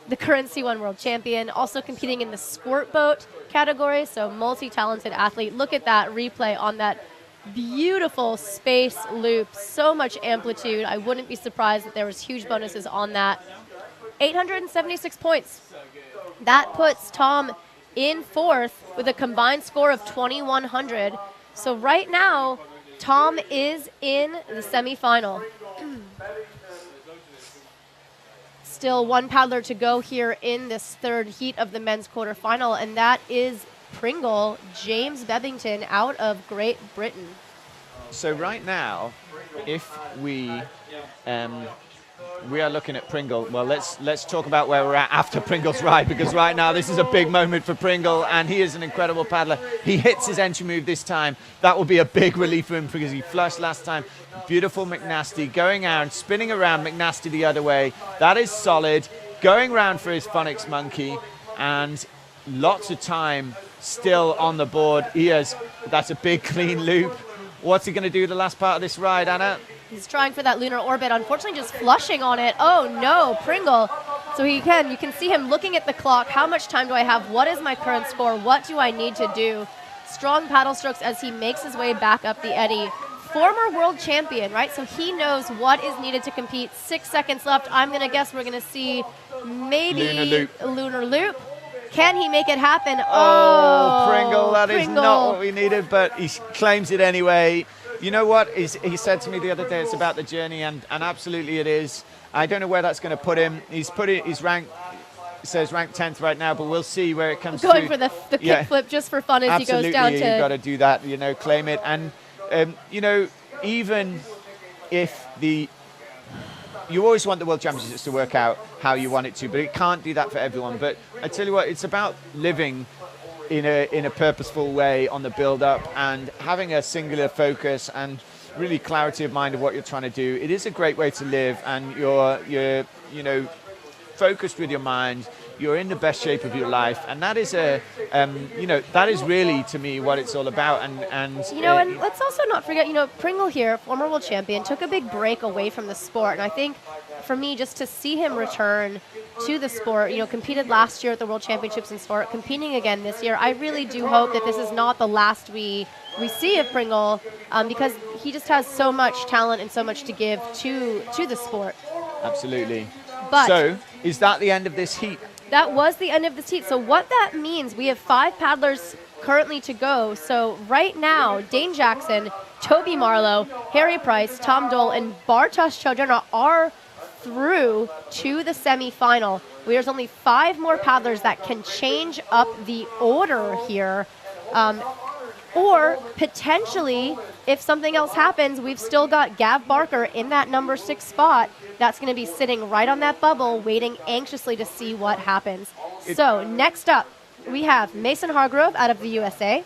the current C1 world champion. Also competing in the squirt boat category. So multi-talented athlete. Look at that replay on that beautiful space loop. So much amplitude. I wouldn't be surprised that there was huge bonuses on that. 876 points. That puts Tom in fourth with a combined score of 2,100. So right now, Tom is in the semifinal. Still one paddler to go here in this third heat of the men's quarterfinal, and that is Pringle, James Bebbington out of Great Britain. So right now, if we are looking at Pringle. Well, let's talk about where we're at after Pringle's ride, because right now this is a big moment for Pringle, and he is an incredible paddler. He hits his entry move this time. That will be a big relief for him because he flushed last time. Beautiful McNasty going out, spinning around McNasty the other way. That is solid. Going round for his phonics monkey, and lots of time still on the board. That's a big clean loop. What's he going to do the last part of this ride, Anna? He's trying for that lunar orbit, unfortunately just flushing on it. Oh no, Pringle. So you can see him looking at the clock. How much time do I have? What is my current score? What do I need to do? Strong paddle strokes as he makes his way back up the eddy. Former world champion, right? So he knows what is needed to compete. 6 seconds left. I'm going to guess we're going to see maybe a lunar loop. Can he make it happen? Oh, Pringle, that is not what we needed, but he claims it anyway. You know what? He said to me the other day, it's about the journey, and absolutely it is. I don't know where that's going to put him. He's ranked, it says ranked 10th right now, but we'll see where it comes Going for the kickflip just for fun as absolutely, he goes down to... You've got to do that, claim it. And, even if you always want the World Championships to work out how you want it to, but it can't do that for everyone. But I tell you what, it's about living in a purposeful way on the build-up and having a singular focus and really clarity of mind of what you're trying to do. It is a great way to live, and you're focused with your mind. You're in the best shape of your life, and that is that is really, to me, what it's all about. And let's also not forget, Pringle here, former world champion, took a big break away from the sport, and I think for me, just to see him return to the sport, competed last year at the World Championships in sport, competing again this year, I really do hope that this is not the last we see of Pringle, because he just has so much talent and so much to give to the sport. Absolutely. But so, is that the end of this heat? That was the end of the heat. So what that means, we have 5 paddlers currently to go. So right now, Dane Jackson, Toby Marlowe, Harry Price, Tom Dole, and Bartosz Chodrona are through to the semifinal. There's only 5 more paddlers that can change up the order here. Or potentially, if something else happens, we've still got Gav Barker in that number 6 spot. That's going to be sitting right on that bubble, waiting anxiously to see what happens. So next up, we have Mason Hargrove out of the USA,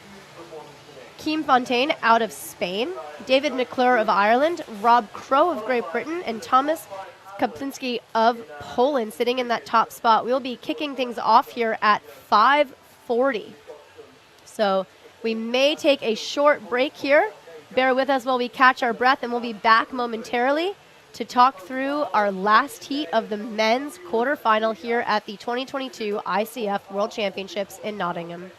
Keem Fontaine out of Spain, David McClure of Ireland, Rob Crow of Great Britain, and Thomas Kaplinski of Poland sitting in that top spot. We'll be kicking things off here at 5:40. So we may take a short break here. Bear with us while we catch our breath, and we'll be back momentarily to talk through our last heat of the men's quarterfinal here at the 2022 ICF World Championships in Nottingham.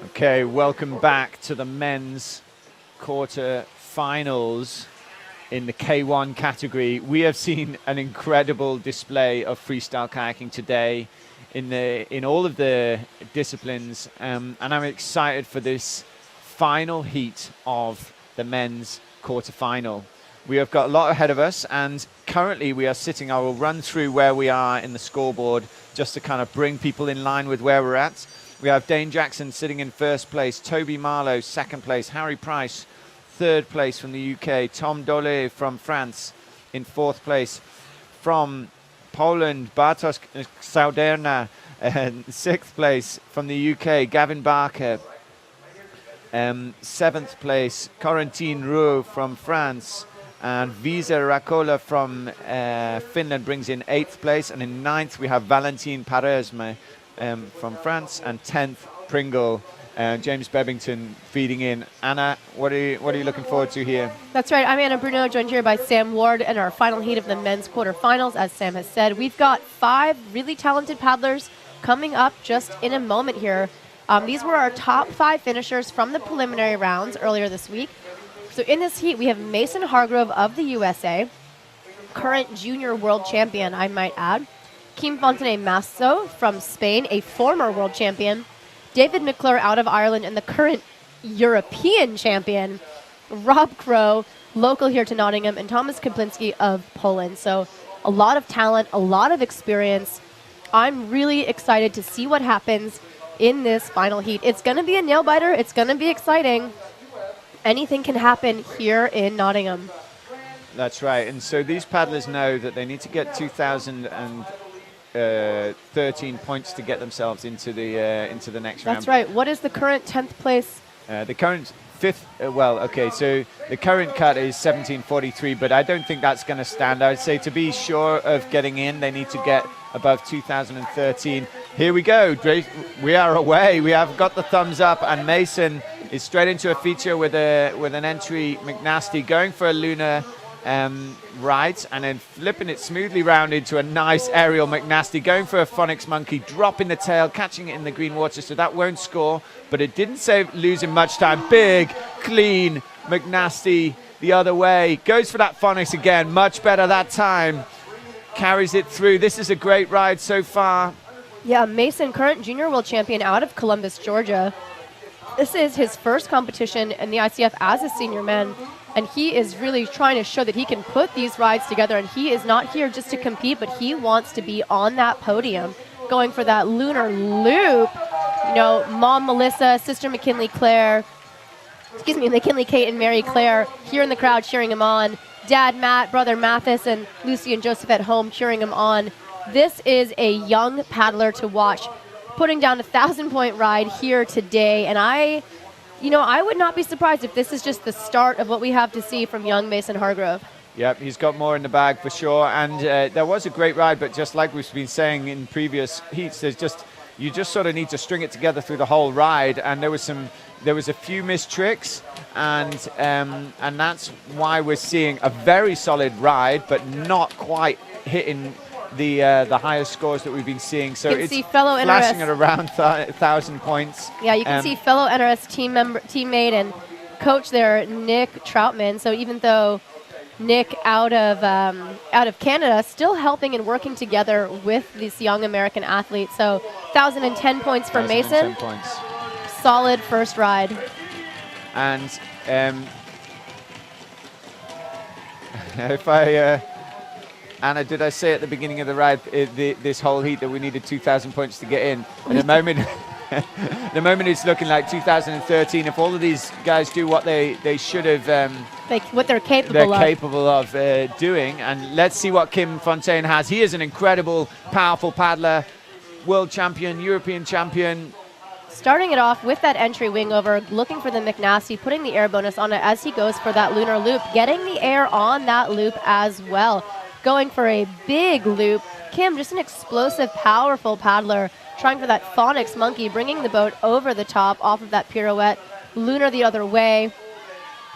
Okay, welcome back to the men's quarter-finals in the K1 category. We have seen an incredible display of freestyle kayaking today in all of the disciplines, and I'm excited for this final heat of the men's quarter-final. We have got a lot ahead of us, and currently we are sitting. I will run through where we are in the scoreboard just to kind of bring people in line with where we're at. We have Dane Jackson sitting in first place, Toby Marlowe second place, Harry Price third place from the UK, Tom Dole from France in fourth place, from Poland, Bartosz Sauderna sixth place, from the UK, Gavin Barker seventh place, Corentin Roux from France, and Visa Rakola from Finland brings in eighth place, and in ninth we have Valentin Paresme from France, and 10th Pringle, James Bebbington feeding in. Anna, what are you looking forward to here? That's right. I'm Anna Bruno, joined here by Sam Ward in our final heat of the men's quarterfinals. As Sam has said, we've got 5 really talented paddlers coming up just in a moment here. These were our top 5 finishers from the preliminary rounds earlier this week. So in this heat, we have Mason Hargrove of the USA, current junior world champion, I might add. Kim Fontenay Masso from Spain, a former world champion. David McClure out of Ireland and the current European champion. Rob Crow, local here to Nottingham, and Thomas Kaplinski of Poland. So a lot of talent, a lot of experience. I'm really excited to see what happens in this final heat. It's going to be a nail biter. It's going to be exciting. Anything can happen here in Nottingham. That's right. And so these paddlers know that they need to get 2013 points to get themselves into the next round. That's right. What is the current 10th place? The current 5th, so the current cut is 1743, but I don't think that's going to stand. I would say to be sure of getting in, they need to get above 2013. Here we go. We are away. We have got the thumbs up, and Mason is straight into a feature with an entry McNasty, going for a lunar right, and then flipping it smoothly round into a nice aerial McNasty, going for a phonics monkey, dropping the tail, catching it in the green water, so that won't score, but it didn't lose him much time. Big, clean McNasty the other way, goes for that phonics again, much better that time, carries it through. This is a great ride so far. Yeah, Mason, current junior world champion out of Columbus, Georgia. This is his first competition in the ICF as a senior man, and he is really trying to show that he can put these rides together, and he is not here just to compete, but he wants to be on that podium, going for that lunar loop. You know, Mom Melissa, Sister McKinley Kate and Mary Claire here in the crowd cheering him on. Dad Matt, Brother Mathis, and Lucy and Joseph at home cheering him on. This is a young paddler to watch, putting down a 1,000-point ride here today, and I would not be surprised if this is just the start of what we have to see from young Mason Hargrove. Yep, he's got more in the bag for sure, and there was a great ride, but just like we've been saying in previous heats, you just sort of need to string it together through the whole ride, and there was a few missed tricks, and that's why we're seeing a very solid ride, but not quite hitting the highest scores that we've been seeing. So it's flashing at around 1,000 points. Yeah, you can see fellow NRS teammate and coach there, Nick Troutman. So even though Nick out of Canada, still helping and working together with this young American athlete. So 1,010 points for Mason. Points. Solid first ride. And if I Anna, did I say at the beginning of the ride, this whole heat, that we needed 2,000 points to get in? At the moment, it's looking like 2013. If all of these guys do what they should have, what they're capable of doing, and let's see what Kim Fontaine has. He is an incredible, powerful paddler, world champion, European champion. Starting it off with that entry wing over, looking for the McNasty, putting the air bonus on it as he goes for that lunar loop, getting the air on that loop as well. Going for a big loop. Kim, just an explosive, powerful paddler, trying for that phonics monkey, bringing the boat over the top off of that pirouette. Lunar the other way.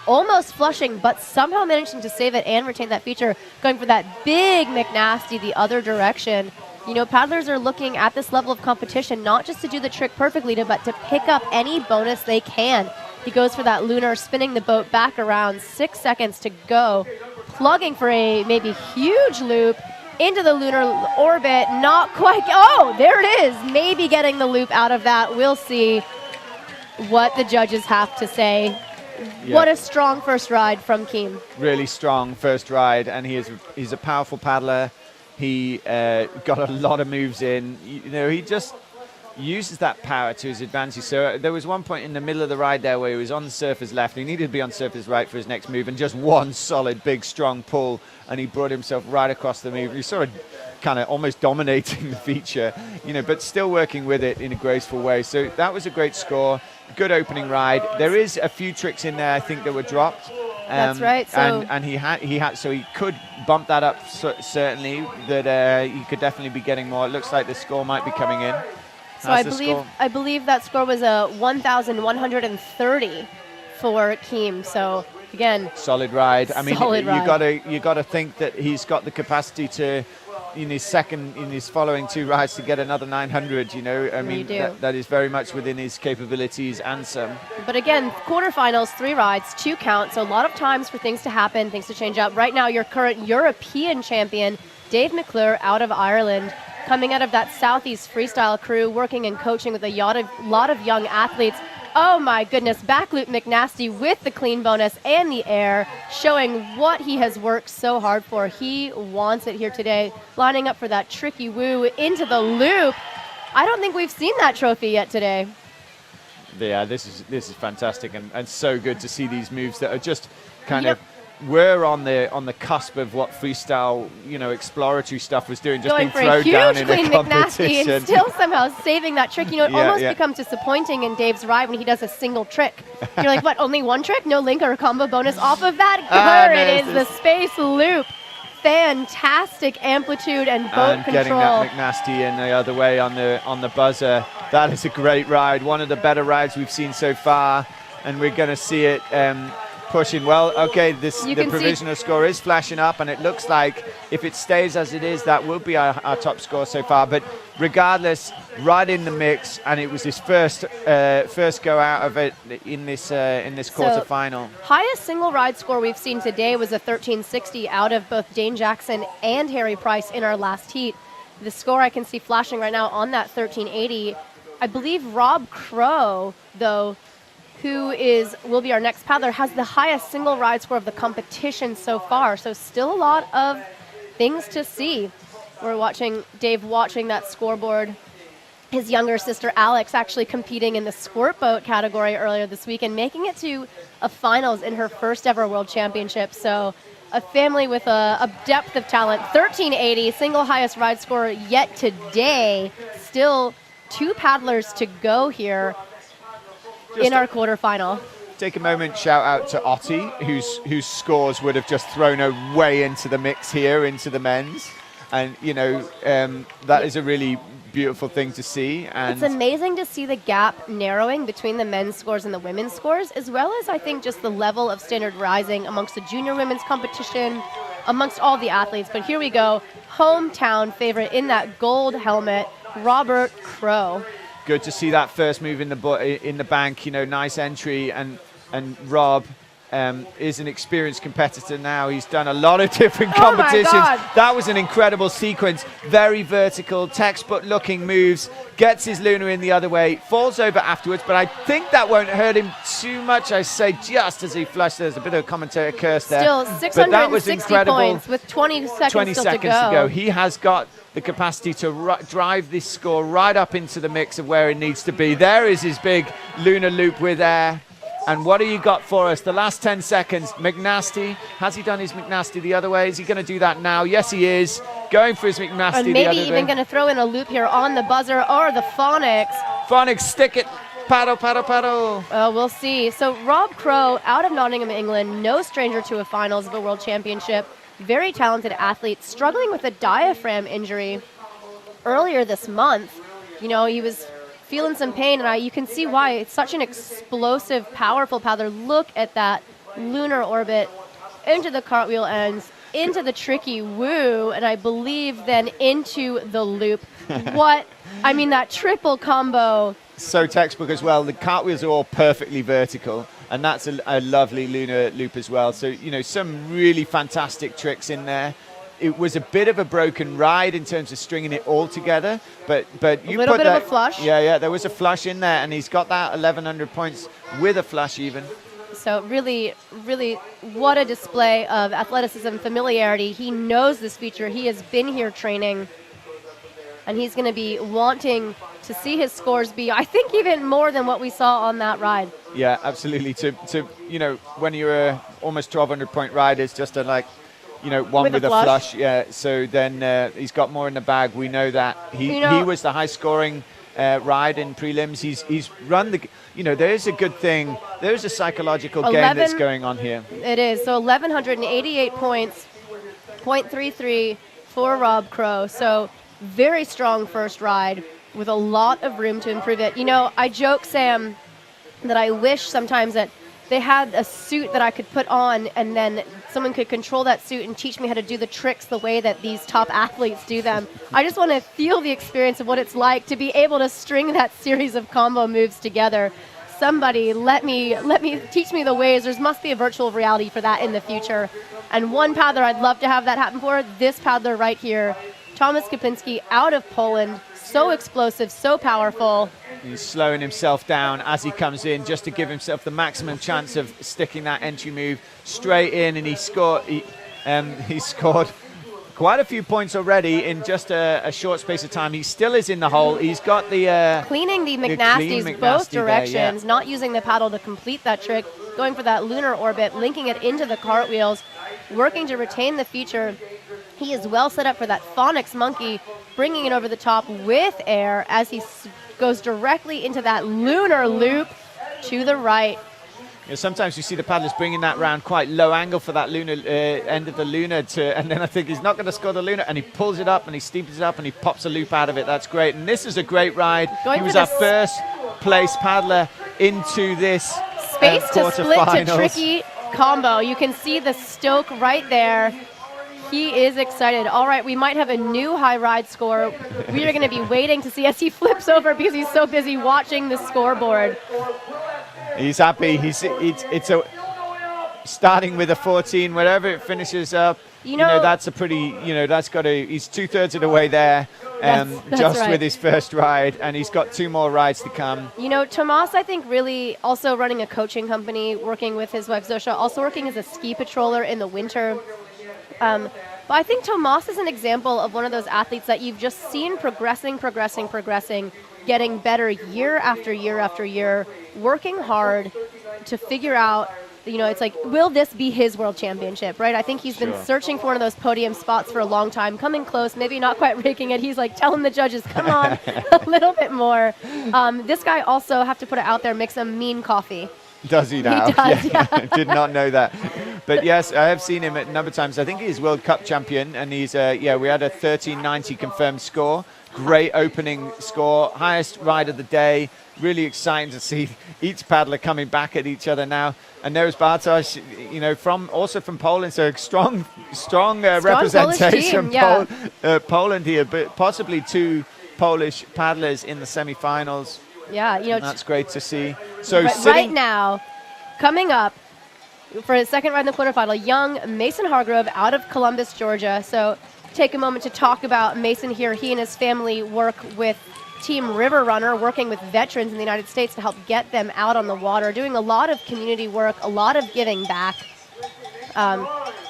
Almost flushing, but somehow managing to save it and retain that feature. Going for that big McNasty the other direction. You know, paddlers are looking at this level of competition not just to do the trick perfectly, but to pick up any bonus they can. He goes for that lunar, spinning the boat back around, 6 seconds to go, plugging for a maybe huge loop into the lunar orbit, not quite, oh, there it is, maybe getting the loop out of that. We'll see what the judges have to say. Yeah. What a strong first ride from Keem. Really strong first ride, and he's a powerful paddler. He got a lot of moves in. You know, he just uses that power to his advantage. So there was one point in the middle of the ride there where he was on the surface left. He needed to be on surface right for his next move, and just one solid, big, strong pull, and he brought himself right across the move. He sort of kind of almost dominating the feature, you know, but still working with it in a graceful way. So that was a great score. Good opening ride. There is a few tricks in there, I think, that were dropped. That's right. So and he had so he could bump that up certainly. That he could definitely be getting more. It looks like the score might be coming in. So I believe that score was a 1,130 for Keem. So again, solid ride. I mean, ride. you got to think that he's got the capacity to, in his following two rides, to get another 900. You know, I mean, that is very much within his capabilities and some. But again, quarterfinals, 3 rides, 2 counts. So a lot of times for things to happen, things to change up. Right now, your current European champion, Dave McClure, out of Ireland, coming out of that Southeast Freestyle crew, working and coaching with a lot of young athletes. Oh my goodness, back loop McNasty with the clean bonus and the air, showing what he has worked so hard for. He wants it here today, lining up for that tricky woo into the loop. I don't think we've seen that trophy yet today. Yeah, this is fantastic, and so good to see these moves that are just kind of we're on the cusp of what freestyle, you know, exploratory stuff was doing, just going being thrown down in a competition. And still somehow saving that trick. You know, it almost becomes disappointing in Dave's ride when he does a single trick. You're like, what, only one trick? No link or a combo bonus off of that? There it is, the space loop. Fantastic amplitude and boat control. Getting that McNasty in the other way on the buzzer. That is a great ride. One of the better rides we've seen so far, and we're going to see it pushing. Well, okay, the provisional score is flashing up, and it looks like if it stays as it is, that will be our top score so far. But regardless, right in the mix, and it was his first go out of it in this quarterfinal. Highest single ride score we've seen today was a 1360 out of both Dane Jackson and Harry Price in our last heat. The score I can see flashing right now on that 1380. I believe Rob Crow, though, who will be our next paddler, has the highest single ride score of the competition so far. So still a lot of things to see. We're watching Dave watching that scoreboard. His younger sister Alex actually competing in the squirt boat category earlier this week and making it to a finals in her first ever world championship. So a family with a depth of talent. 1380, single highest ride score yet today. Still 2 paddlers to go here in our quarterfinal. Take a moment, shout out to Otti, whose scores would have just thrown her way into the mix here, into the men's. And, you know, that is a really beautiful thing to see. And it's amazing to see the gap narrowing between the men's scores and the women's scores, as well as I think just the level of standard rising amongst the junior women's competition, amongst all the athletes. But here we go, hometown favorite in that gold helmet, Robert Crow. Good to see that first move in the bank. You know, nice entry, and Rob is an experienced competitor now. He's done a lot of different competitions. That was an incredible sequence. Very vertical, textbook-looking moves. Gets his lunar in the other way, falls over afterwards, but I think that won't hurt him too much. I say just as he flushed. There's a bit of a commentator curse there. Still 660 points with 20 seconds to go. He has got the capacity to drive this score right up into the mix of where it needs to be. There is his big lunar loop with air. And what do you got for us? The last 10 seconds. McNasty. Has he done his McNasty the other way? Is he going to do that now? Yes, he is. Going for his McNasty the other way. And maybe even going to throw in a loop here on the buzzer or the phonics. Phonics, stick it. Paddle, paddle, paddle. We'll see. So Rob Crow, out of Nottingham, England, no stranger to a finals of a world championship. Very talented athlete, struggling with a diaphragm injury earlier this month. You know, he was feeling some pain, and you can see why. It's such an explosive, powerful paddler. Look at that lunar orbit into the cartwheel ends, into the tricky woo, and I believe then into the loop. That triple combo. So textbook as well. The cartwheels are all perfectly vertical, and that's a lovely lunar loop as well. So, some really fantastic tricks in there. It was a bit of a broken ride in terms of stringing it all together, but you a little bit of a flush. Yeah, there was a flush in there, and he's got that 1,100 points with a flush even. So really, really, what a display of athleticism, familiarity. He knows this feature. He has been here training, and he's going to be wanting to see his scores be, I think, even more than what we saw on that ride. Yeah, absolutely. To when you're a almost 1,200 point ride, it's just one with a flush. Yeah. So then he's got more in the bag. We know that he was the high scoring ride in prelims. He's run the. There's a good thing. There's a psychological game that's going on here. It is. So 1,188 points, 0.33 for Rob Crow. So very strong first ride with a lot of room to improve it. I joke, Sam, that I wish sometimes that they had a suit that I could put on, and then someone could control that suit and teach me how to do the tricks the way that these top athletes do them. I just want to feel the experience of what it's like to be able to string that series of combo moves together. Somebody teach me the ways. There must be a virtual reality for that in the future. And one paddler I'd love to have that happen for, this paddler right here, Thomas Kapinski out of Poland. So explosive, so powerful. He's slowing himself down as he comes in just to give himself the maximum chance of sticking that entry move straight in, and he scored quite a few points already in just a short space of time. He still is in the hole. He's got the cleaning the McNasties both directions, not using the paddle to complete that trick, going for that lunar orbit, linking it into the cartwheels, working to retain the feature. He is well set up for that phonics monkey, bringing it over the top with air as he goes directly into that lunar loop to the right. Sometimes you see the paddlers bringing that round quite low angle for that lunar end of the lunar, and then I think he's not going to score the lunar, and he pulls it up and he steeples it up and he pops a loop out of it. That's great, and this is a great ride. He was our first place paddler into this space to split to tricky combo. You can see the stoke right there. He is excited. All right, we might have a new high ride score. We are going to be waiting to see as he flips over because he's so busy watching the scoreboard. He's happy. Starting with a 14, wherever it finishes up. That's a pretty. He's 2/3 of the way there, just right. With his first ride, and he's got 2 more rides to come. Tomas, I think, really also running a coaching company, working with his wife Zosha, also working as a ski patroller in the winter. But I think Tomas is an example of one of those athletes that you've just seen progressing, getting better year after year after year, working hard to figure out, it's like, will this be his world championship, right? I think he's been searching for one of those podium spots for a long time, coming close, maybe not quite raking it. He's like telling the judges, come on, a little bit more. This guy also, have to put it out there, makes a mean coffee. Does he now? He does, yeah. Did not know that. But yes, I have seen him a number of times. I think he's World Cup champion, and he's, we had a 1390 confirmed score. Great opening score, highest ride of the day. Really exciting to see each paddler coming back at each other now. And there's Bartosz, from Poland, so strong representation from Poland here, but possibly 2 Polish paddlers in the semi-finals. Yeah, that's great to see. So right now, coming up for his second ride in the quarterfinal, young Mason Hargrove out of Columbus, Georgia. So take a moment to talk about Mason here. He and his family work with Team River Runner, working with veterans in the United States to help get them out on the water, doing a lot of community work, a lot of giving back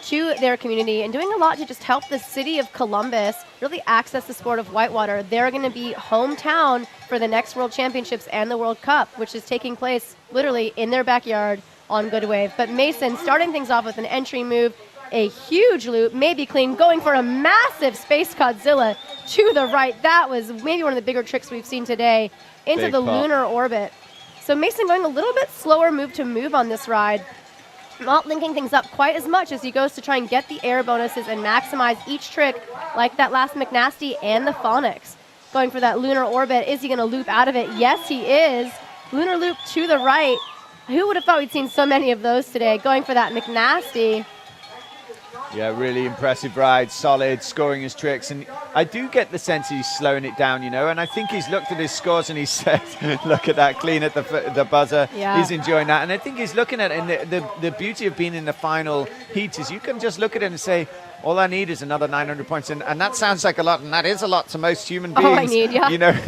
to their community, and doing a lot to just help the city of Columbus really access the sport of whitewater. They're going to be hometown for the next World Championships and the World Cup, which is taking place literally in their backyard on Good Wave. But Mason starting things off with an entry move, a huge loop, maybe clean, going for a massive Space Godzilla to the right. That was maybe one of the bigger tricks we've seen today into Big the pop. lunar orbit. So Mason going a little bit slower move to move on this ride, not linking things up quite as much as he goes to try and get the air bonuses and maximize each trick, like that last McNasty and the phonics. Going for that lunar orbit. Is he going to loop out of it? Yes, he is. Lunar loop to the right. Who would have thought we'd seen so many of those today? Going for that McNasty. Yeah, really impressive ride, solid, scoring his tricks. And I do get the sense he's slowing it down, and I think he's looked at his scores and he said, look at that, clean at the buzzer. Yeah. He's enjoying that. And I think he's looking at it, and the beauty of being in the final heat is you can just look at it and say, all I need is another 900 points. And that sounds like a lot, and that is a lot to most human beings. All I need, yeah.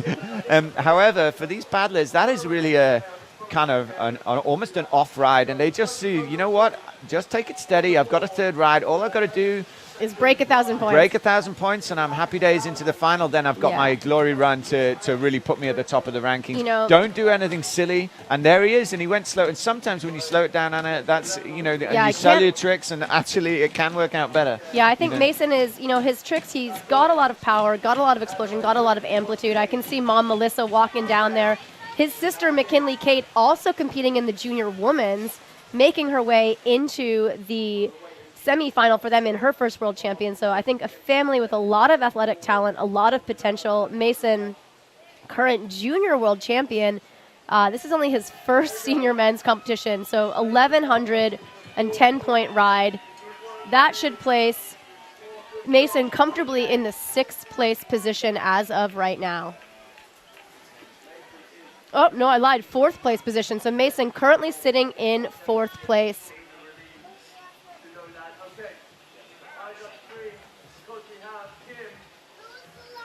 However, for these paddlers, that is really a kind of almost an off ride. And they just see, you know what? Just take it steady. I've got a third ride. All I've got to do is break 1,000 points. Break 1,000 points, and I'm happy days into the final. Then I've got my glory run to really put me at the top of the rankings. Don't do anything silly. And there he is, and he went slow. And sometimes when you slow it down, Anna, that's, and you sell your tricks, and actually it can work out better. Yeah, I think Mason is, his tricks, he's got a lot of power, got a lot of explosion, got a lot of amplitude. I can see Mom Melissa walking down there. His sister, McKinley Kate, also competing in the junior women's, making her way into the semifinal for them in her first world champion. So I think a family with a lot of athletic talent, a lot of potential. Mason, current junior world champion. This is only his first senior men's competition. So 1,110-point ride. That should place Mason comfortably in the 6th place position as of right now. Oh, no, I lied. 4th place position. So Mason currently sitting in 4th place.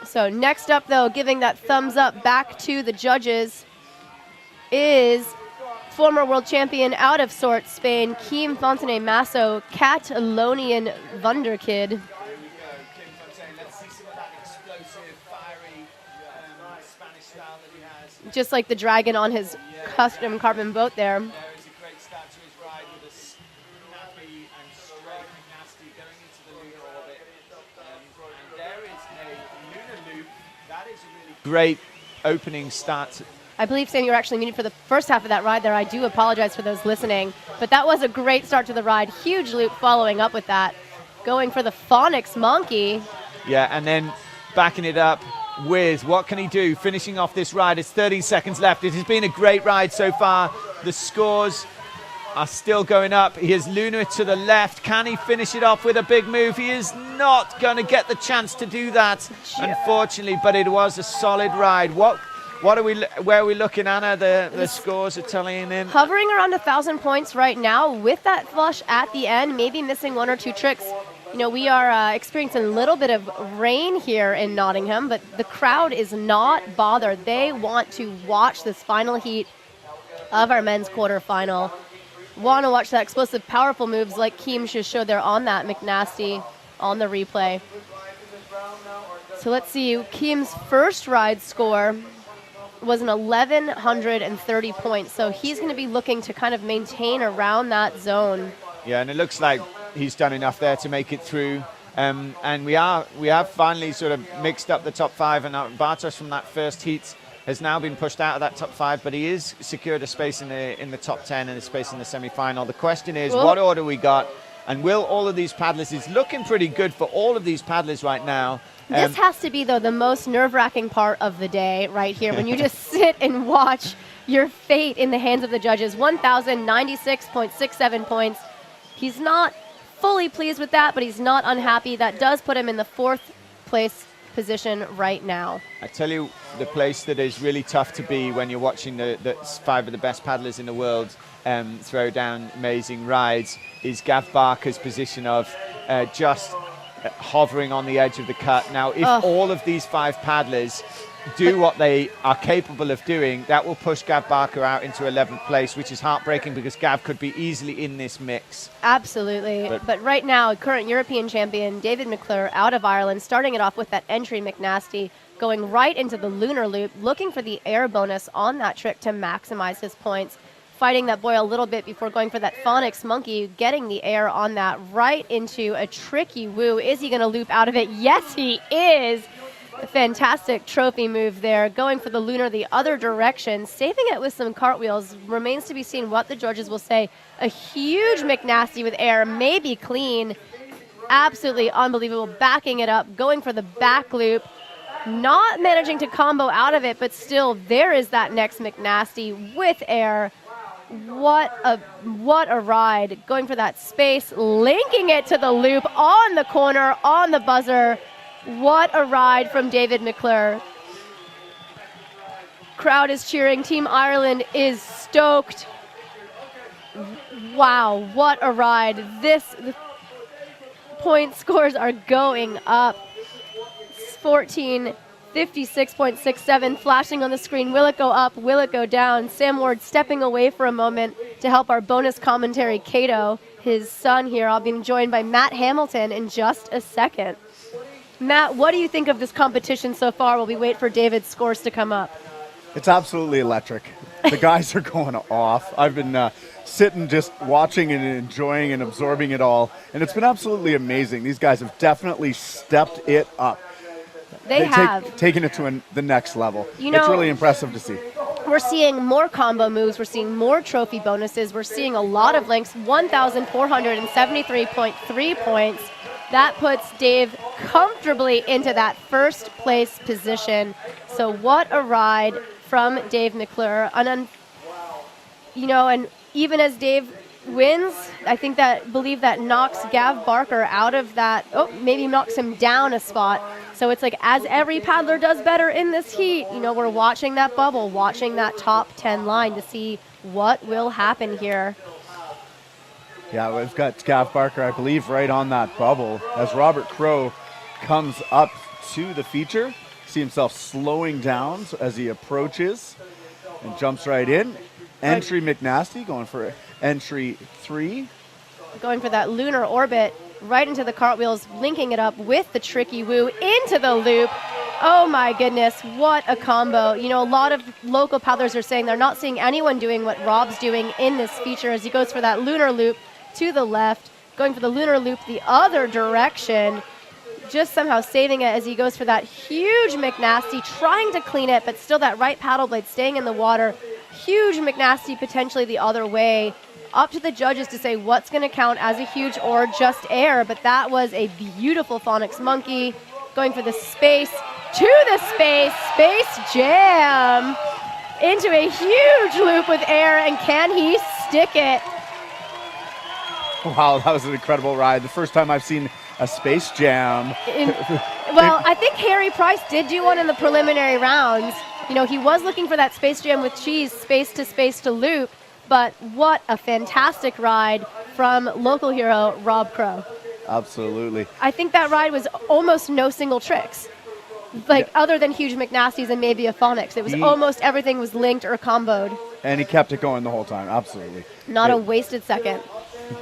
So next up, though, giving that thumbs up back to the judges is former world champion out of sorts, Spain, Kim Fontenay Masso, Catalonian Wunderkid. Just like the dragon on his custom carbon boat there. There is a great start to his ride with a snappy and straight McNasty going into the lunar orbit. And there is a lunar loop. That is a really great opening start. I believe, Sam, you were actually muted for the first half of that ride there. I do apologize for those listening. But that was a great start to the ride. Huge loop following up with that. Going for the Phonics Monkey. Yeah, and then backing it up with what can he do? Finishing off this ride. It's 13 seconds left. It has been a great ride so far. The scores are still going up. He has Luna to the left. Can he finish it off with a big move? He is not going to get the chance to do that, unfortunately, but it was a solid ride. Where are we looking, Anna? The scores are telling in. Hovering around 1,000 points right now with that flush at the end, maybe missing 1 or 2 tricks. We are experiencing a little bit of rain here in Nottingham, but the crowd is not bothered. They want to watch this final heat of our men's quarterfinal. Want to watch that explosive, powerful moves like Keem just showed there on that McNasty on the replay. So let's see. Keem's first ride score was an 1,130 points. So he's going to be looking to kind of maintain around that zone. Yeah, and it looks like he's done enough there to make it through. And we have finally sort of mixed up the top 5, and Bartosz from that first heat has now been pushed out of that top 5, but he is secured a space in the top 10 and a space in the semi-final. The question is, what order we got, and will all of these paddlers, it's looking pretty good for all of these paddlers right now. This has to be, though, the most nerve-wracking part of the day right here, when you just sit and watch your fate in the hands of the judges. 1,096.67 points. He's not fully pleased with that, but he's not unhappy. That does put him in the 4th place position right now. I tell you, the place that is really tough to be when you're watching the 5 of the best paddlers in the world throw down amazing rides is Gav Barker's position of just hovering on the edge of the cut. Now, if all of these 5 paddlers do what they are capable of doing, that will push Gav Barker out into 11th place, which is heartbreaking because Gav could be easily in this mix. Absolutely. But right now, current European champion David McClure out of Ireland, starting it off with that entry McNasty, going right into the lunar loop, looking for the air bonus on that trick to maximize his points. Fighting that boy a little bit before going for that Phonics Monkey, getting the air on that right into a tricky woo. Is he going to loop out of it? Yes, he is. A fantastic trophy move there, going for the lunar the other direction, saving it with some cartwheels. Remains to be seen what the judges will say. A huge McNasty with air, maybe clean. Absolutely unbelievable. Backing it up, going for the back loop. Not managing to combo out of it, but still there is that next McNasty with air. What a ride. Going for that space, linking it to the loop on the corner, on the buzzer. What a ride from David McClure. Crowd is cheering. Team Ireland is stoked. Wow, what a ride. The point scores are going up. 14:56.67 flashing on the screen. Will it go up? Will it go down? Sam Ward stepping away for a moment to help our bonus commentary, Cato, his son here. I'll be joined by Matt Hamilton in just a second. Matt, what do you think of this competition so far while we wait for David's scores to come up? It's absolutely electric. The guys are going off. I've been sitting just watching and enjoying and absorbing it all, and it's been absolutely amazing. These guys have definitely stepped it up. They have. Taken it to the next level. You know, it's really impressive to see. We're seeing more combo moves. We're seeing more trophy bonuses. We're seeing a lot of links, 1,473.3 points. That puts Dave comfortably into that first place position. So what a ride from Dave McClure. And even as Dave wins, I believe that knocks Gav Barker out of that, maybe knocks him down a spot. So it's like as every paddler does better in this heat, we're watching that bubble, watching that top 10 line to see what will happen here. Yeah, we've got Gav Barker, I believe, right on that bubble. As Robert Crow comes up to the feature, see himself slowing down as he approaches and jumps right in. Entry McNasty going for entry 3. Going for that lunar orbit right into the cartwheels, linking it up with the tricky woo into the loop. Oh my goodness, what a combo. A lot of local paddlers are saying they're not seeing anyone doing what Rob's doing in this feature as he goes for that lunar loop to the left, going for the lunar loop the other direction, just somehow saving it as he goes for that huge McNasty, trying to clean it, but still that right paddle blade staying in the water. Huge McNasty potentially the other way. Up to the judges to say what's going to count as a huge or just air, but that was a beautiful phonics monkey. Going for the space, to the space jam, into a huge loop with air, and can he stick it? Wow, that was an incredible ride. The first time I've seen a space jam. Well, I think Harry Price did do one in the preliminary rounds. He was looking for that space jam with cheese, space to loop, but what a fantastic ride from local hero Rob Crow. Absolutely. I think that ride was almost no single tricks, other than huge McNasties and maybe a phonics. It was almost everything was linked or comboed. And he kept it going the whole time, absolutely. Not a wasted second.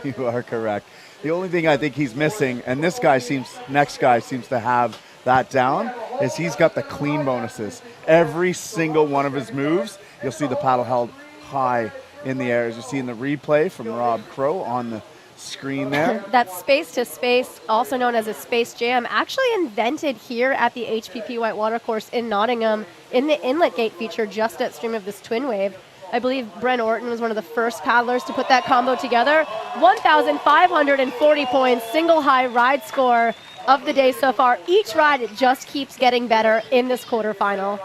You are correct. The only thing I think he's missing, and next guy seems to have that down, is he's got the clean bonuses. Every single one of his moves, you'll see the paddle held high in the air, as you see in the replay from Rob Crow on the screen there. That space to space, also known as a space jam, actually invented here at the HPP Whitewater course in Nottingham in the inlet gate feature just upstream of this twin wave. I believe Brent Orton was one of the first paddlers to put that combo together. 1,540 points, single high ride score of the day so far. Each ride, it just keeps getting better in this quarterfinal.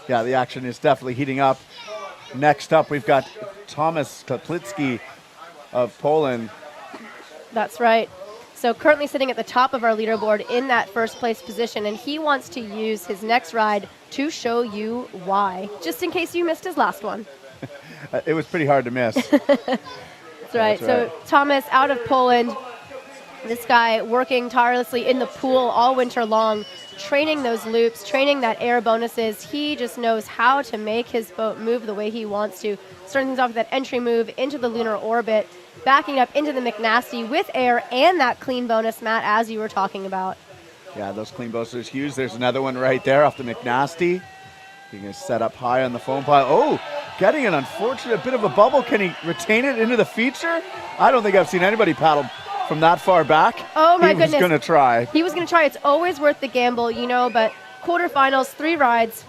Yeah, the action is definitely heating up. Next up, we've got Thomas Kaplitsky of Poland. That's right. So currently sitting at the top of our leaderboard in that first place position, and he wants to use his next ride to show you why, just in case you missed his last one. It was pretty hard to miss. That's right. So Thomas out of Poland, this guy working tirelessly in the pool all winter long, training those loops, training that air bonuses. He just knows how to make his boat move the way he wants to. Starting things off with that entry move into the lunar orbit, backing up into the McNasty with air and that clean bonus, Matt, as you were talking about. Yeah, those clean bonuses are huge. There's another one right there off the McNasty. He's going to set up high on the foam pile. Oh, getting an unfortunate bit of a bubble. Can he retain it into the feature? I don't think I've seen anybody paddle from that far back. Oh my goodness. He was going to try. He was going to try. It's always worth the gamble, but quarterfinals, 3 rides,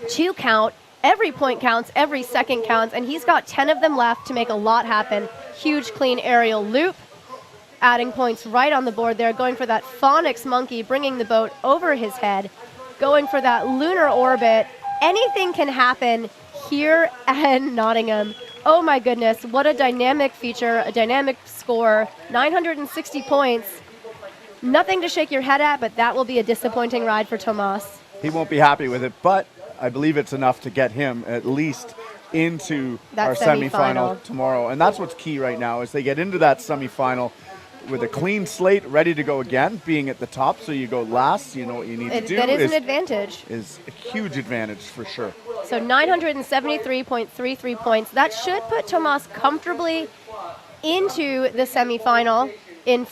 2 count. Every point counts, every second counts, and he's got 10 of them left to make a lot happen. Huge clean aerial loop, adding points right on the board there, going for that phonics monkey, bringing the boat over his head, going for that lunar orbit. Anything can happen here in Nottingham Oh my goodness, what a dynamic feature, a dynamic score, 960 points. Nothing to shake your head at, but that will be a disappointing ride for Tomas. He won't be happy with it, but I believe it's enough to get him at least into That our semifinal tomorrow. And that's what's key right now, is they get into that semifinal with a clean slate, ready to go again, being at the top, so you go last, you know what you need to do. That is an advantage. Is a huge advantage for sure. So 973.33 points. That should put Tomas comfortably into the semifinal in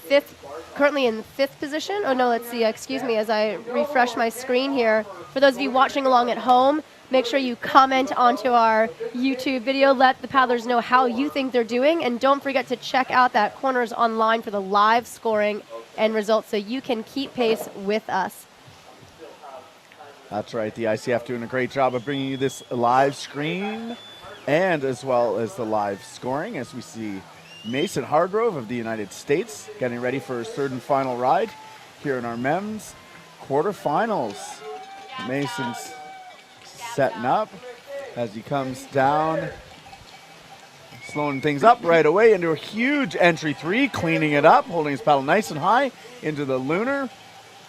currently in fifth position. Oh no, let's see, excuse me as I refresh my screen here. For those of you watching along at home, make sure you comment onto our YouTube video. Let the paddlers know how you think they're doing. And don't forget to check out that Corners Online for the live scoring and results so you can keep pace with us. That's right. The ICF doing a great job of bringing you this live screen and as well as the live scoring as we see Mason Hargrove of the United States getting ready for his third and final ride here in our men's quarterfinals. Mason's setting up as he comes down, slowing things up right away into a huge entry three, cleaning it up, holding his paddle nice and high into the lunar.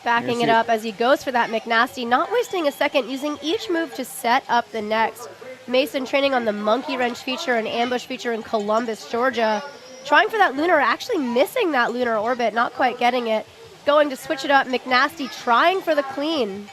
Backing it up as he goes for that McNasty, not wasting a second, using each move to set up the next. Mason training on the monkey wrench feature and ambush feature in Columbus, Georgia. Trying for that lunar, actually missing that lunar orbit, not quite getting it. Going to switch it up, McNasty trying for the clean.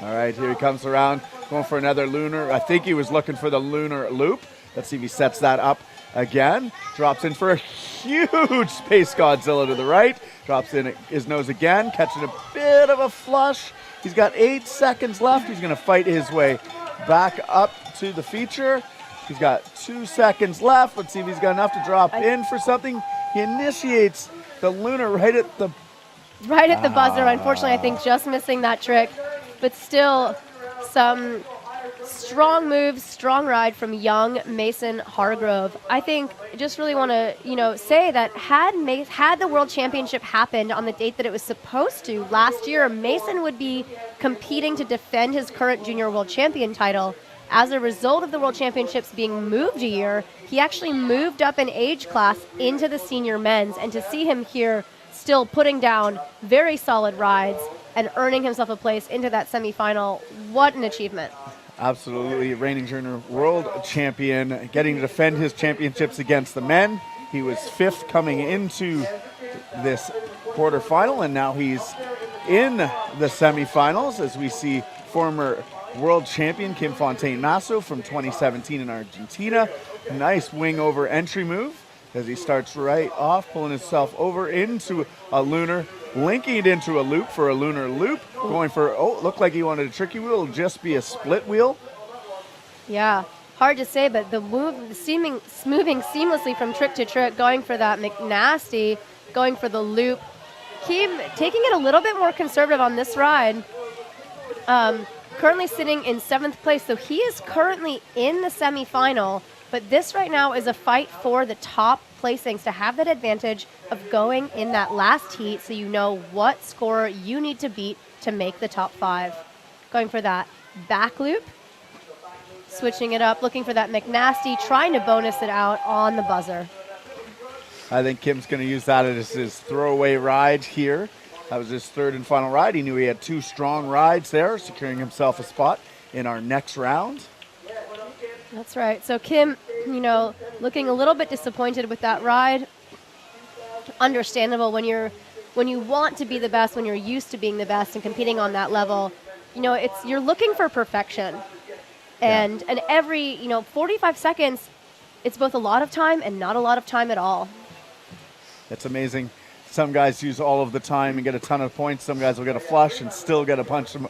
All right, here he comes around, going for another lunar. I think he was looking for the lunar loop. Let's see if he sets that up again. Drops in for a huge Space Godzilla to the right. Drops in his nose again, catching a bit of a flush. He's got 8 seconds left. He's going to fight his way back up to the feature. He's got 2 seconds left. Let's see if he's got enough to drop in for something. He initiates the lunar right at the buzzer. Unfortunately, I think just missing that trick, but still some strong moves, strong ride from young Mason Hargrove. I think just really want to, say that had the World Championship happened on the date that it was supposed to last year, Mason would be competing to defend his current junior world champion title. As a result of the World Championships being moved a year, he actually moved up an age class into the senior men's, and to see him here still putting down very solid rides and earning himself a place into that semifinal, what an achievement. Absolutely, reigning junior world champion, getting to defend his championships against the men. He was 5th coming into this quarterfinal, and now he's in the semifinals as we see former world champion Kim Fontaine-Masso from 2017 in Argentina. Nice wing over entry move as he starts right off, pulling himself over into a lunar, linking it into a loop for a lunar loop, going for, looked like he wanted a tricky wheel. It'll just be a split wheel. Yeah, hard to say, but the move, moving seamlessly from trick to trick, going for that McNasty, going for the loop. Kim taking it a little bit more conservative on this ride. Currently sitting in 7th place, so he is currently in the semifinal, but this right now is a fight for the top placings to have that advantage of going in that last heat so you know what score you need to beat to make the top 5. Going for that back loop, switching it up, looking for that McNasty, trying to bonus it out on the buzzer. I think Kim's going to use that as his throwaway ride here. That was his 3rd and final ride. He knew he had 2 strong rides there, securing himself a spot in our next round. That's right. So Kim, looking a little bit disappointed with that ride. Understandable when you want to be the best, when you're used to being the best and competing on that level. You're looking for perfection. And every, 45 seconds, it's both a lot of time and not a lot of time at all. It's amazing. Some guys use all of the time and get a ton of points. Some guys will get a flush and still get a bunch of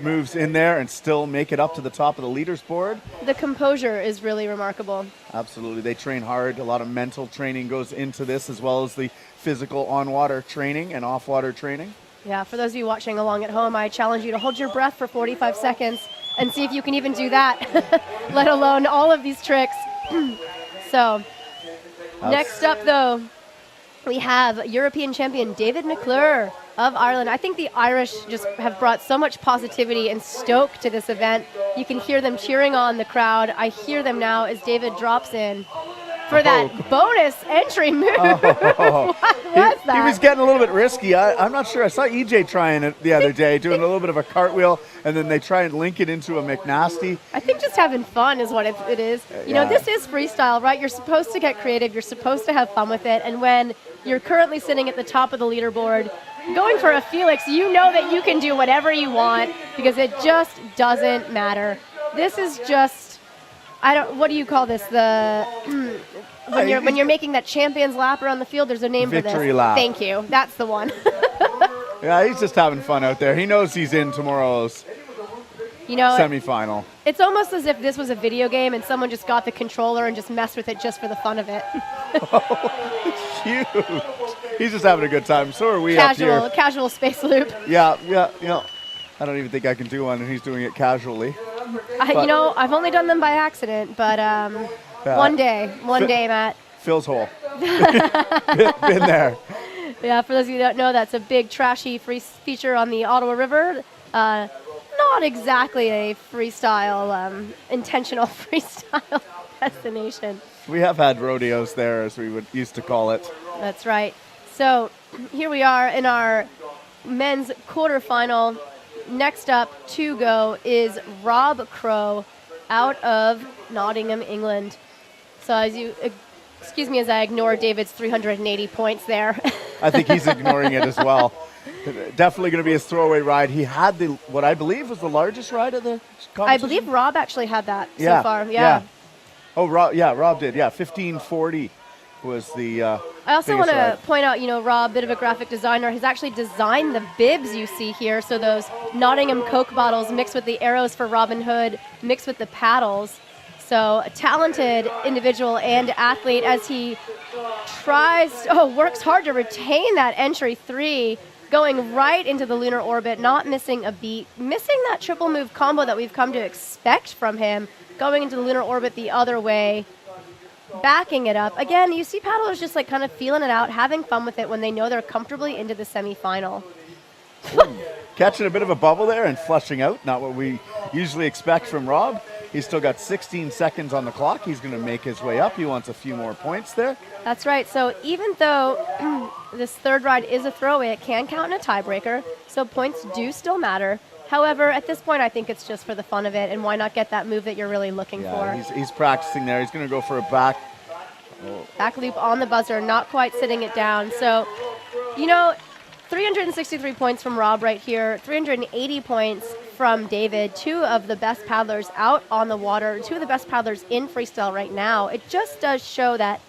moves in there and still make it up to the top of the leaders board. The composure is really remarkable. Absolutely. They train hard. A lot of mental training goes into this, as well as the physical on-water training and off-water training. Yeah, for those of you watching along at home, I challenge you to hold your breath for 45 seconds and see if you can even do that, let alone all of these tricks. So, next up, though, we have European champion David McClure of Ireland. I think the Irish just have brought so much positivity and stoke to this event. You can hear them cheering on the crowd. I hear them now as David drops in for that bonus entry move. What was that? He was getting a little bit risky. I'm not sure. I saw EJ trying it the other day, doing a little bit of a cartwheel, and then they try and link it into a McNasty. I think just having fun is what it is. You know, this is freestyle, right? You're supposed to get creative. You're supposed to have fun with it. And when you're currently sitting at the top of the leaderboard, going for a Felix, you know that you can do whatever you want because it just doesn't matter. This is just, what do you call this? When you're making that champion's lap around the field, there's a name for this. Victory lap. Thank you. That's the one. Yeah, he's just having fun out there. He knows he's in tomorrow's semifinal. It's almost as if this was a video game and someone just got the controller and just messed with it just for the fun of it. It's huge. He's just having a good time. So are we up here. Casual space loop. Yeah. I don't even think I can do one, and he's doing it casually. I've only done them by accident, but one day, Matt. Phil's hole. Been there. Yeah, for those of you who don't know, that's a big trashy free feature on the Ottawa River. Not exactly a freestyle, intentional freestyle destination. We have had rodeos there, as we used to call it. That's right. So here we are in our men's quarterfinal. Next up to go is Rob Crow out of Nottingham, England. So excuse me as I ignore David's 380 points there. I think he's ignoring it as well. Definitely going to be his throwaway ride. He had what I believe was the largest ride of the competition. I believe Rob actually had that so far. Yeah. Oh, Rob did. Yeah, 1540 was the I also want to ride. point out, Rob, bit of a graphic designer, has actually designed the bibs you see here. So those Nottingham Coke bottles mixed with the arrows for Robin Hood, mixed with the paddles. So a talented individual and athlete as he works hard to retain that entry 3, going right into the lunar orbit, not missing a beat, missing that triple move combo that we've come to expect from him, going into the lunar orbit the other way, backing it up. Again, you see paddlers just kind of feeling it out, having fun with it when they know they're comfortably into the semifinal. Catching a bit of a bubble there and flushing out, not what we usually expect from Rob. He's still got 16 seconds on the clock. He's going to make his way up. He wants a few more points there. That's right. So even though this third ride is a throwaway, it can count in a tiebreaker. So points do still matter. However, at this point, I think it's just for the fun of it, and why not get that move that you're really looking for? He's practicing there. He's going to go for a back loop on the buzzer, not quite sitting it down. So, 363 points from Rob right here, 380 points from David, 2 of the best paddlers out on the water, 2 of the best paddlers in freestyle right now. It just does show that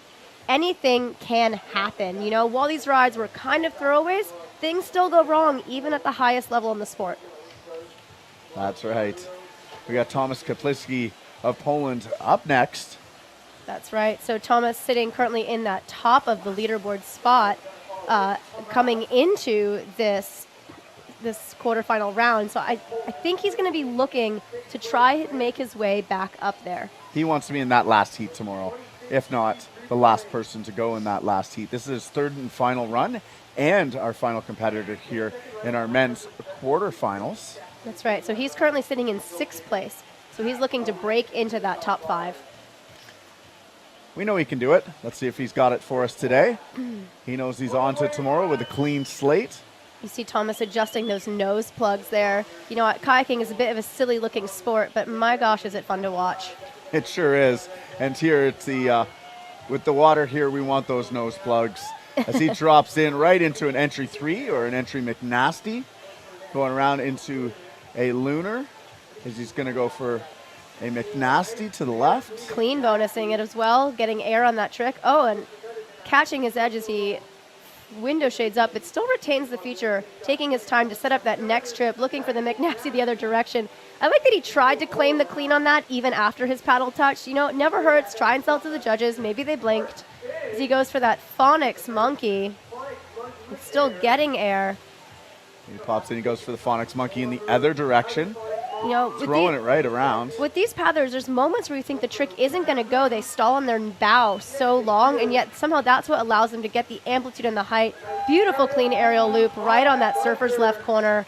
anything can happen. While these rides were kind of throwaways, things still go wrong, even at the highest level in the sport. That's right. We got Tomasz Kapliski of Poland up next. That's right. So Thomas sitting currently in that top of the leaderboard spot, coming into this quarterfinal round. So I think he's going to be looking to try and make his way back up there. He wants to be in that last heat tomorrow, if not the last person to go in that last heat. This is his third and final run and our final competitor here in our men's quarterfinals. That's right. So he's currently sitting in 6th place. So he's looking to break into that top 5. We know he can do it. Let's see if he's got it for us today. He knows he's on to tomorrow with a clean slate. You see Thomas adjusting those nose plugs there. Kayaking is a bit of a silly looking sport, but my gosh, is it fun to watch. It sure is. And here it's with the water here, we want those nose plugs. As he drops in right into an entry 3 or an entry McNasty, going around into a lunar, as he's going to go for a McNasty to the left. Clean bonusing it as well, getting air on that trick. Oh, and catching his edge as he window shades up, but still retains the feature, taking his time to set up that next trip, looking for the McNasty the other direction. I like that he tried to claim the clean on that even after his paddle touch. It never hurts. Try and sell to the judges. Maybe they blinked. As he goes for that phonics monkey, it's still getting air. He pops in, he goes for the phonics monkey in the other direction. You know, Throwing it right around. with these paddlers, there's moments where you think the trick isn't going to go. They stall on their bow so long, and yet somehow that's what allows them to get the amplitude and the height. Beautiful clean aerial loop right on that surfer's left corner.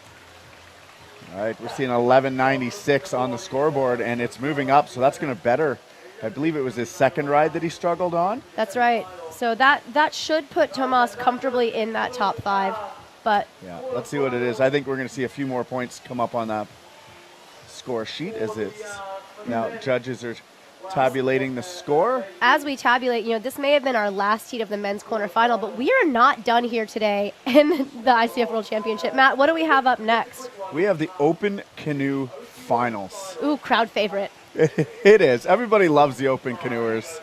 All right, we're seeing 1196 on the scoreboard, and it's moving up, so that's going to better. I believe it was his second ride that he struggled on. That's right. So that should put Tomas comfortably in that top 5. But Yeah, let's see what it is. I think we're going to see a few more points come up on that score sheet as it's now judges are tabulating the score. as we tabulate, you know, this may have been our last heat of the men's quarterfinal, but we are not done here today in the ICF World Championship. Matt, what do we have up next? We have the Open Canoe Finals. Ooh, crowd favorite. It is. Everybody loves the Open Canoers.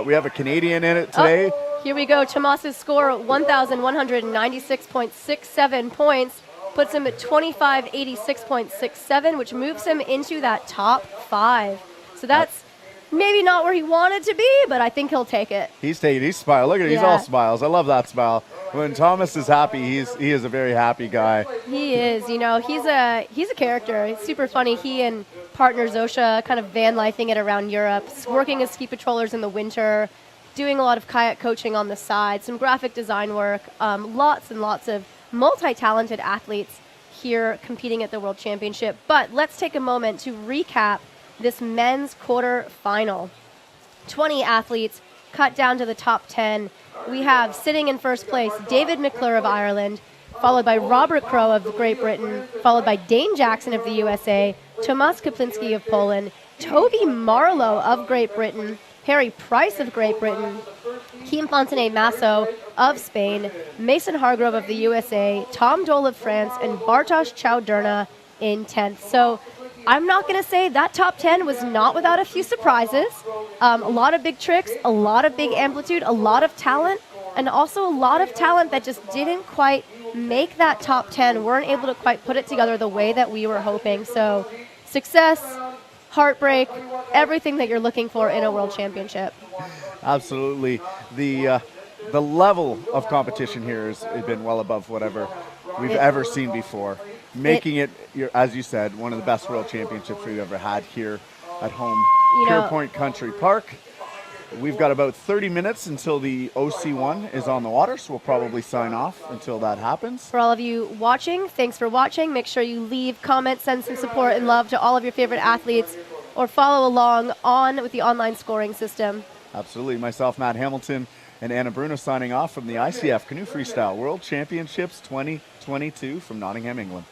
We have a Canadian in it today. Oh, here we go. Tomas's score, 1,196.67 points, puts him at 2586.67, which moves him into that top 5. So that's maybe not where he wanted to be, but I think he'll take it. He's smiling. Look at it. He's Yeah. all smiles. I love that smile. When Thomas is happy, he is a very happy guy. He is. You know, he's a character. It's super funny. He and partner Zosha kind of van lifing it around Europe, working as ski patrollers in the winter, doing a lot of kayak coaching on the side, some graphic design work, lots and lots of multi-talented athletes here competing at the World Championship. But let's take a moment to recap this men's quarter-final. 20 athletes cut down to the top 10. We have sitting in first place David McClure of Ireland, followed by Robert Crow of Great Britain, followed by Dane Jackson of the USA, Tomasz Kaplinski of Poland, Toby Marlowe of Great Britain, Harry Price of Great Britain, Kim Fontenay Masso of Spain, Mason Hargrove of the USA, Tom Dole of France, and Bartosz Chowderna in 10th. So I'm not going to say that top 10 was not without a few surprises. A lot of big tricks, a lot of big amplitude, a lot of talent, and also a lot of talent that just didn't quite make that top 10, weren't able to quite put it together the way that we were hoping. So success, heartbreak, everything that you're looking for in a world championship. Absolutely. The level of competition here has been well above whatever we've ever seen before, making it, as you said, one of the best world championships we've ever had here at home, Pierpoint Country Park. We've got about 30 minutes until the OC1 is on the water, so we'll probably sign off until that happens. For all of you watching, thanks for watching. Make sure you leave comments, send some support and love to all of your favorite athletes, or follow along with the online scoring system. Absolutely. Myself, Matt Hamilton, and Anna Bruno signing off from the ICF Canoe Freestyle World Championships 2022 from Nottingham, England.